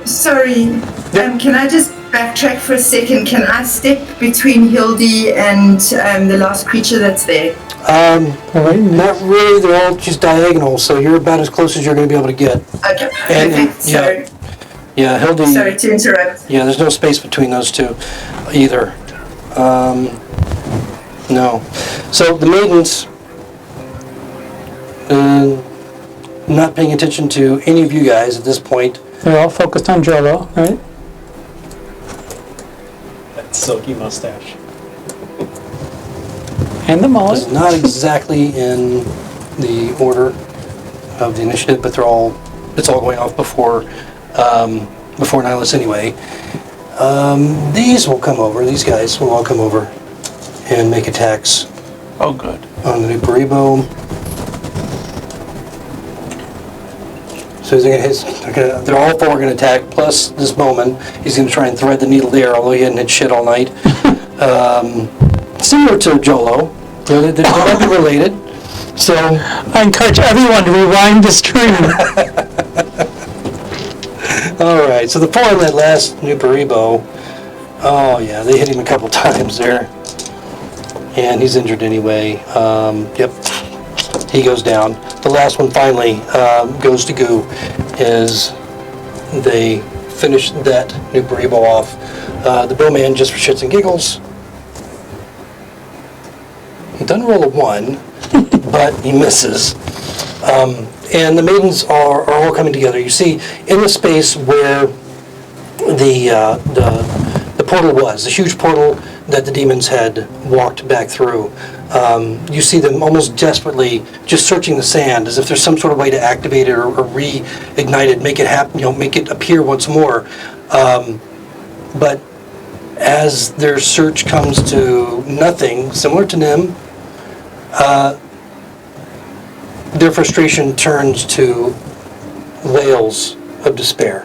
Can I just backtrack for a second? Can I step between Hildy and the last creature that's there? Not really. They're all just diagonal, so you're about as close as you're going to be able to get. Okay, And- perfect. Yeah, Hildy. Sorry to interrupt. Yeah, there's no space between those two either. No. So the maidens, not paying attention to any of you guys at this point. They're all focused on Jolo, right? That silky mustache. And the It's mullet. not exactly in the order of the initiative, but it's all going off before Nihilus anyway. These guys will all come over and make attacks Oh, good. on the new Baribo. So they're all four going to attack, plus this Bowman. He's going to try and thread the needle there, although he hadn't hit shit all night. Similar to Jolo. They might be related. So I encourage everyone to rewind the stream. all right, so the four on that last new Baribo, oh yeah, they hit him a couple times there. And he's injured anyway. Yep, he goes down. The last one finally goes to Goo as they finish that new Baribo off. The Bowman, just for shits and giggles, he doesn't roll a 1, but he misses. And the maidens are all coming together. You see, in the space where the portal was, the huge portal that the demons had walked back through, you see them almost desperately just searching the sand as if there's some sort of way to activate it or reignite it, make it happen, make it appear once more. But as their search comes to nothing, similar to Nim, their frustration turns to wails of despair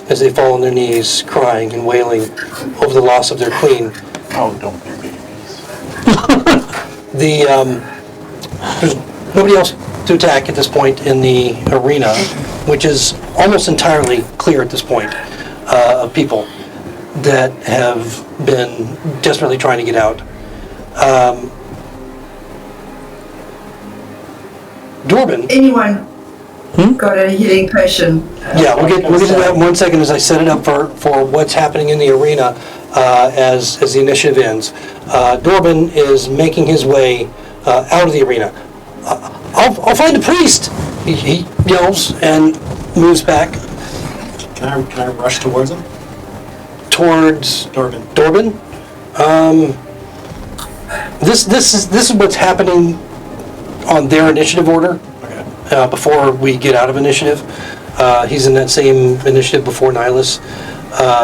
as they fall on their knees, crying and wailing over the loss of their queen. Oh, don't be babies. There's nobody else to attack at this point in the arena, which is almost entirely clear at this point of people that have been desperately trying to get out. Dorban. Anyone got a healing potion? Yeah, we'll get to that in 1 second as I set it up for what's happening in the arena as the initiative ends. Dorban is making his way out of the arena. I'll find a priest! He yells and moves back Can I rush towards him? towards Dorban. This is what's happening on their initiative order. Okay. Before we get out of initiative. He's in that same initiative before Nihilus.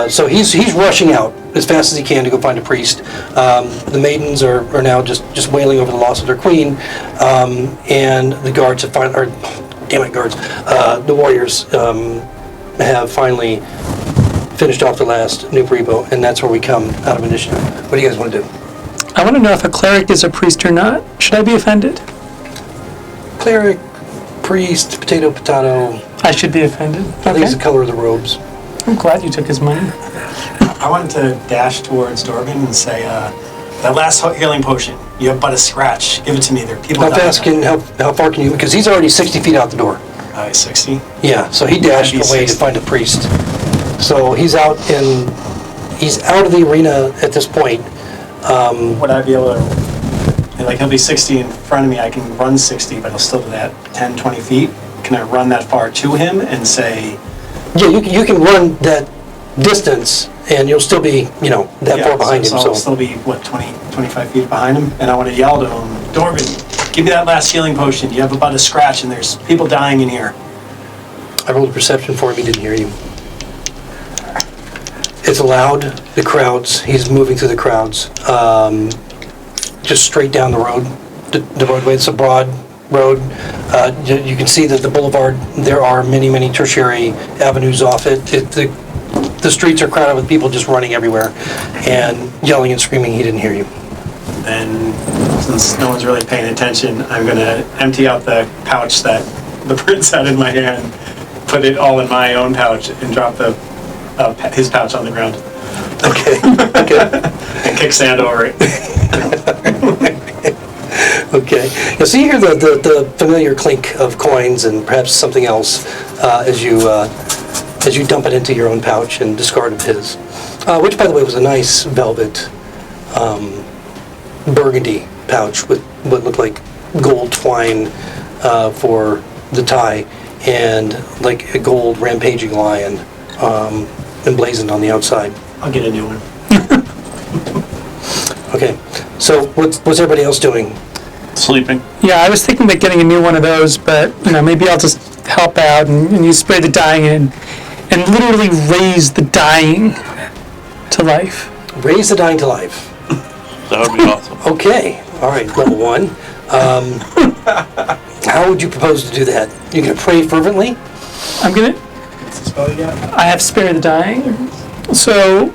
So he's rushing out as fast as he can to go find a priest. The maidens are now just wailing over the loss of their queen, and the guards have finally, the warriors have finally finished off the last new Baribo, and that's where we come out of initiative. What do you guys want to do? I want to know if a cleric is a priest or not. Should I be offended? Cleric, priest, potato. I should be offended. I think it's the color of the robes. I'm glad you took his money. I wanted to dash towards Dorgan and say, that last healing potion, you have but a scratch. Give it to me. There are people How dying. fast how far can you, because he's already 60 feet out the door. 60. Yeah, so he dashed That'd be away to 60. find a priest. So he's out of the arena at this point. Would I be able to, like he'll be 60 in front of me, I can run 60, but he'll still do that 10, 20 feet. Can I run that far to him and say, Yeah, you can run that distance and you'll still be, that far behind him. I'll So still be, 25 feet behind him? And I want to yell to him, Dorgan, give me that last healing potion. You have about a scratch and there's people dying in here. I rolled a perception for him, he didn't hear you. It's loud, the crowds, he's moving through the crowds, just straight down the road, the roadway. It's a broad road. You can see that the boulevard, there are many, many tertiary avenues off it. The streets are crowded with people just running everywhere and yelling and screaming. He didn't hear you. And since no one's really paying attention, I'm going to empty out the pouch that the prince had in my hand, put it all in my own pouch, and drop his pouch on the ground. Okay. And kick sand over it. Okay. Yeah, so you hear the familiar clink of coins and perhaps something else as you dump it into your own pouch and discard of his, which, by the way, was a nice velvet burgundy pouch with what looked like gold twine for the tie and like a gold rampaging lion emblazoned on the outside. I'll get a new one. Okay. So what's everybody else doing? Sleeping. Yeah, I was thinking about getting a new one of those, but maybe I'll just help out and you spray the dying and literally raise the dying to life. Raise the dying to life. That would be awesome. Okay. All right. Level 1. How would you propose to do that? You're going to pray fervently? What's the spell you got? I have spare the dying. So,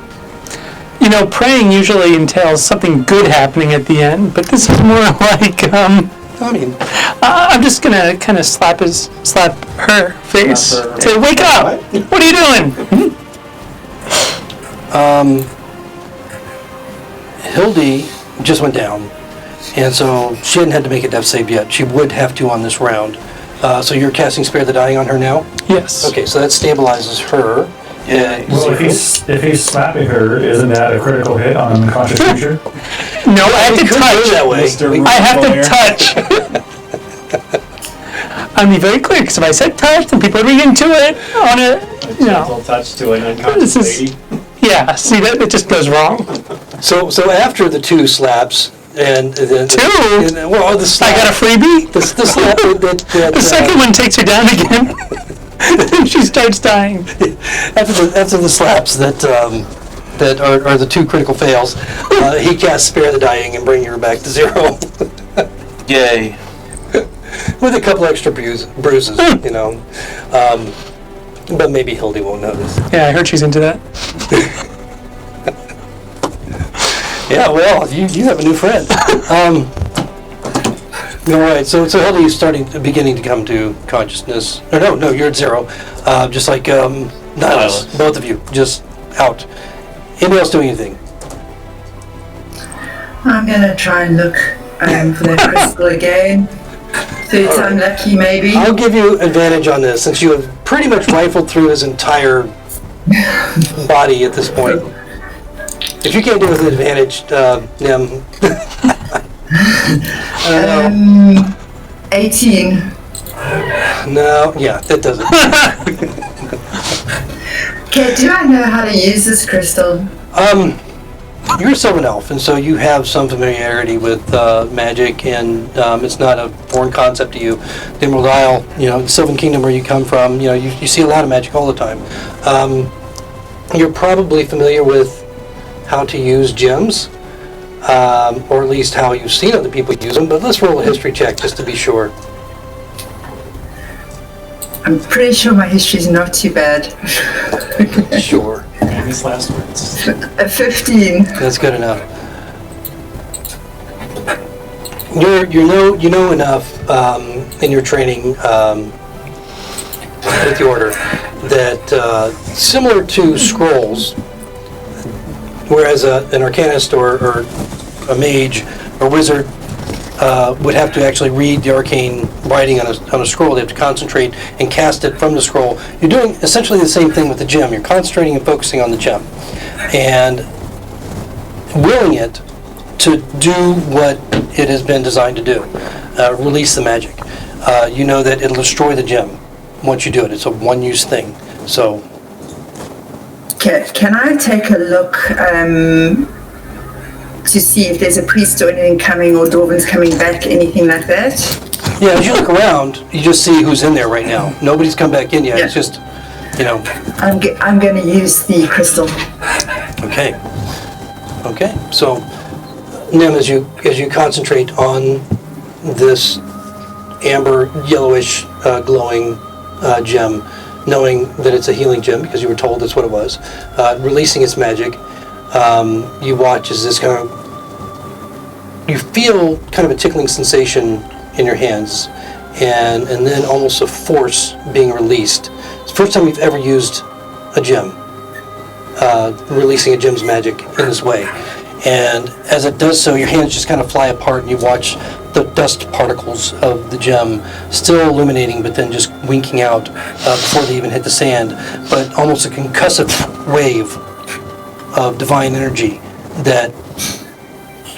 praying usually entails something good happening at the end, but this is more like, I'm just gonna kind of slap her face. Say, wake up! What are you doing? Hildy just went down, and so she hadn't had to make a death save yet. She would have to on this round. So you're casting Spare the Dying on her now? Yes. Okay, so that stabilizes her. Yeah. Well, if he's slapping her, isn't that a critical hit on an unconscious creature? No, I have to Could go touch. that way. I have to touch. I'll be very clear, because if I said touch, then people would read into it on a, Gentle touch to an unconscious This is- lady. Yeah, see, that it just goes wrong. So after the 2 slaps, and then... 2? Well, the slap... I got a freebie? The slap that The second one takes her down again. Then she starts dying. after the slaps that are the 2 critical fails, he casts Spare the Dying and bring her back to 0. Yay. With a couple extra bruises, but maybe Hildy won't notice. Yeah, I heard she's into that. Yeah, well, you have a new friend. All right, so Hildy is beginning to come to consciousness. Or no, you're at 0. Just like Nihilus, both of you, just out. Anybody else doing anything? I'm gonna try and look for that crystal again. Third time lucky, maybe. I'll give you advantage on this, since you have pretty much rifled through his entire body at this point. If you can't do it with advantage, Nim. I don't know. 18. No, yeah, that doesn't. Okay, do I know how to use this crystal? You're a Sylvan Elf, and so you have some familiarity with magic, and it's not a foreign concept to you. The Emerald Isle, the Sylvan Kingdom where you come from, you see a lot of magic all the time. You're probably familiar with how to use gems, or at least how you've seen other people use them, but let's roll a history check just to be sure. I'm pretty sure my history's not too bad. Sure. And these last words. A 15. That's good enough. You know enough in your training with the Order that similar to scrolls, whereas an arcanist or a mage or wizard would have to actually read the arcane writing on a scroll. They have to concentrate and cast it from the scroll. You're doing essentially the same thing with the gem. You're concentrating and focusing on the gem and willing it to do what it has been designed to do, release the magic. You know that it'll destroy the gem once you do it. It's a one-use thing. So, Can I take a look to see if there's a priest or anything coming or dwarvens coming back, anything like that? yeah, as you look around, you just see who's in there right now. Nobody's come back in yet. Yeah. It's just, you know. I'm going to use the crystal. Okay. Okay. So, Nim, as you concentrate on this amber, yellowish, glowing gem, knowing that it's a healing gem because you were told that's what it was, releasing its magic, you watch as this kind of, you feel kind of a tickling sensation in your hands, and then almost a force being released. It's the first time you've ever used a gem, releasing a gem's magic in this way. And as it does so, your hands just kind of fly apart, and you watch the dust particles of the gem still illuminating, but then just winking out before they even hit the sand. But almost a concussive wave of divine energy that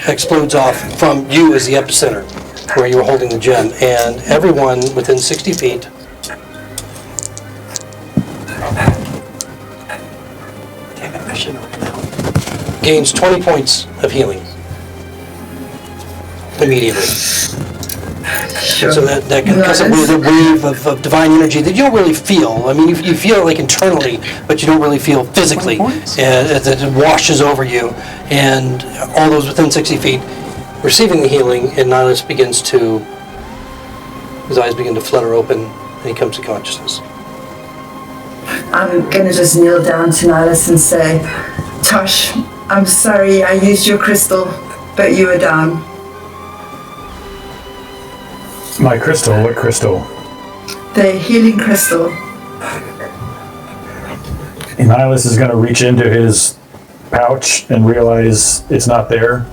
explodes off from you as the epicenter, where you were holding the gem. And everyone within 60 feet gains 20 points of healing immediately. Sure. So that concussive wave of divine energy that you don't really feel. I mean, you feel it like internally, but you don't really feel physically. As it washes over you, and all those within 60 feet receiving the healing, and Nihilus begins to, his eyes begin to flutter open, and he comes to consciousness. I'm going to just kneel down to Nihilus and say, Tosh, I'm sorry I used your crystal, but you were down. My crystal? What crystal? The healing crystal. Nihilus is going to reach into his pouch and realize it's not there.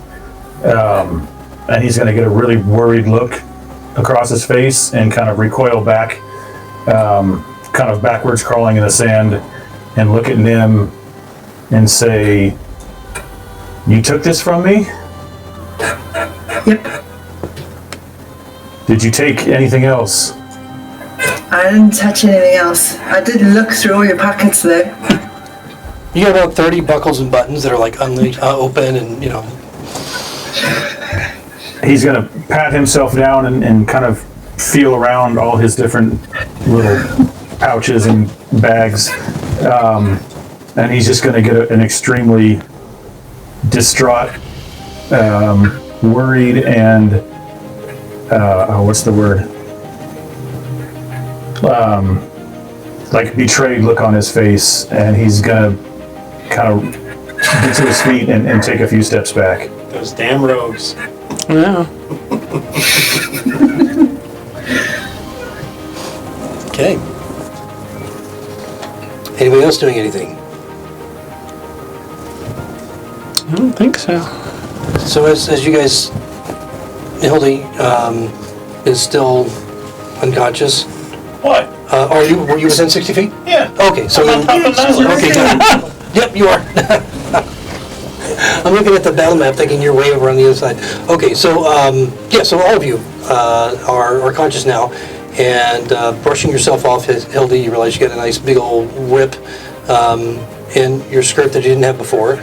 And he's going to get a really worried look across his face and kind of recoil back, kind of backwards crawling in the sand, and look at Nim and say, "You took this from me?" Yep. Did you take anything else? I didn't touch anything else. I did look through all your pockets though. You got about 30 buckles and buttons that are like open, and you know. He's going to pat himself down and kind of feel around all his different little pouches and bags. And he's just going to get an extremely distraught, worried, and what's the word? Like betrayed look on his face, and he's going to kind of get to his feet and take a few steps back. Those damn rogues. Yeah. Okay. Anybody else doing anything? I don't think so. So as you guys, Hildy is still unconscious. What? Were you within 60 feet? Yeah. Okay, so I'm on top of Nihilus. okay, got it. Yep, you are. I'm looking at the battle map, thinking you're way over on the other side. Okay, so yeah, so all of you are conscious now, and brushing yourself off, Hildy, you realize you got a nice big old rip in your skirt that you didn't have before.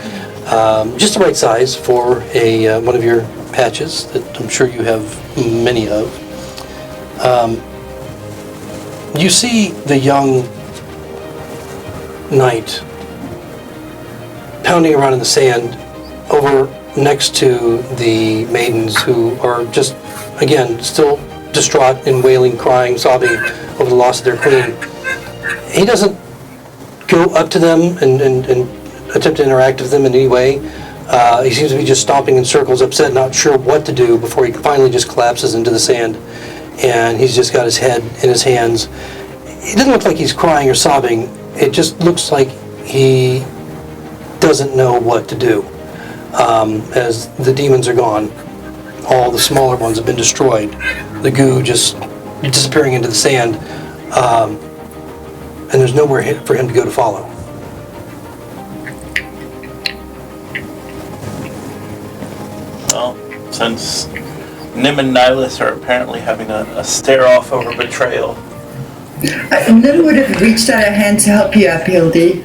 Just the right size for one of your patches that I'm sure you have many of. You see the young knight pounding around in the sand over next to the maidens who are just, again, still distraught and wailing, crying, sobbing over the loss of their queen. He doesn't go up to them and attempt to interact with them in any way. He seems to be just stomping in circles, upset, not sure what to do, before he finally just collapses into the sand and he's just got his head in his hands. It doesn't look like he's crying or sobbing. It just looks like he doesn't know what to do. As the demons are gone, all the smaller ones have been destroyed. The goo just disappearing into the sand, and there's nowhere for him to go to follow. Well, since Nim and Nihilus are apparently having a stare-off over betrayal, Nim would have reached out a hand to help you up, Hildy.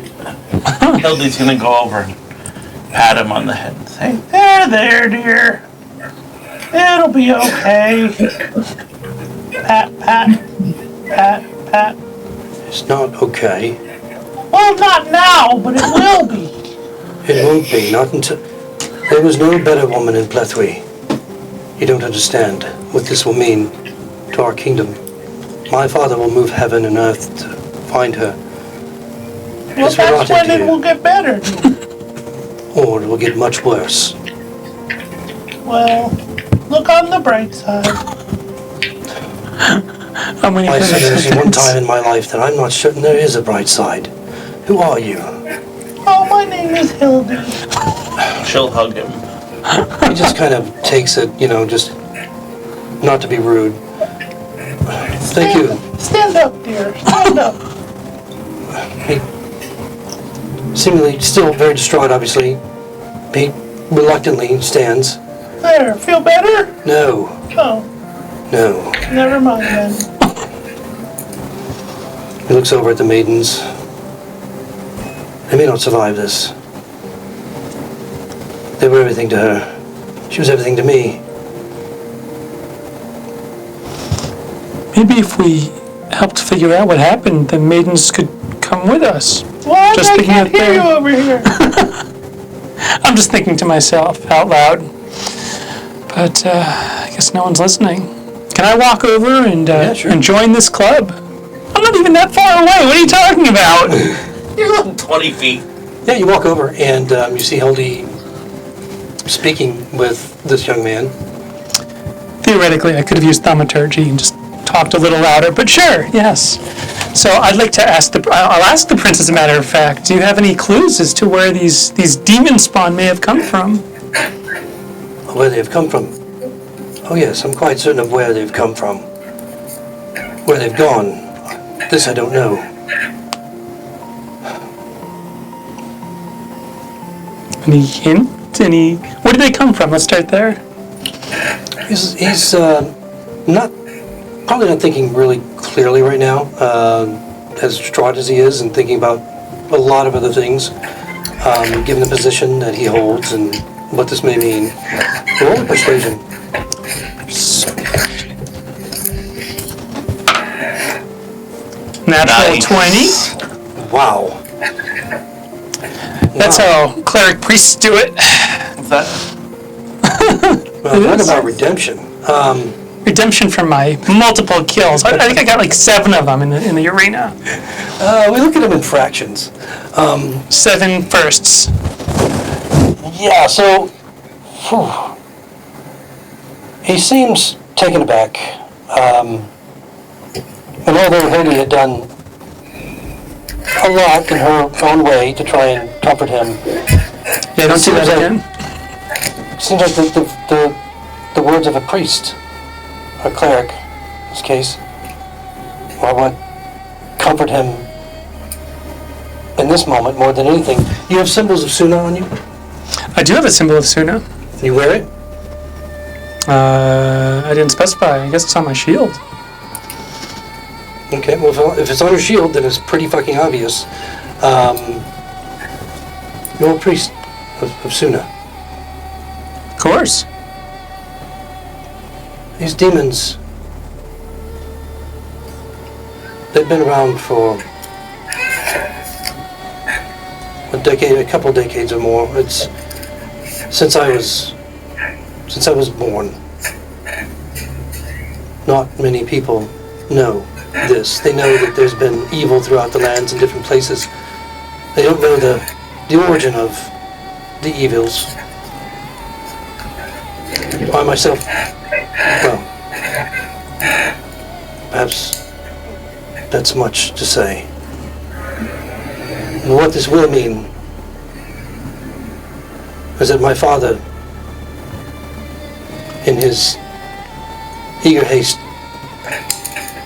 Hildy's gonna go over and pat him on the head and say, there, dear. It'll be okay. Pat, pat, pat, pat. It's not okay. Well, not now, but it will be. It won't be, not until... There was no better woman in Plethwy. You don't understand what this will mean to our kingdom. My father will move heaven and earth to find her. Well, It's that's rotten when to it you. will get better. Or it will get much worse. Well, look on the bright side. How many I said there's one permutations? time in my life that I'm not certain there is a bright side. Who are you? Oh, my name is Hildy. She'll hug him. He just kind of takes it, just not to be rude. Thank you. Stand up, dear. Stand up. He seemingly still very distraught, obviously. He reluctantly stands. There, feel better? No, Oh, no. never mind then. He looks over at the maidens. They may not survive this. They were everything to her. She was everything to me. Maybe if we helped figure out what happened, the maidens could come with us. What? Just I thinking can't out hear there. you over here. I'm just thinking to myself out loud. But I guess no one's listening. Can I walk over and, sure. and join this club? I'm not even that far away. What are you talking about? You're like 20 feet. Yeah, you walk over and you see Hildy speaking with this young man. Theoretically, I could have used thaumaturgy and just talked a little louder, but sure, yes. So I'd like to ask I'll ask the prince, as a matter of fact, do you have any clues as to where these demon spawn may have come from? Where they've come from. Oh yes, I'm quite certain of where they've come from. Where they've gone. This I don't know. Any hint? Where did they come from? Let's start there. He's probably not thinking really clearly right now, as distraught as he is and thinking about a lot of other things, given the position that he holds and what this may mean. Roll a persuasion. Natural Nice. 20. Wow. That's how cleric priests do it. Is that Well, talk is. about redemption. Redemption from my multiple kills. I think I got like 7 of them in the arena. We look at him in fractions. 7 firsts. Yeah, so he seems taken aback. And although Hildy had done a lot in her own way to try and comfort him, Yeah, don't do that Seems like- again. it seems like the words of a priest, a cleric, in this case, are what comfort him in this moment more than anything. You have symbols of Suna on you? I do have a symbol of Suna. You wear it? I didn't specify. I guess it's on my shield. Okay, well, if it's on your shield, then it's pretty fucking obvious. You're a priest of Suna. Of course. These demons, they've been around for a couple decades or more. It's since I was born. Not many people know this. They know that there's been evil throughout the lands in different places. They don't know the origin of the evils. I myself, well, perhaps that's much to say. And what this will mean is that my father, in his eager haste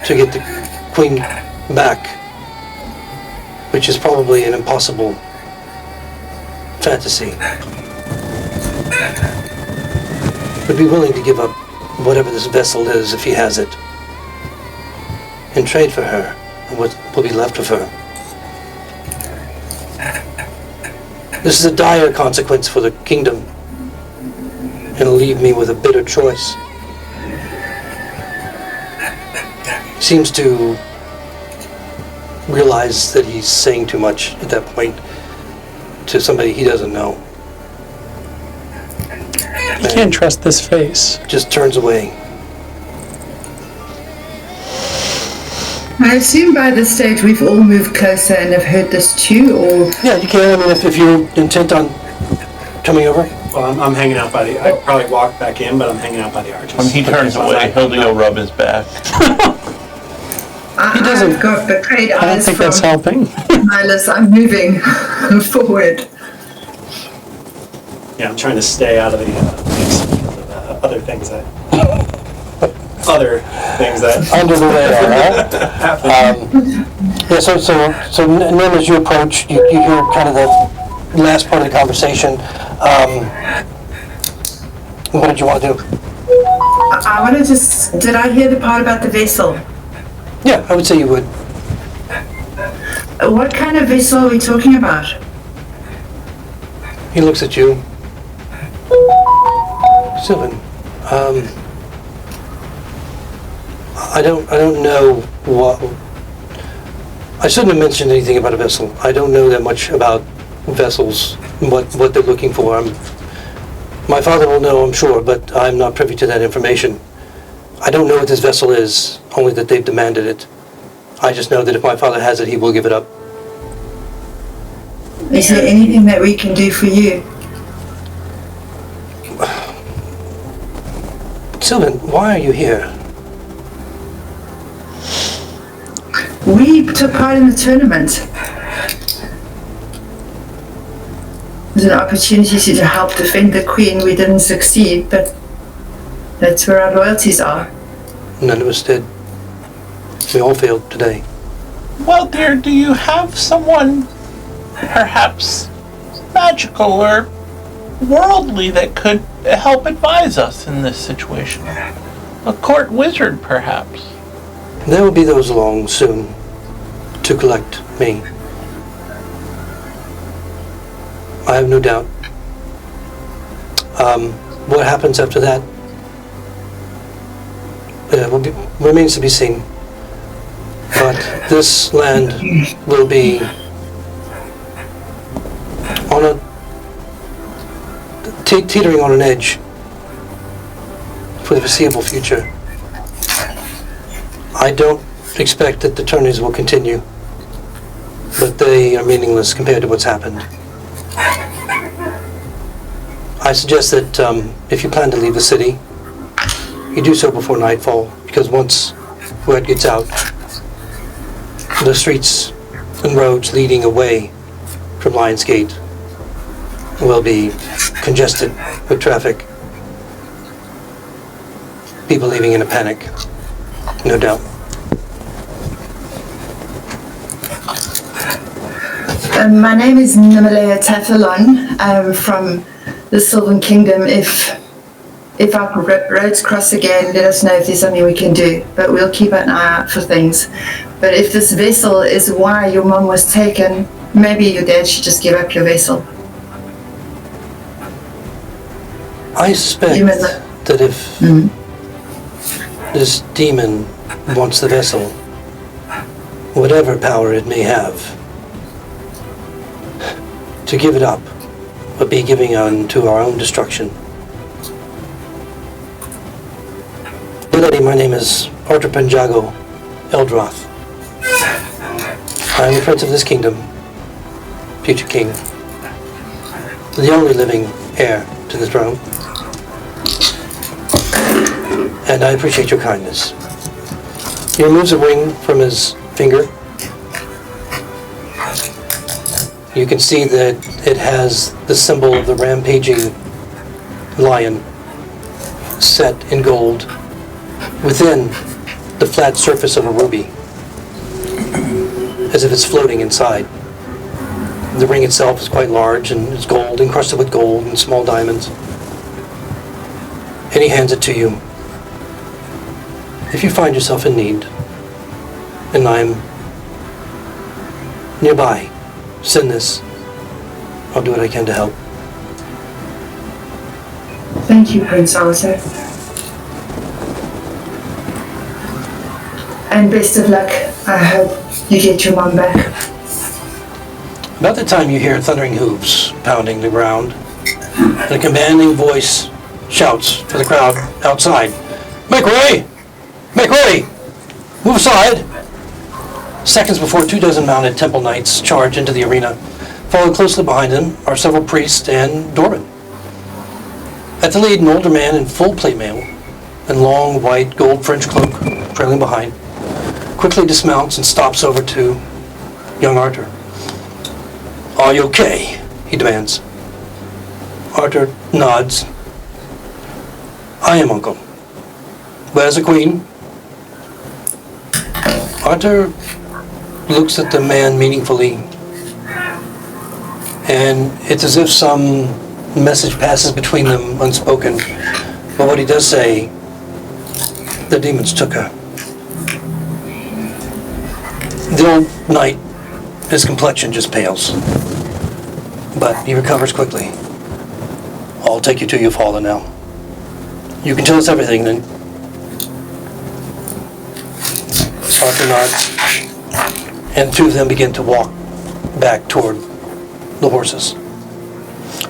to get the Queen back, which is probably an impossible fantasy, would be willing to give up whatever this vessel is, if he has it, in trade for her and what will be left of her. This is a dire consequence for the kingdom, and it'll leave me with a bitter choice. He seems to realize that he's saying too much at that point to somebody he doesn't know. You can't trust this face. Just turns away. I assume by this stage we've all moved closer and have heard this too, or... Yeah, you can. I mean, if you're intent on coming over. Well, I'm hanging out by the, I'd probably walk back in, but I'm hanging out by the arches. When he turns away, he'll go rub his back. He doesn't- I've got betrayed I don't eyes think from that's helping. Nihilus. I'm moving forward. Yeah, I'm trying to stay out of the other things that Under the radar, huh? Yeah, so Nim, as you approach, you hear kind of the last part of the conversation. What did you want to do? I want to just... Did I hear the part about the vessel? Yeah, I would say you would. What kind of vessel are we talking about? He looks at you. Sylvan, I don't know what... I shouldn't have mentioned anything about a vessel. I don't know that much about vessels, what they're looking for. My father will know, I'm sure, but I'm not privy to that information. I don't know what this vessel is, only that they've demanded it. I just know that if my father has it, he will give it up. Is there anything that we can do for you? Sylvan, why are you here? We took part in the tournament. There's an opportunity to help defend the Queen. We didn't succeed, but that's where our loyalties are. None of us did. We all failed today. Well, dear, do you have someone, perhaps magical or worldly, that could help advise us in this situation? A court wizard, perhaps? There will be those along soon to collect me. I have no doubt. What happens after that remains to be seen. But this land will be on a teetering on an edge for the foreseeable future. I don't expect that the tourneys will continue, but they are meaningless compared to what's happened. I suggest that if you plan to leave the city, you do so before nightfall, because once word gets out, the streets and roads leading away from Lion's Gate will be congested with traffic. People leaving in a panic, no doubt. My name is Nimalea Tathalon. I'm from the Sylvan Kingdom. If our roads cross again, let us know if there's something we can do. But we'll keep an eye out for things. But if this vessel is why your mom was taken, maybe your dad should just give up your vessel. I suspect that if this demon wants the vessel, whatever power it may have, to give it up would be giving unto our own destruction. Dear lady, my name is Arthur Penjago Eldroth. I am the prince of this kingdom, future king, the only living heir to the throne. And I appreciate your kindness. He removes a ring from his finger. You can see that it has the symbol of the rampaging lion set in gold within the flat surface of a ruby, as if it's floating inside. The ring itself is quite large and it's gold, encrusted with gold and small diamonds. And he hands it to you. If you find yourself in need, and I'm nearby, send this. I'll do what I can to help. Thank you, Prince Arthur. And best of luck. I hope you get your mum back. About the time you hear thundering hooves pounding the ground, and a commanding voice shouts for the crowd outside, "Make way! Make way! Move aside!" Seconds before, 24 mounted temple knights charge into the arena. Followed closely behind them are several priests and doormen. At the lead, an older man in full plate mail and long white gold French cloak trailing behind, quickly dismounts and stops over to young Arthur. "Are you okay?" he demands. Arthur nods. "I am, Uncle. Where's the Queen?" Arthur looks at the man meaningfully, and it's as if some message passes between them unspoken. But what he does say, the demons took her. The old knight, his complexion just pales, but he recovers quickly. "I'll take you to your father now. You can tell us everything then." Arthur nods, and the two of them begin to walk back toward the horses.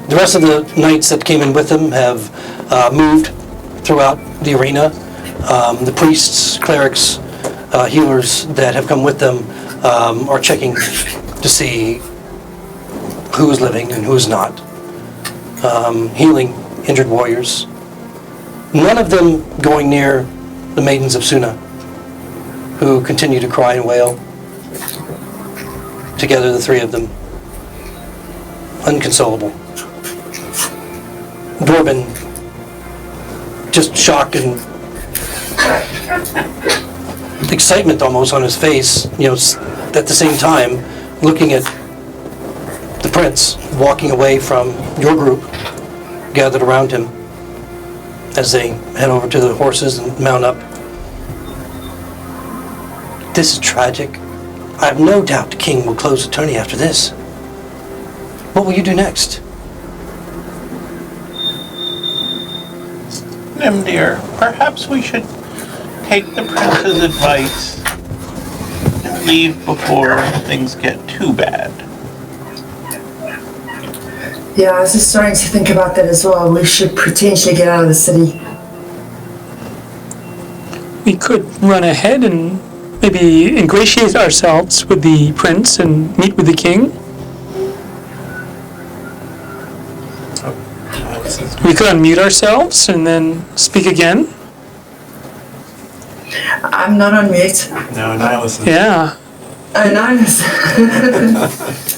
The rest of the knights that came in with them have moved throughout the arena. The priests, clerics, healers that have come with them are checking to see who's living and who's not. Healing injured warriors. None of them going near the maidens of Suna, who continue to cry and wail. Together, the three of them, unconsolable. Dwarven, just shock and excitement almost on his face, at the same time, looking at the prince walking away from your group, gathered around him, as they head over to the horses and mount up. "This is tragic. I have no doubt the king will close the tourney after this. What will you do next?" Nim dear, perhaps we should take the prince's advice and leave before things get too bad. Yeah, I was just starting to think about that as well. We should potentially get out of the city. We could run ahead and maybe ingratiate ourselves with the prince and meet with the king. We could unmute ourselves and then speak again. I'm not on mute. No, Nihilus. Yeah. Oh, nice.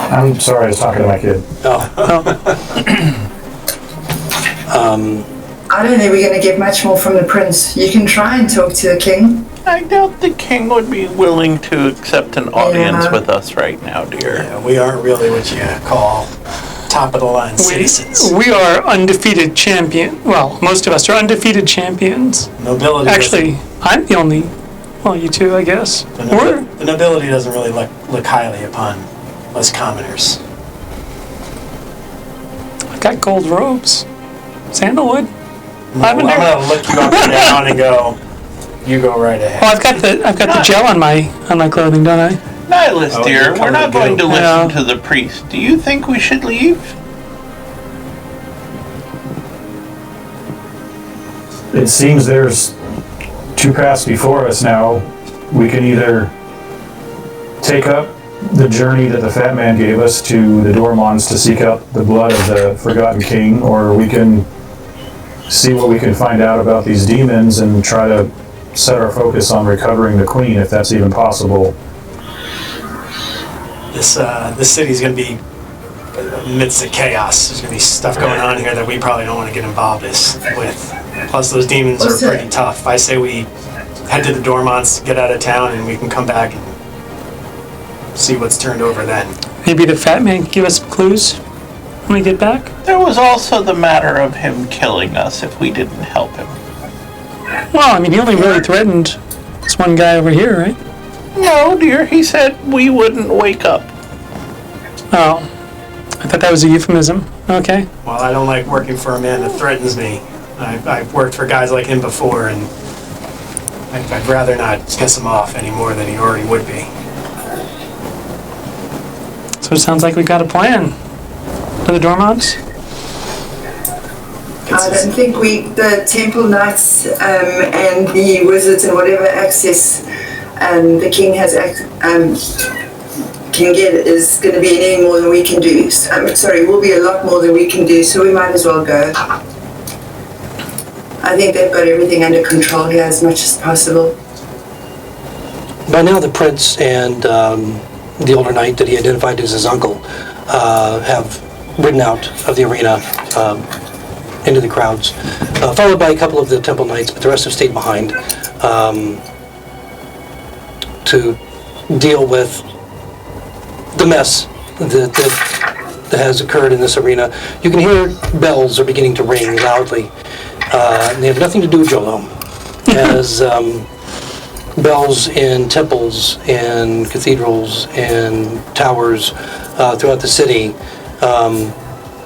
I'm sorry, I was talking to my kid. I don't think we're going to get much more from the prince. You can try and talk to the king. I doubt the king would be willing to accept an audience with us right now, dear. Yeah, we aren't really what you call top of the line citizens. We are undefeated champion. Well, most of us are undefeated champions. Nobility. Actually, I'm the only. Well, you two, I guess. The nobility doesn't really look highly upon us commoners. I've got gold robes. Sandalwood. I'm gonna look you up and down and go. You go right ahead. Oh, I've got the gel on my clothing, don't I? Nihilus, Oh, dear, you're we're not covered going to in listen Yeah. to the priest. Do you think we should leave? It seems there's two paths before us now. We can either take up the journey that the fat man gave us to the Dormons to seek out the blood of the forgotten king, or we can see what we can find out about these demons and try to set our focus on recovering the queen, if that's even possible. This city's going to be amidst the chaos. There's going to be stuff going on here that we probably don't want to get involved with. Plus, those demons are pretty tough. I say we head to the Dormonts, get out of town, and we can come back and see what's turned over then. Maybe the fat man can give us some clues when we get back? There was also the matter of him killing us if we didn't help him. Well, I mean, he only really threatened this one guy over here, right? No, dear, he said we wouldn't wake up. Oh, I thought that was a euphemism. Okay. Well, I don't like working for a man that threatens me. I've worked for guys like him before, and I'd rather not piss him off any more than he already would be. So it sounds like we got a plan. To the Dormonts? I don't think the Temple Knights and the wizards and whatever access the king has can get is going to be any more than we can do. Will be a lot more than we can do, so we might as well go. I think they've got everything under control here as much as possible. By now, the prince and the older knight that he identified as his uncle have ridden out of the arena into the crowds, followed by a couple of the temple knights, but the rest have stayed behind to deal with the mess that has occurred in this arena. You can hear bells are beginning to ring loudly. They have nothing to do with Jolom, as bells in temples and cathedrals and towers throughout the city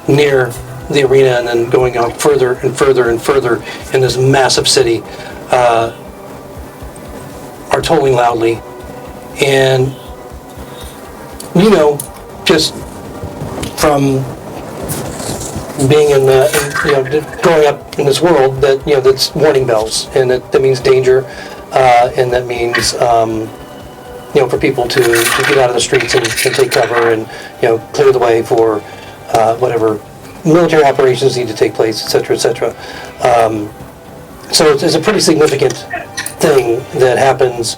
near the arena, and then going out further and further and further in this massive city are tolling loudly. And just from being growing up in this world, that that's warning bells, and that means danger, and that means for people to get out of the streets and take cover and clear the way for whatever military operations need to take place, etc., etc. So it's a pretty significant thing that happens.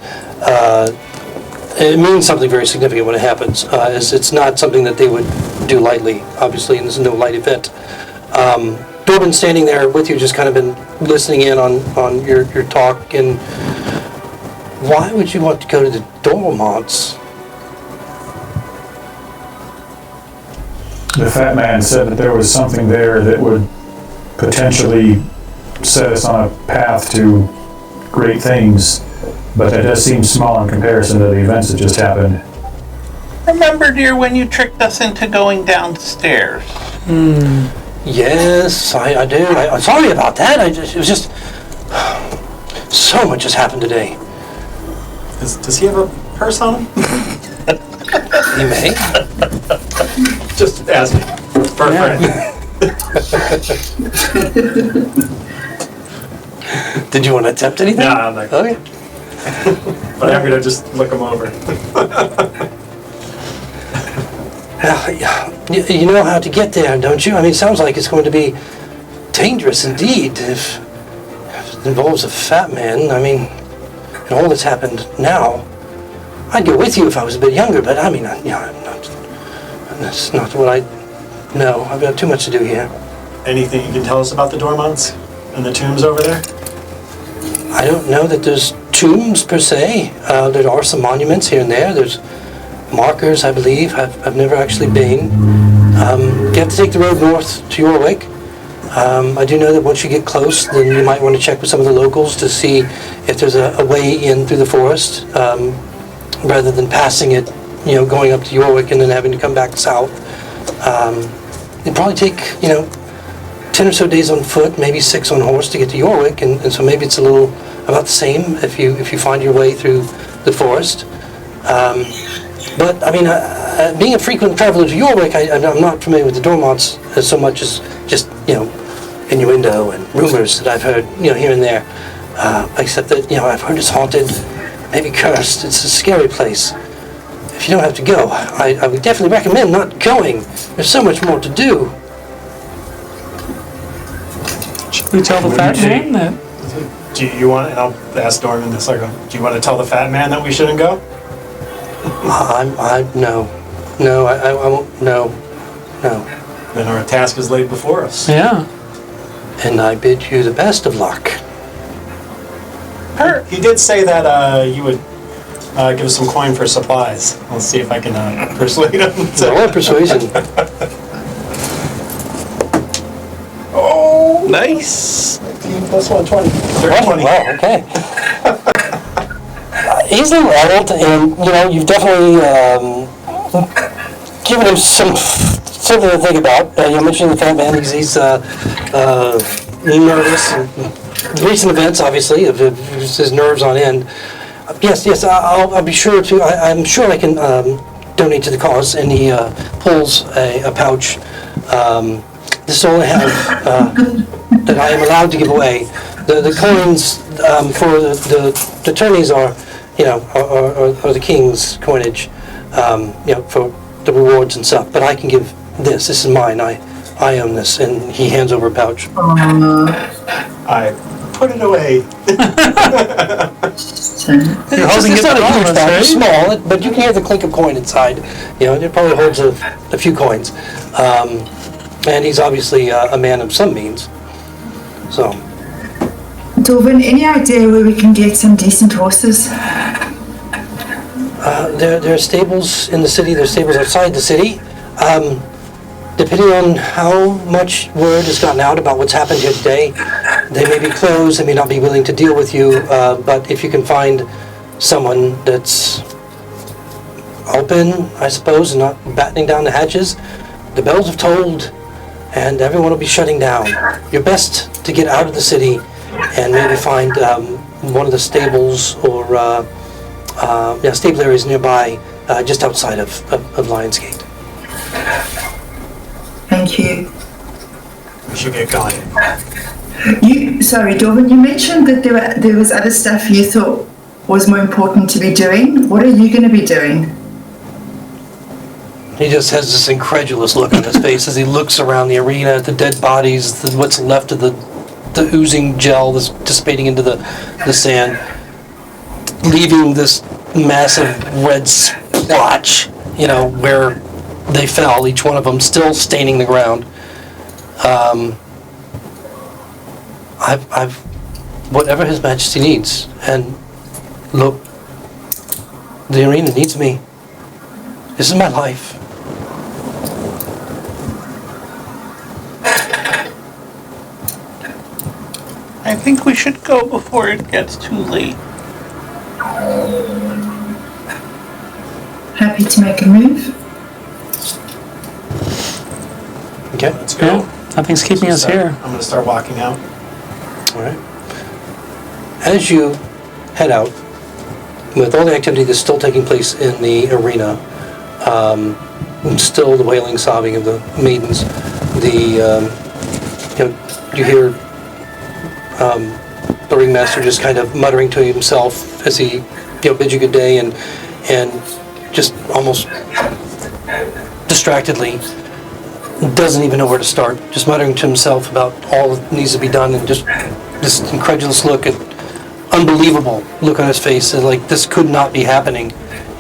It means something very significant when it happens. It's not something that they would do lightly, obviously, and this is no light event. Dorbin's standing there with you, just kind of been listening in on your talk. And why would you want to go to the Dormonts? The fat man said that there was something there that would potentially set us on a path to great things, but that does seem small in comparison to the events that just happened. Remember, dear, when you tricked us into going downstairs? Yes, I do. I'm sorry about that. It was just so much has happened today. Does he have a purse on him? He may. Just ask me. For a friend. Did you want to attempt anything? No, I'm not. Okay. But I'm gonna just look him over. You know how to get there, don't you? I mean, it sounds like it's going to be dangerous indeed if it involves a fat man. I mean, and all that's happened now. I'd go with you if I was a bit younger, but I mean, that's not what I know. I've got too much to do here. Anything you can tell us about the Dormonts and the tombs over there? I don't know that there's tombs per se. There are some monuments here and there. There's markers, I believe. I've never actually been. You have to take the road north to Yorwick. I do know that once you get close, then you might want to check with some of the locals to see if there's a way in through the forest, rather than passing it, going up to Yorwick and then having to come back south. It'd probably take, 10 or so days on foot, maybe 6 on horse to get to Yorwick, and so maybe it's a little about the same if you find your way through the forest. But I mean, being a frequent traveler to Yorwick, I'm not familiar with the Dormonts so much as just innuendo and rumors that I've heard here and there. Except that I've heard it's haunted, maybe cursed. It's a scary place. If you don't have to go, I would definitely recommend not going. There's so much more to do. Should we tell the fat man that Do you want, and I'll ask Dorman this, like, do you want to tell the fat man that we shouldn't go? No, I won't, no. Then our task is laid before us. Yeah. And I bid you the best of luck. He did say that you would give us some coin for supplies. I'll see if I can persuade him. Roll a persuasion. Oh, Nice. 19 plus 120. Wow, okay. He's a little rattled, and you've definitely given him something to think about. You mentioned the fat man. He's nervous. And recent events, obviously, of his nerves on end. Yes, I'll be sure to. I'm sure I can donate to the cause. And he pulls a pouch. This will only have that I am allowed to give away. The coins for the attorneys are the king's coinage, for the rewards and stuff. But I can give this. This is mine. I own this. And he hands over a pouch. I put it away. You're holding It's it not a huge wrong, pouch. right? It's small, but you can hear the clink of coin inside. It probably holds a few coins. And he's obviously a man of some means. So, Dorvin, any idea where we can get some decent horses? there are stables in the city. There are stables outside the city. Depending on how much word has gotten out about what's happened here today, they may be closed. They may not be willing to deal with you. But if you can find someone that's open, I suppose, and not battening down the hatches, the bells have tolled. And everyone will be shutting down. You're best to get out of the city and maybe find one of the stables or stable areas nearby, just outside of Lionsgate. Thank you. We should get going. Sorry, Dorvin, you mentioned that there was other stuff you thought was more important to be doing. What are you going to be doing? He just has this incredulous look on his face as he looks around the arena at the dead bodies, what's left of the oozing gel that's dissipating into the sand, leaving this massive red splotch, where they fell, each one of them still staining the ground. I've whatever His Majesty needs, and look, the arena needs me. This is my life. I think we should go before it gets too late. Happy to make a move? Okay. Let's go. Yeah, nothing's keeping us here. I'm going to start walking out. All right. As you head out, with all the activity that's still taking place in the arena, still the wailing, sobbing of the maidens, you hear the ringmaster just kind of muttering to himself as he bids you good day and just almost distractedly doesn't even know where to start, just muttering to himself about all that needs to be done, and just this incredulous look, at unbelievable look on his face, and like this could not be happening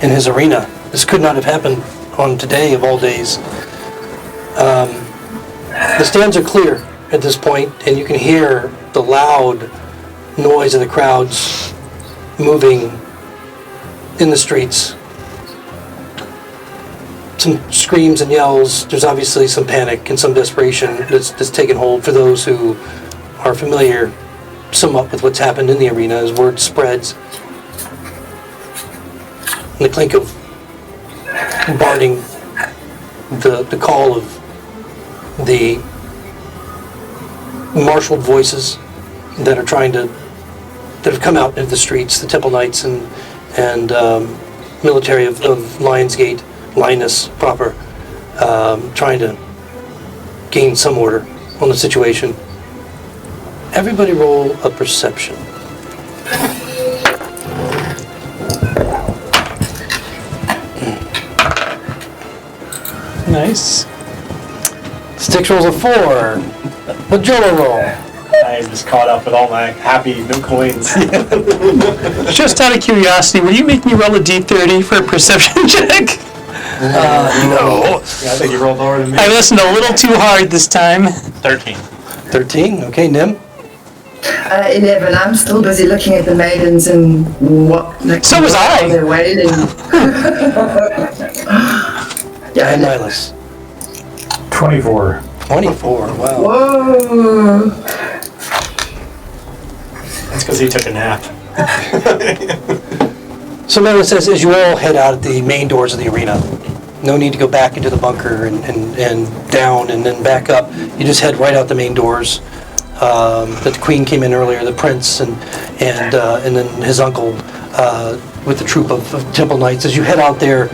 in his arena. This could not have happened on today of all days. The stands are clear at this point, and you can hear the loud noise of the crowds moving in the streets. Some screams and yells. There's obviously some panic and some desperation that's taken hold for those who are familiar somewhat with what's happened in the arena as word spreads. And the clink of barring the call of the marshaled voices that are that have come out into the streets, the Temple Knights and military of Lionsgate, Lyonesse proper, trying to gain some order on the situation. Everybody roll a perception. Nice. Styx rolls a 4. Majora roll. I am just caught up with all my happy new coins. Just out of curiosity, will you make me roll a d30 for a perception check? No. Yeah, I think you rolled lower than me. I listened a little too hard this time. 13. 13. Okay, Nim. 11. I'm still busy looking at the maidens and what. Like, So was I. They're wailing. And Nihilus. 24. 24. Wow. Whoa. That's because he took a nap. So Nihilus says, as you all head out at the main doors of the arena, no need to go back into the bunker and down and then back up. You just head right out the main doors. That the queen came in earlier, the prince, and then his uncle with the troop of temple knights. As you head out there,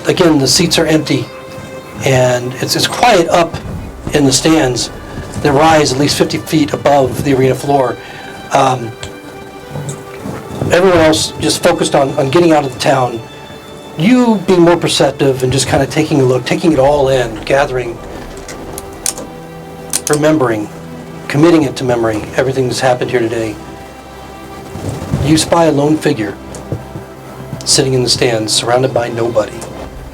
again, the seats are empty, and it's quiet up in the stands. They rise at least 50 feet above the arena floor. Everyone else just focused on getting out of the town. You being more perceptive and just kind of taking a look, taking it all in, gathering, remembering, committing it to memory, everything that's happened here today. You spy a lone figure sitting in the stands, surrounded by nobody,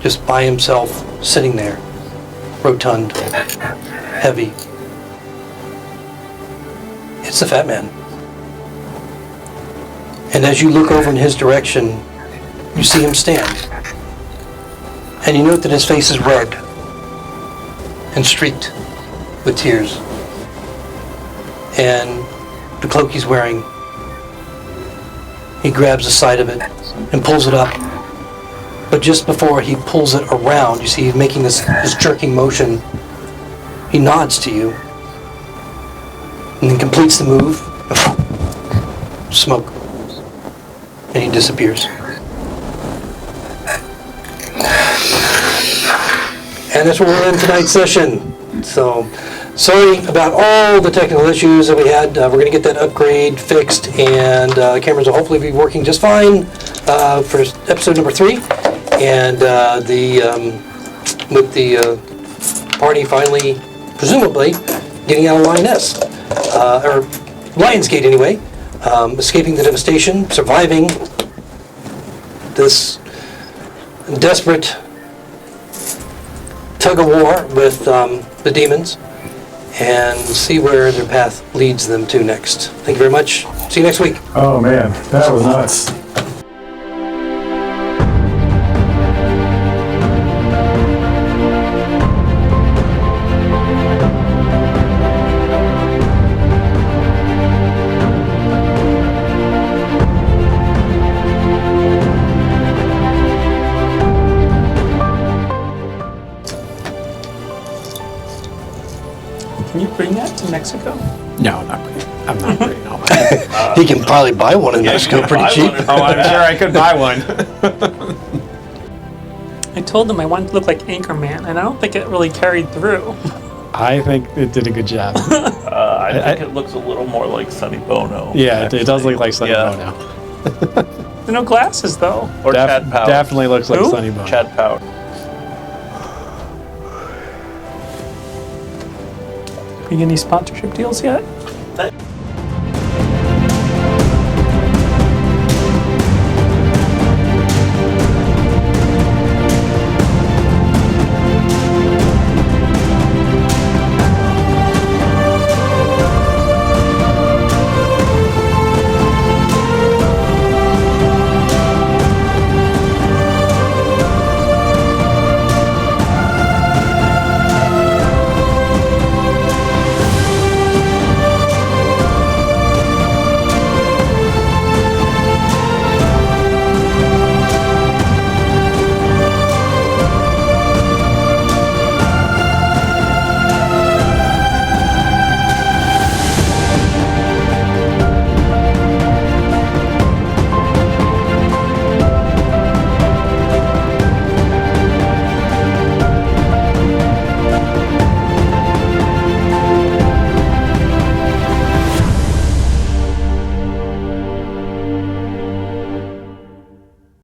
just by himself, sitting there, rotund, heavy. It's the fat man. And as you look over in his direction, you see him stand. And you note that his face is red and streaked with tears. And the cloak he's wearing, he grabs the side of it and pulls it up. But just before he pulls it around, you see he's making this jerking motion. He nods to you and then completes the move. Smoke. And he disappears. And that's where we're in tonight's session. So, sorry about all the technical issues that we had. We're going to get that upgrade fixed, and cameras will hopefully be working just fine for episode number 3. And with the party finally, presumably, getting out of Lyonesse, or Lionsgate anyway, escaping the devastation, surviving this desperate tug of war with the demons, and see where their path leads them to next. Thank you very much. See you next week. Oh man, that was nuts. Can you bring that to Mexico? No, I'm not bringing all my. He can probably buy one in Mexico pretty cheap. Oh, I'm sure I could buy one. I told them I wanted to look like Anchorman, and I don't think it really carried through. I think it did a good job. I think it looks a little more like Sonny Bono. Yeah, it does look like Sonny Yeah. Bono. There are no glasses, though. Or Chad Powell. Definitely looks like Who? Sonny Bono. Chad Powell. Are you getting any sponsorship deals yet?